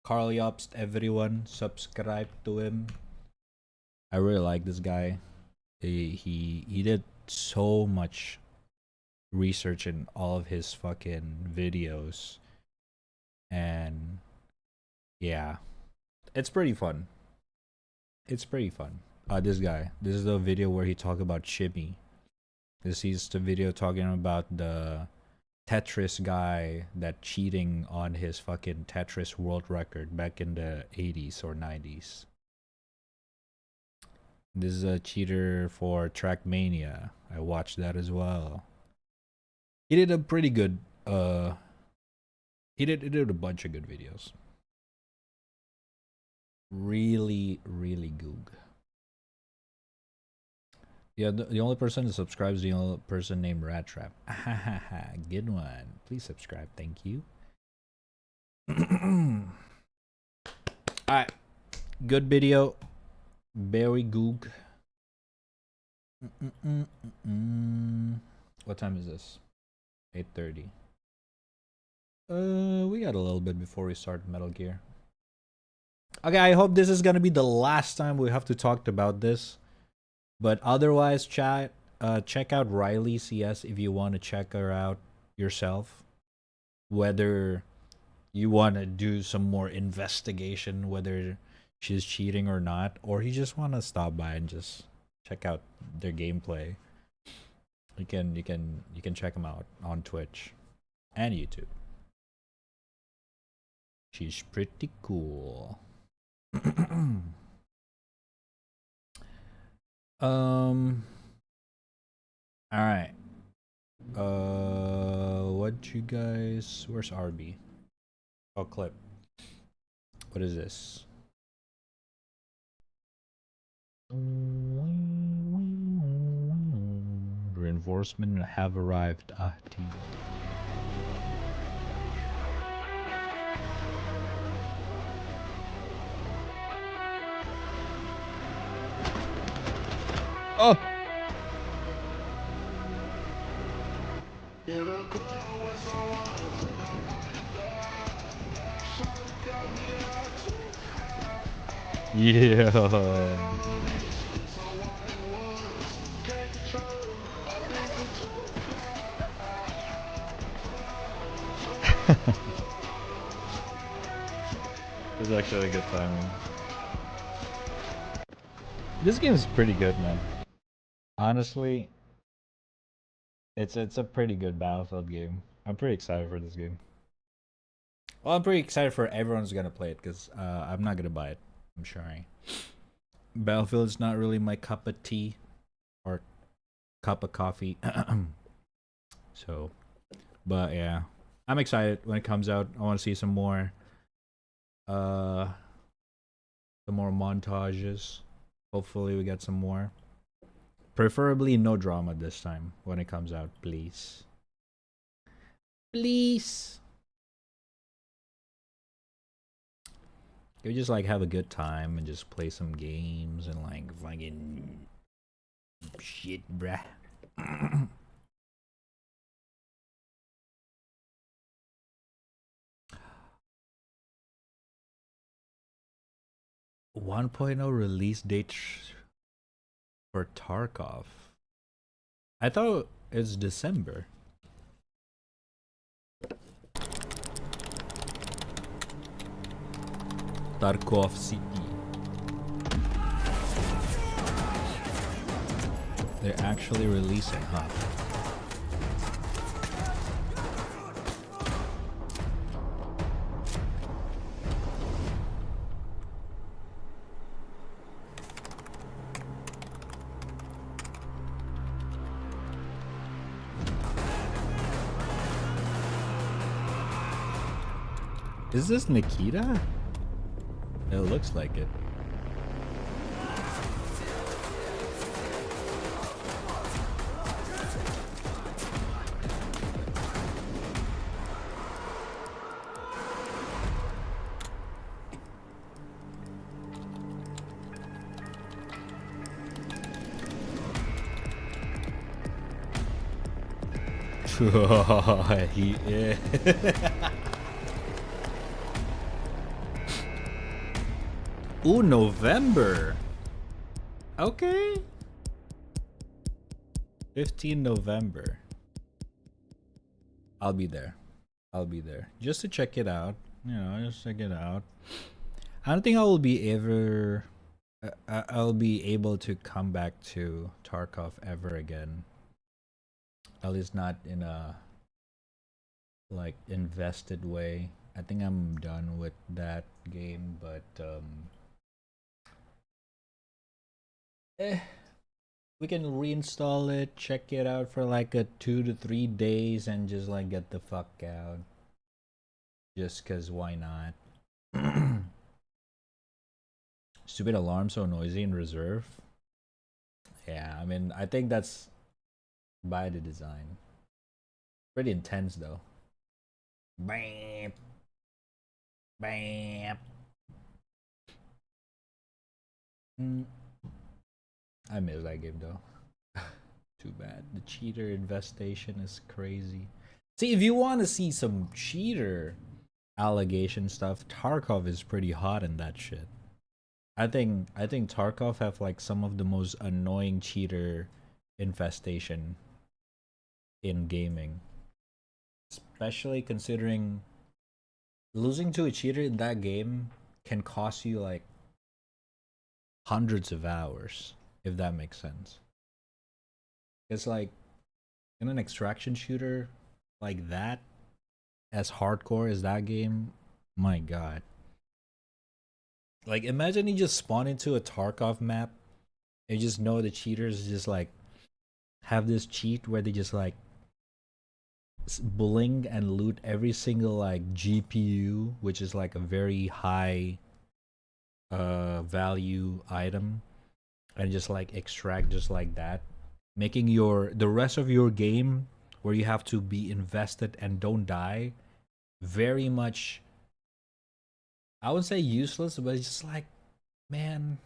Karl Jobst, everyone subscribe to him. I really like this guy. He did so much research in all of his fucking videos, and yeah, it's pretty fun. This guy, this is the video where he talked about Shimmy. This is the video talking about the Tetris guy that cheating on his fucking Tetris world record back in the 80s or 90s. This is a cheater for Trackmania. I watched that as well. He did a pretty good he did a bunch of good videos. Really goog. Yeah, the only person that subscribes is the only person named raddtrap. Good one. Please subscribe. Thank you. Alright. Good video. Very goog. What time is this? 8:30. We got a little bit before we start Metal Gear. Okay, I hope this is gonna be the last time we have to talk about this. But otherwise, chat, check out Riley CS if you want to check her out yourself. Whether you want to do some more investigation, whether she's cheating or not, or you just want to stop by and just check out their gameplay. You can check them out on Twitch and YouTube. She's pretty cool. Alright. What you guys... Where's RB? Oh, clip. What is this? Reinforcements have arrived. Team. Oh! Yeah. It's actually a good timing. This game is pretty good, man. Honestly, it's a pretty good Battlefield game. I'm pretty excited for this game. Well, I'm pretty excited for everyone's gonna play it because I'm not gonna buy it. I'm sorry. Battlefield is not really my cup of tea or cup of coffee. So, but yeah, I'm excited when it comes out. I want to see some more montages. Hopefully we get some more. Preferably no drama this time when it comes out, please. Please. Can we just like have a good time and just play some games and like fucking shit, bruh. 1.0 release date for Tarkov. I thought it's December. Tarkov City. They're actually releasing, huh? Is this Nikita? It looks like it. He is. Ooh, November. Okay. 15 November. I'll be there. I'll be there. Just to check it out. You know, just check it out. I don't think I will be ever... I'll be able to come back to Tarkov ever again. At least not in a... like, invested way. I think I'm done with that game, but... we can reinstall it, check it out for like a 2 to 3 days and just like get the fuck out. Just cause why not? Stupid alarm so noisy in reserve. Yeah, I mean, I think that's by the design. Pretty intense though. Bam. Bam. I miss that game though. Too bad. The cheater infestation is crazy. See, if you want to see some cheater allegation stuff, Tarkov is pretty hot in that shit. I think Tarkov have like some of the most annoying cheater infestation in gaming. Especially considering losing to a cheater in that game can cost you like hundreds of hours. If that makes sense. It's like in an extraction shooter like that, as hardcore as that game, my god. Like imagine you just spawn into a Tarkov map and you just know the cheaters just like have this cheat where they just like bling and loot every single like GPU, which is like a very high value item, and just like extract just like that, making the rest of your game where you have to be invested and don't die very much, I would say useless, but it's just like, man,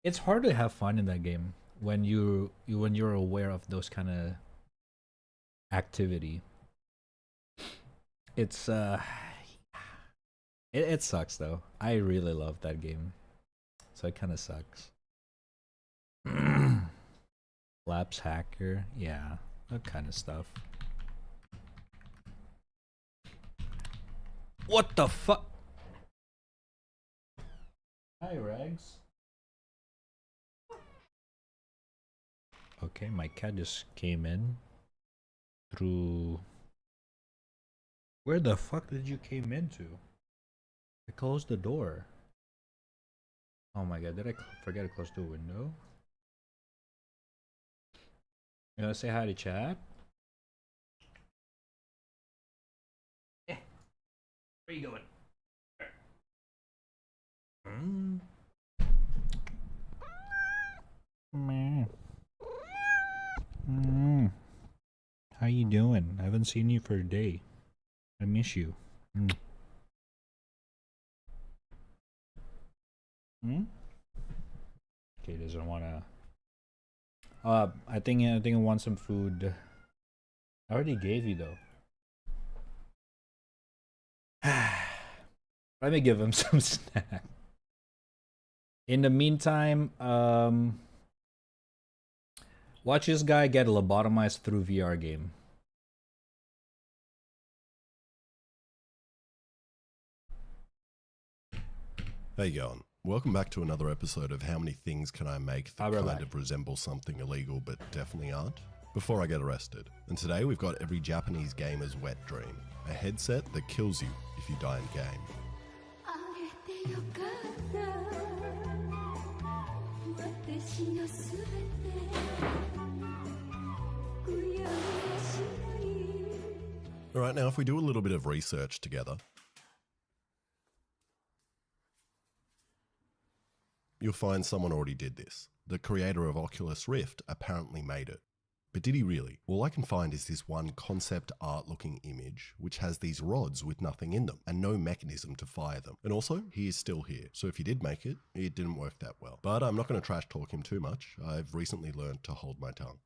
it's hard to have fun in that game when you're aware of those kind of activity. It's It sucks though. I really love that game. So it kind of sucks. Labs hacker, yeah, that kind of stuff. What the fuck? Hi, Rags. Okay, my cat just came in through. Where the fuck did you came into? I closed the door. Oh my god, did I forget to close the window? You gonna say hi to chat? Yeah. Where you going? How you doing? I haven't seen you for a day. I miss you. Okay, doesn't wanna. I think I want some food. I already gave you though. Let me give him some snack. In the meantime, watch this guy get lobotomized through VR game. How you going? Welcome back to another episode of How Many Things Can I Make That Kind of Resemble Something Illegal But Definitely Aren't? Before I get arrested. And today we've got every Japanese gamer's wet dream. A headset that kills you if you die in game. Alright, now if we do a little bit of research together, you'll find someone already did this. The creator of Oculus Rift apparently made it. But did he really? All I can find is this one concept art looking image, which has these rods with nothing in them and no mechanism to fire them. And also, he is still here. So if he did make it, it didn't work that well. But I'm not going to trash talk him too much. I've recently learned to hold my tongue.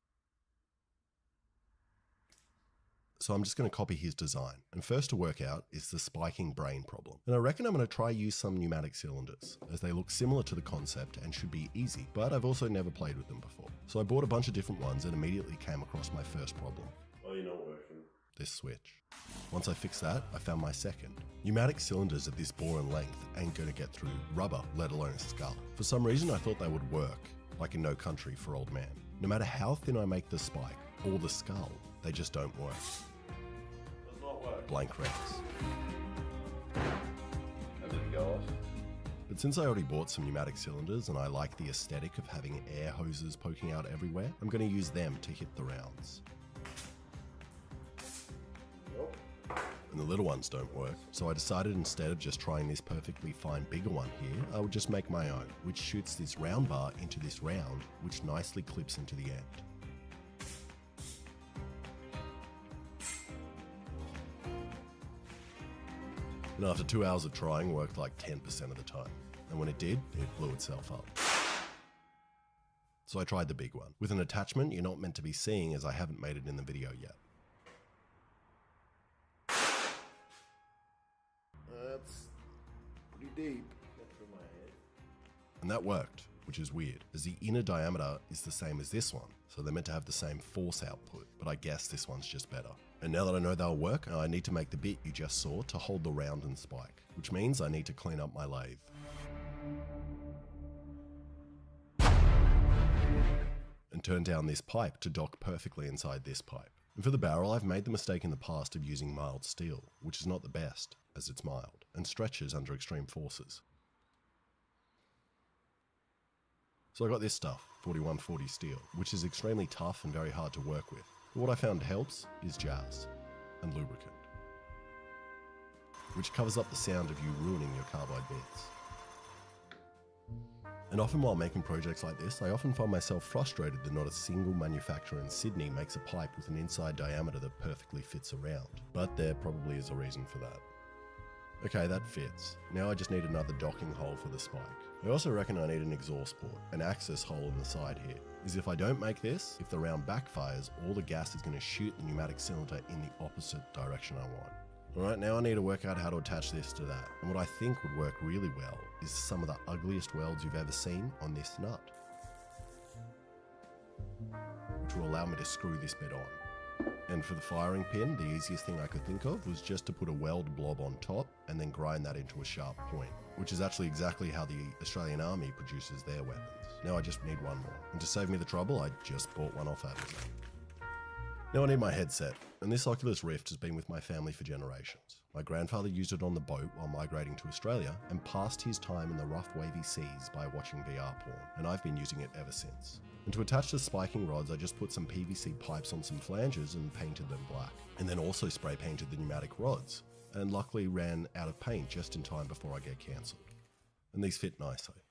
So I'm just going to copy his design. And first to work out is the spiking brain problem. And I reckon I'm going to try use some pneumatic cylinders, as they look similar to the concept and should be easy, but I've also never played with them before. So I bought a bunch of different ones and immediately came across my first problem. Oh, you're not working. This switch. Once I fixed that, I found my second. Pneumatic cylinders at this bore and length ain't going to get through rubber, let alone a skull. For some reason I thought they would work, like in No Country for Old Man. No matter how thin I make the spike, or the skull, they just don't work. Blank rex. How did it go off? But since I already bought some pneumatic cylinders and I like the aesthetic of having air hoses poking out everywhere, I'm going to use them to hit the rounds. And the little ones don't work, so I decided instead of just trying this perfectly fine bigger one here, I would just make my own, which shoots this round bar into this round, which nicely clips into the end. And after 2 hours of trying, worked like 10% of the time. And when it did, it blew itself up. So I tried the big one, with an attachment you're not meant to be seeing as I haven't made it in the video yet. That's pretty deep. And that worked, which is weird, as the inner diameter is the same as this one, so they're meant to have the same force output, but I guess this one's just better. And now that I know they'll work, I need to make the bit you just saw to hold the round and spike, which means I need to clean up my lathe. And turn down this pipe to dock perfectly inside this pipe. And for the barrel, I've made the mistake in the past of using mild steel, which is not the best, as it's mild, and stretches under extreme forces. So I got this stuff, 4140 steel, which is extremely tough and very hard to work with. But what I found helps is jazz and lubricant, which covers up the sound of you ruining your carbide bits. And often while making projects like this, I often find myself frustrated that not a single manufacturer in Sydney makes a pipe with an inside diameter that perfectly fits around. But there probably is a reason for that. Okay, that fits. Now I just need another docking hole for the spike. I also reckon I need an exhaust port, an access hole in the side here. Is if I don't make this, if the round backfires, all the gas is going to shoot the pneumatic cylinder in the opposite direction I want. Alright, now I need to work out how to attach this to that. And what I think would work really well is some of the ugliest welds you've ever seen on this nut, which will allow me to screw this bit on. And for the firing pin, the easiest thing I could think of was just to put a weld blob on top and then grind that into a sharp point, which is actually exactly how the Australian Army produces their weapons. Now I just need one more. And to save me the trouble, I just bought one off Amazon. Now I need my headset, and this Oculus Rift has been with my family for generations. My grandfather used it on the boat while migrating to Australia and passed his time in the rough wavy seas by watching VR porn, and I've been using it ever since. And to attach the spiking rods, I just put some PVC pipes on some flanges and painted them black. And then also spray painted the pneumatic rods, and luckily ran out of paint just in time before I get cancelled. And these fit nicely.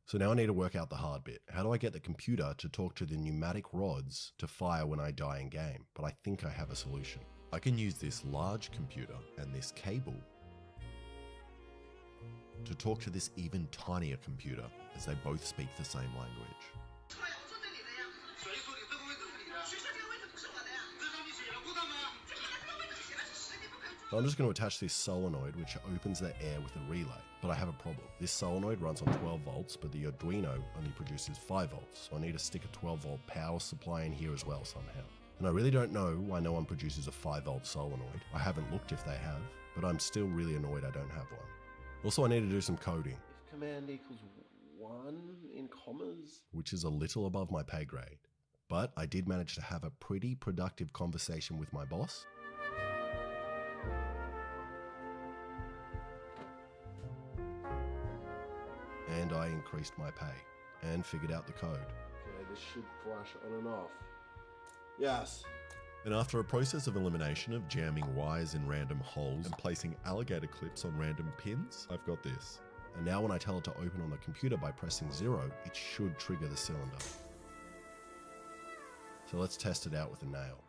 So now I need to work out the hard bit. How do I get the computer to talk to the pneumatic rods to fire when I die in game? But I think I have a solution. I can use this large computer and this cable to talk to this even tinier computer, as they both speak the same language. So I'm just going to attach this solenoid, which opens the air with a relay. But I have a problem. This solenoid runs on 12 volts, but the Arduino only produces 5 volts. So I need to stick a 12 volt power supply in here as well somehow. And I really don't know why no one produces a 5 volt solenoid. I haven't looked if they have, but I'm still really annoyed I don't have one. Also, I need to do some coding. If command equals 1 in commas, which is a little above my pay grade. But I did manage to have a pretty productive conversation with my boss. And I increased my pay and figured out the code. Okay, this should flash on and off. Yes. And after a process of elimination of jamming wires in random holes and placing alligator clips on random pins, I've got this. And now when I tell it to open on the computer by pressing 0, it should trigger the cylinder. So let's test it out with a nail.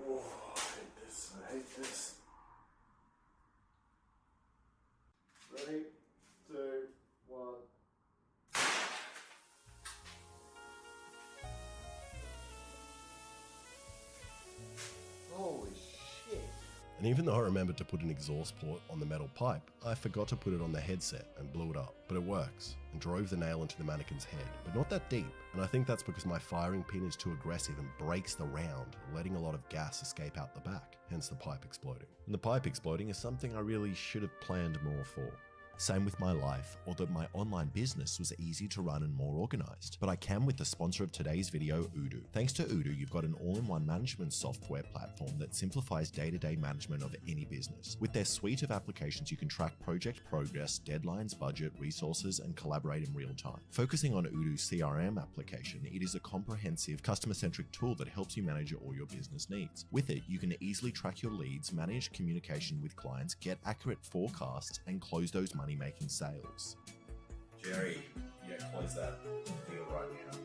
Oh, I hate this. I hate this. 3, 2, 1. Holy shit. And even though I remembered to put an exhaust port on the metal pipe, I forgot to put it on the headset and blew it up. But it works, and drove the nail into the mannequin's head, but not that deep. And I think that's because my firing pin is too aggressive and breaks the round, letting a lot of gas escape out the back, hence the pipe exploding. And the pipe exploding is something I really should have planned more for. Same with my life, although my online business was easy to run and more organized. But I can with the sponsor of today's video, Odoo. Thanks to Odoo, you've got an all-in-one management software platform that simplifies day-to-day management of any business. With their suite of applications, you can track project progress, deadlines, budget, resources, and collaborate in real time. Focusing on Odoo's CRM application, it is a comprehensive, customer-centric tool that helps you manage all your business needs. With it, you can easily track your leads, manage communication with clients, get accurate forecasts, and close those money-making sales. Jerry, yeah, close that deal right now.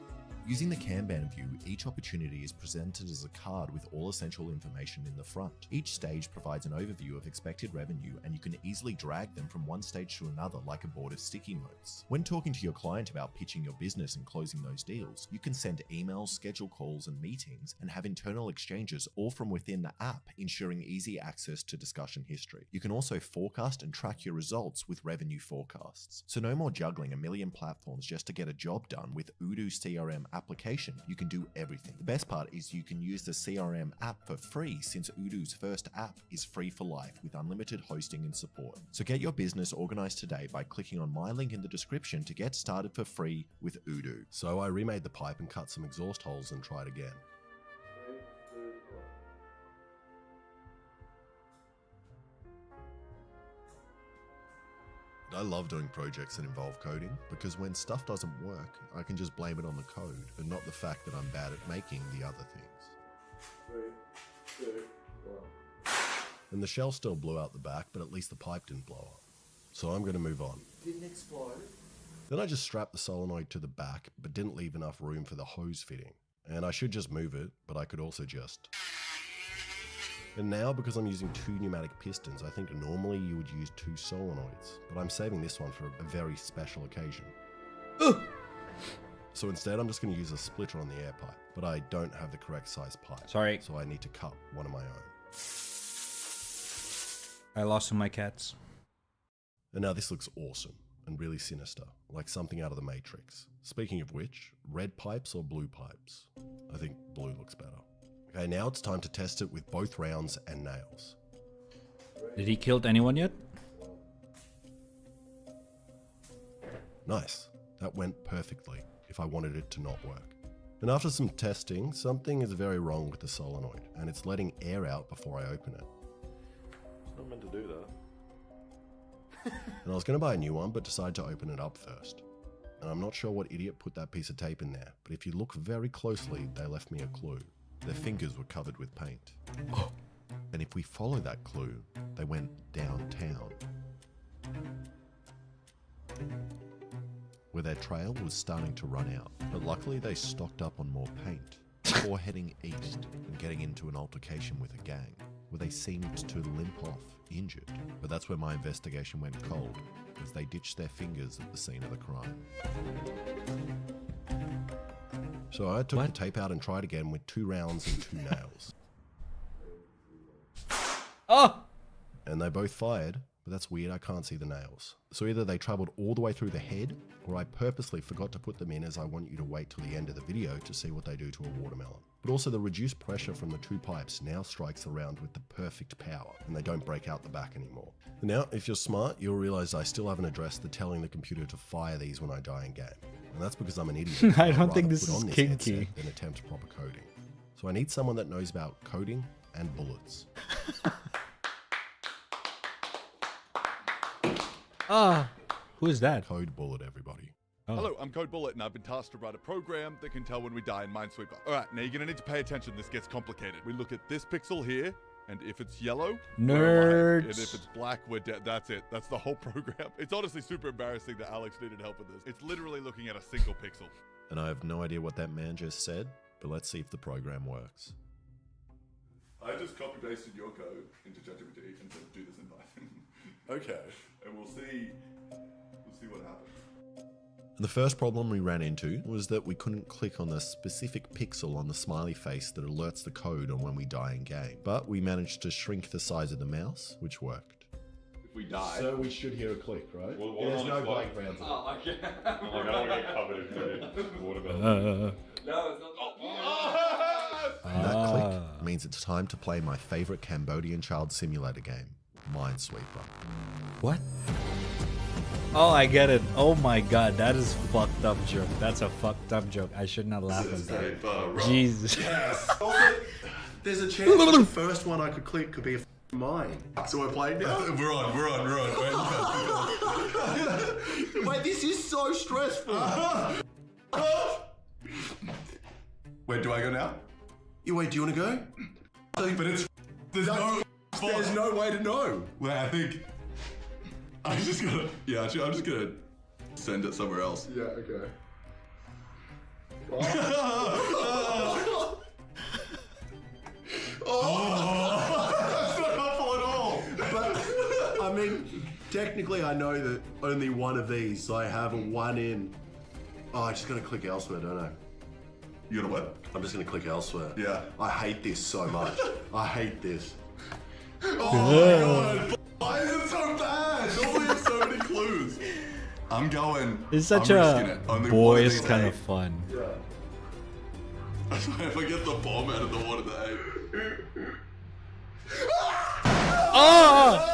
Using the Kanban view, each opportunity is presented as a card with all essential information in the front. Each stage provides an overview of expected revenue, and you can easily drag them from one stage to another like a board of sticky notes. When talking to your client about pitching your business and closing those deals, you can send emails, schedule calls and meetings, and have internal exchanges all from within the app, ensuring easy access to discussion history. You can also forecast and track your results with revenue forecasts. So no more juggling a million platforms just to get a job done. With Odoo's CRM application, you can do everything. The best part is you can use the CRM app for free, since Odoo's first app is free for life with unlimited hosting and support. So get your business organized today by clicking on my link in the description to get started for free with Odoo. So I remade the pipe and cut some exhaust holes and tried again. 3, 2, 1. I love doing projects that involve coding, because when stuff doesn't work, I can just blame it on the code and not the fact that I'm bad at making the other things. 3, 2, 1. And the shell still blew out the back, but at least the pipe didn't blow up. So I'm going to move on. Didn't explode. Then I just strapped the solenoid to the back, but didn't leave enough room for the hose fitting. And I should just move it, but I could also just... And now, because I'm using 2 pneumatic pistons, I think normally you would use 2 solenoids, but I'm saving this one for a very special occasion. So instead, I'm just going to use a splitter on the air pipe, but I don't have the correct size pipe. Sorry. So I need to cut one of my own. I lost some of my cats. And now this looks awesome and really sinister, like something out of the Matrix. Speaking of which, red pipes or blue pipes? I think blue looks better. Okay, now it's time to test it with both rounds and nails. Did he killed anyone yet? Nice. That went perfectly if I wanted it to not work. And after some testing, something is very wrong with the solenoid, and it's letting air out before I open it. It's not meant to do that. And I was going to buy a new one, but decided to open it up first. And I'm not sure what idiot put that piece of tape in there, but if you look very closely, they left me a clue. Their fingers were covered with paint. And if we follow that clue, they went downtown, where their trail was starting to run out. But luckily they stocked up on more paint before heading east and getting into an altercation with a gang, where they seemed to limp off, injured. But that's where my investigation went cold, as they ditched their fingers at the scene of the crime. So I took the tape out and tried again with 2 rounds and 2 nails. Oh! And they both fired, but that's weird, I can't see the nails. So either they travelled all the way through the head, or I purposely forgot to put them in, as I want you to wait till the end of the video to see what they do to a watermelon. But also the reduced pressure from the 2 pipes now strikes the round with the perfect power, and they don't break out the back anymore. And now, if you're smart, you'll realise I still haven't addressed the telling the computer to fire these when I die in game. And that's because I'm an idiot. I don't I'd think rather this put is on kinky. headset than attempt proper coding. So I need someone that knows about coding and bullets. Who is that? Code Bullet, everybody. Oh. Hello, I'm Code Bullet, and I've been tasked to write a program that can tell when we die in Minesweeper. Alright, now you're gonna need to pay attention, this gets complicated. We look at this pixel here, and if it's yellow, we're alive. And if it's black, we're dead. That's it. That's the whole program. It's honestly super embarrassing that Alex needed help with this. It's literally looking at a single pixel. And I have no idea what that man just said, but let's see if the program works. I just copy-pasted your code into ChatGPT and said, do this in Python. Okay. And we'll see what happens. The first problem we ran into was that we couldn't click on the specific pixel on the smiley face that alerts the code on when we die in game. But we managed to shrink the size of the mouse, which worked. If we die... So we should hear a click, right? Well, there's no blank rounds. Oh, okay. I don't want to get covered in watermelon. No, it's not... And that click means it's time to play my favourite Cambodian child simulator game, Minesweeper. What? Oh, I get it. Oh my god, that is fucked up joke. That's a fucked up joke. I should not laugh at that. Jesus. Yes. There's a chance that the first one I could click could be mine. So we're playing now? We're on. Wait, this is so stressful. Wait, do I go now? Wait, do you want to go? But it's... There's no way to know. Wait, I think... I'm just gonna... Yeah, actually, I'm just gonna send it somewhere else. Yeah, okay. That's not helpful at all. But, I mean, technically I know that only one of these, so I have a 1 in. Oh, I'm just gonna click elsewhere, don't I? You gonna what? I'm just gonna click elsewhere. Yeah. I hate this so much. I hate this. Oh my god! Why is it so bad? Normally there's so many clues. I'm going. It's such I'm a boys kind of fun. Yeah. If I get the bomb out of the water, the ape. Oh!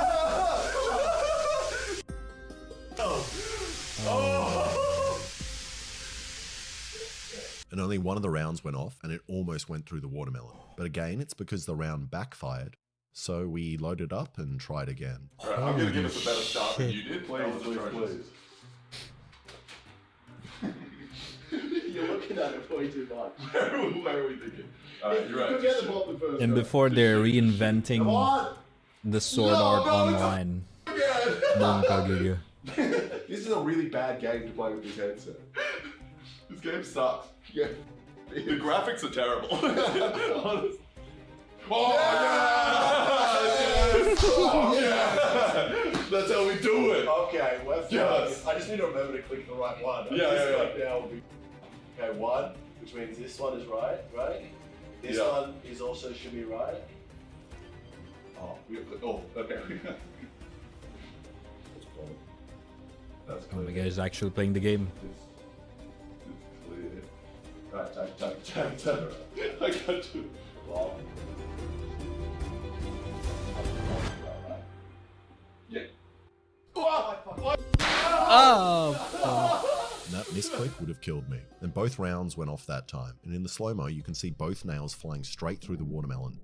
And only one of the rounds went off, and it almost went through the watermelon. But again, it's because the round backfired. So we loaded up and tried again. Alright, I'm gonna give us a better start than you did. Please. You're looking at it way too much. Where are we thinking? Alright, you're right. Get the bottom first, And before they're reinventing the Sword Art Online. This is a really bad game to play with this headset. This game sucks. Yeah. The graphics are terrible. Honestly. Oh, yes! Oh, yeah! That's how we do it. Okay, we're fine. Yes. I just need to remember to click the right one. Yeah. Now will be... Okay, 1, which means this one is right? This Yeah. one is also should be right. Oh, okay. That's Oh my god, he's actually playing the game. It's clear. Right, tag. I got you. Wow. Yeah. That misclick would have killed me. And both rounds went off that time. And in the slow-mo, you can see both nails flying straight through the watermelon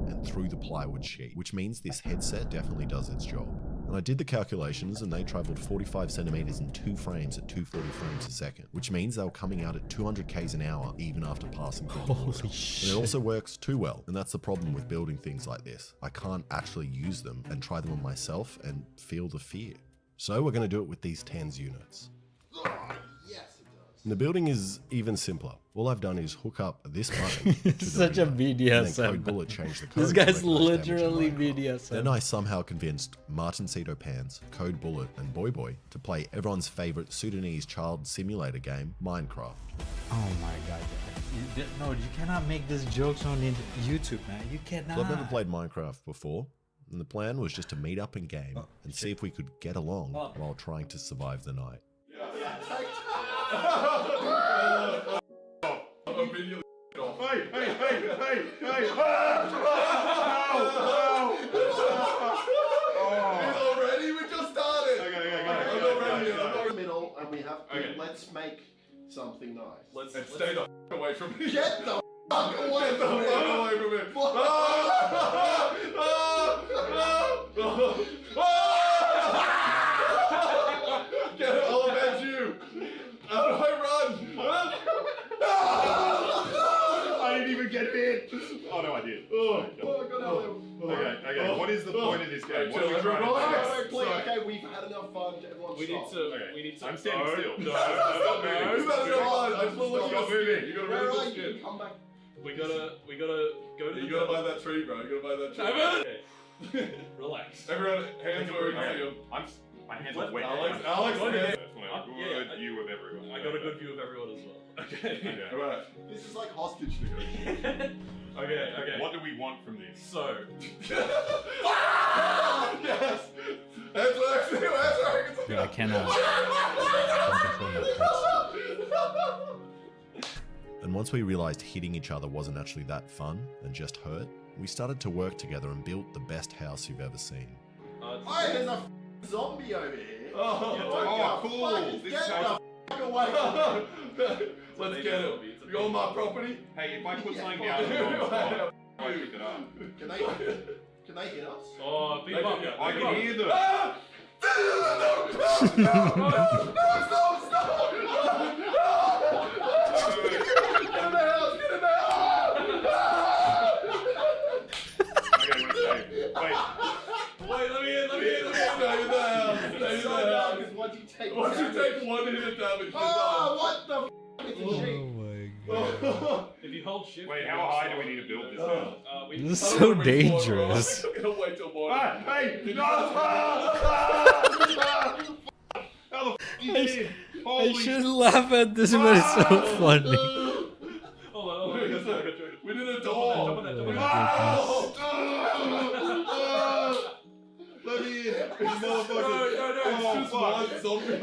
and through the plywood sheet, which means this headset definitely does its job. And I did the calculations and they traveled 45 centimeters in 2 frames at 240 frames a second, which means they were coming out at 200 k's an hour even after passing through the water. And it also works too well, and that's the problem with building things like this. I can't actually use them and try them on myself and feel the fear. So we're going to do it with these TENS units. And the building is even simpler. All I've done is hook up this button to the Such a reader, BDSM. and then Code Bullet changed the code This to guy's recognize damage literally in Minecraft. BDSM. Then I somehow convinced Martin Cito Pants, Code Bullet, and Boy Boy to play everyone's favorite Sudanese child simulator game, Minecraft. Oh my god. No, you cannot make these jokes on YouTube, man. You cannot. So I've never played Minecraft before, and the plan was just to meet up in game and see if we could get along while trying to survive the night. Already? We just started! Okay. Middle, and we have to, let's make something nice. Let's stay the away from me. Get the fuck away Get the from me! fuck away from me! Get it, I'll avenge you! How do I run? I didn't even get hit! Oh no, I did. Oh, Okay. What is the point of this game? What are we trying to do? Okay, we've had enough fun. Everyone We need stop. to. I'm standing still. No, stop moving. You better not run. I just want to look at your skin. You got a really good skin. Come back. We gotta go to You gotta buy that tree, bro. You gotta buy that tree. Okay. Relax. Everyone, hands where we can see them. My hands are wet. Alex, I want a good view of everyone. I got a good view of everyone as well. Okay. Alright. This is like hostage negotiation. Okay. What do we want from this? So. Yes! That's what I can do. Dude, I cannot. And once we realized hitting each other wasn't actually that fun and just hurt, we started to work together and built the best house you've ever seen. Hey, there's a zombie over here. Oh, cool. This Get is the fuck away from me. Let's get it. You on my property? Hey, if I put something down, I pick it up. Can they hit us? Oh, beat them up. I can hear them. Once you take one hit of damage, oh, what the f***? It's a sheep. If you hold shift. Wait, how high do we need to build this now? This is so dangerous. I'm gonna wait till morning. Hey! No! How the f*** you did? I shouldn't laugh at this, but it's so funny. Hold on. We did a door. Let me in, you motherfucker. No, it's just one zombie.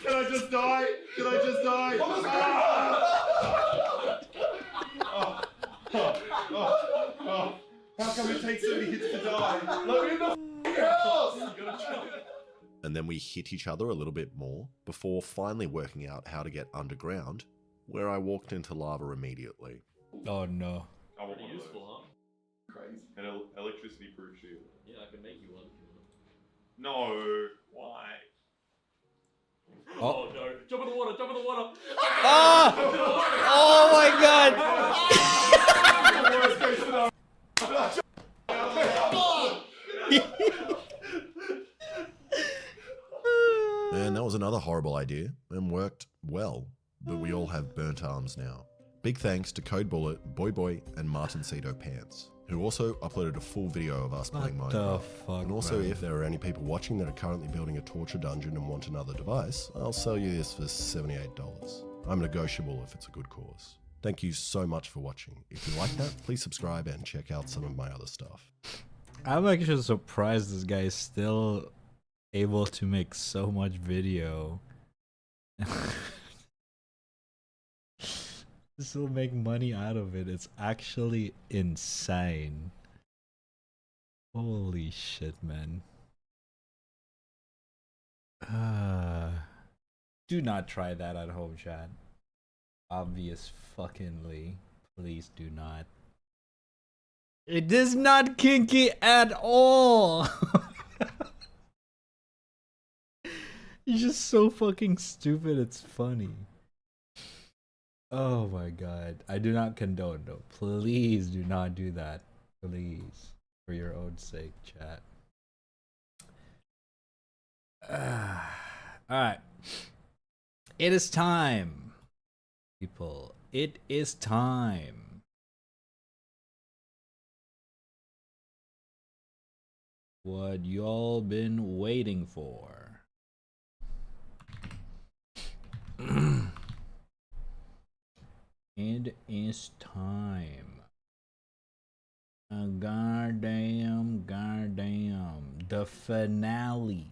Can I just die? Can I just die? How come it takes so many hits to die? Let me in the house. And then we hit each other a little bit more before finally working out how to get underground, where I walked into lava immediately. Oh no. I want Pretty useful, huh? Crazy. An electricity proof shield. Yeah, I can make you one if you want. No. Why? Oh no. Jump in the water, jump in the water. Ah! Oh my god! And that was another horrible idea and worked well, but we all have burnt arms now. Big thanks to Code Bullet, Boy Boy, and Martin Cito Pants, who also uploaded a full video of us playing What the Minecraft. fuck, And also, bro? if there are any people watching that are currently building a torture dungeon and want another device, I'll sell you this for $78. I'm negotiable if it's a good cause. Thank you so much for watching. If you like that, please subscribe and check out some of my other stuff. I'm actually surprised this guy is still able to make so much video. Still make money out of it. It's actually insane. Holy shit, man. Do not try that at home, chat. Obvious fuckingly. Please do not. It is not kinky at all. You're just so fucking stupid, it's funny. Oh my god. I do not condone though. Please do not do that. Please. For your own sake, chat. Alright. It is time. People. It is time. What y'all been waiting for. It is time. Goddamn. The finale.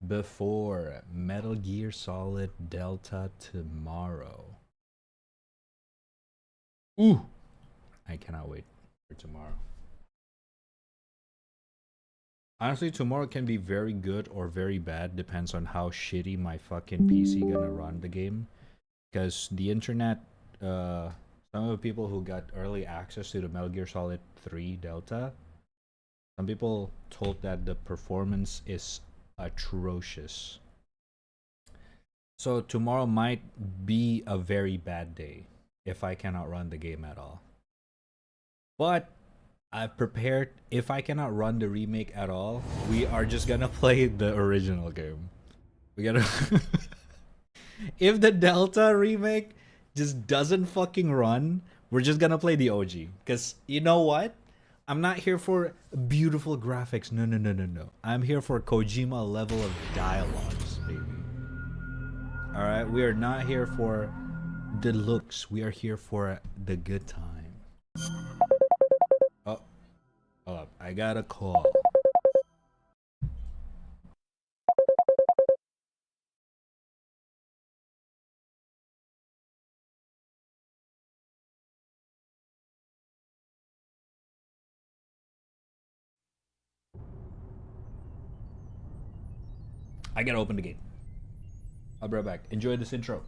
Before Metal Gear Solid Delta tomorrow. Ooh! I cannot wait for tomorrow. Honestly, tomorrow can be very good or very bad. Depends on how shitty my fucking PC gonna run the game. Because the internet, some of the people who got early access to the Metal Gear Solid 3 Delta, some people told that the performance is atrocious. So tomorrow might be a very bad day if I cannot run the game at all. But I've prepared. If I cannot run the remake at all, we are just gonna play the original game. We gotta if the Delta remake just doesn't fucking run, we're just gonna play the OG. Because you know what? I'm not here for beautiful graphics. No. I'm here for Kojima level of dialogues, baby. Alright, we are not here for the looks. We are here for the good time. Oh, hold up. I got a call. I gotta open the gate. I'll be right back. Enjoy this intro.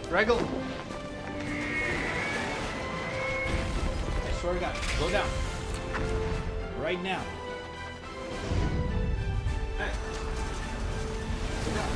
Regal! I swear to God, go down. Right now. Hey. Go down.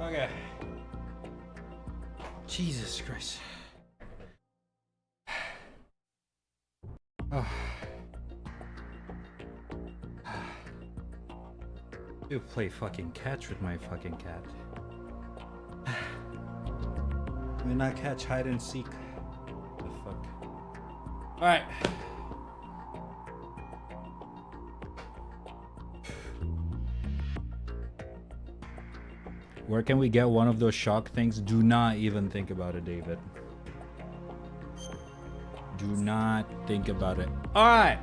Okay. Jesus Christ. Oh. You play fucking catch with my fucking cat. We're not catch hide and seek. The fuck. Alright. Where can we get one of those shock things? Do not even think about it, David. Do not think about it. Alright!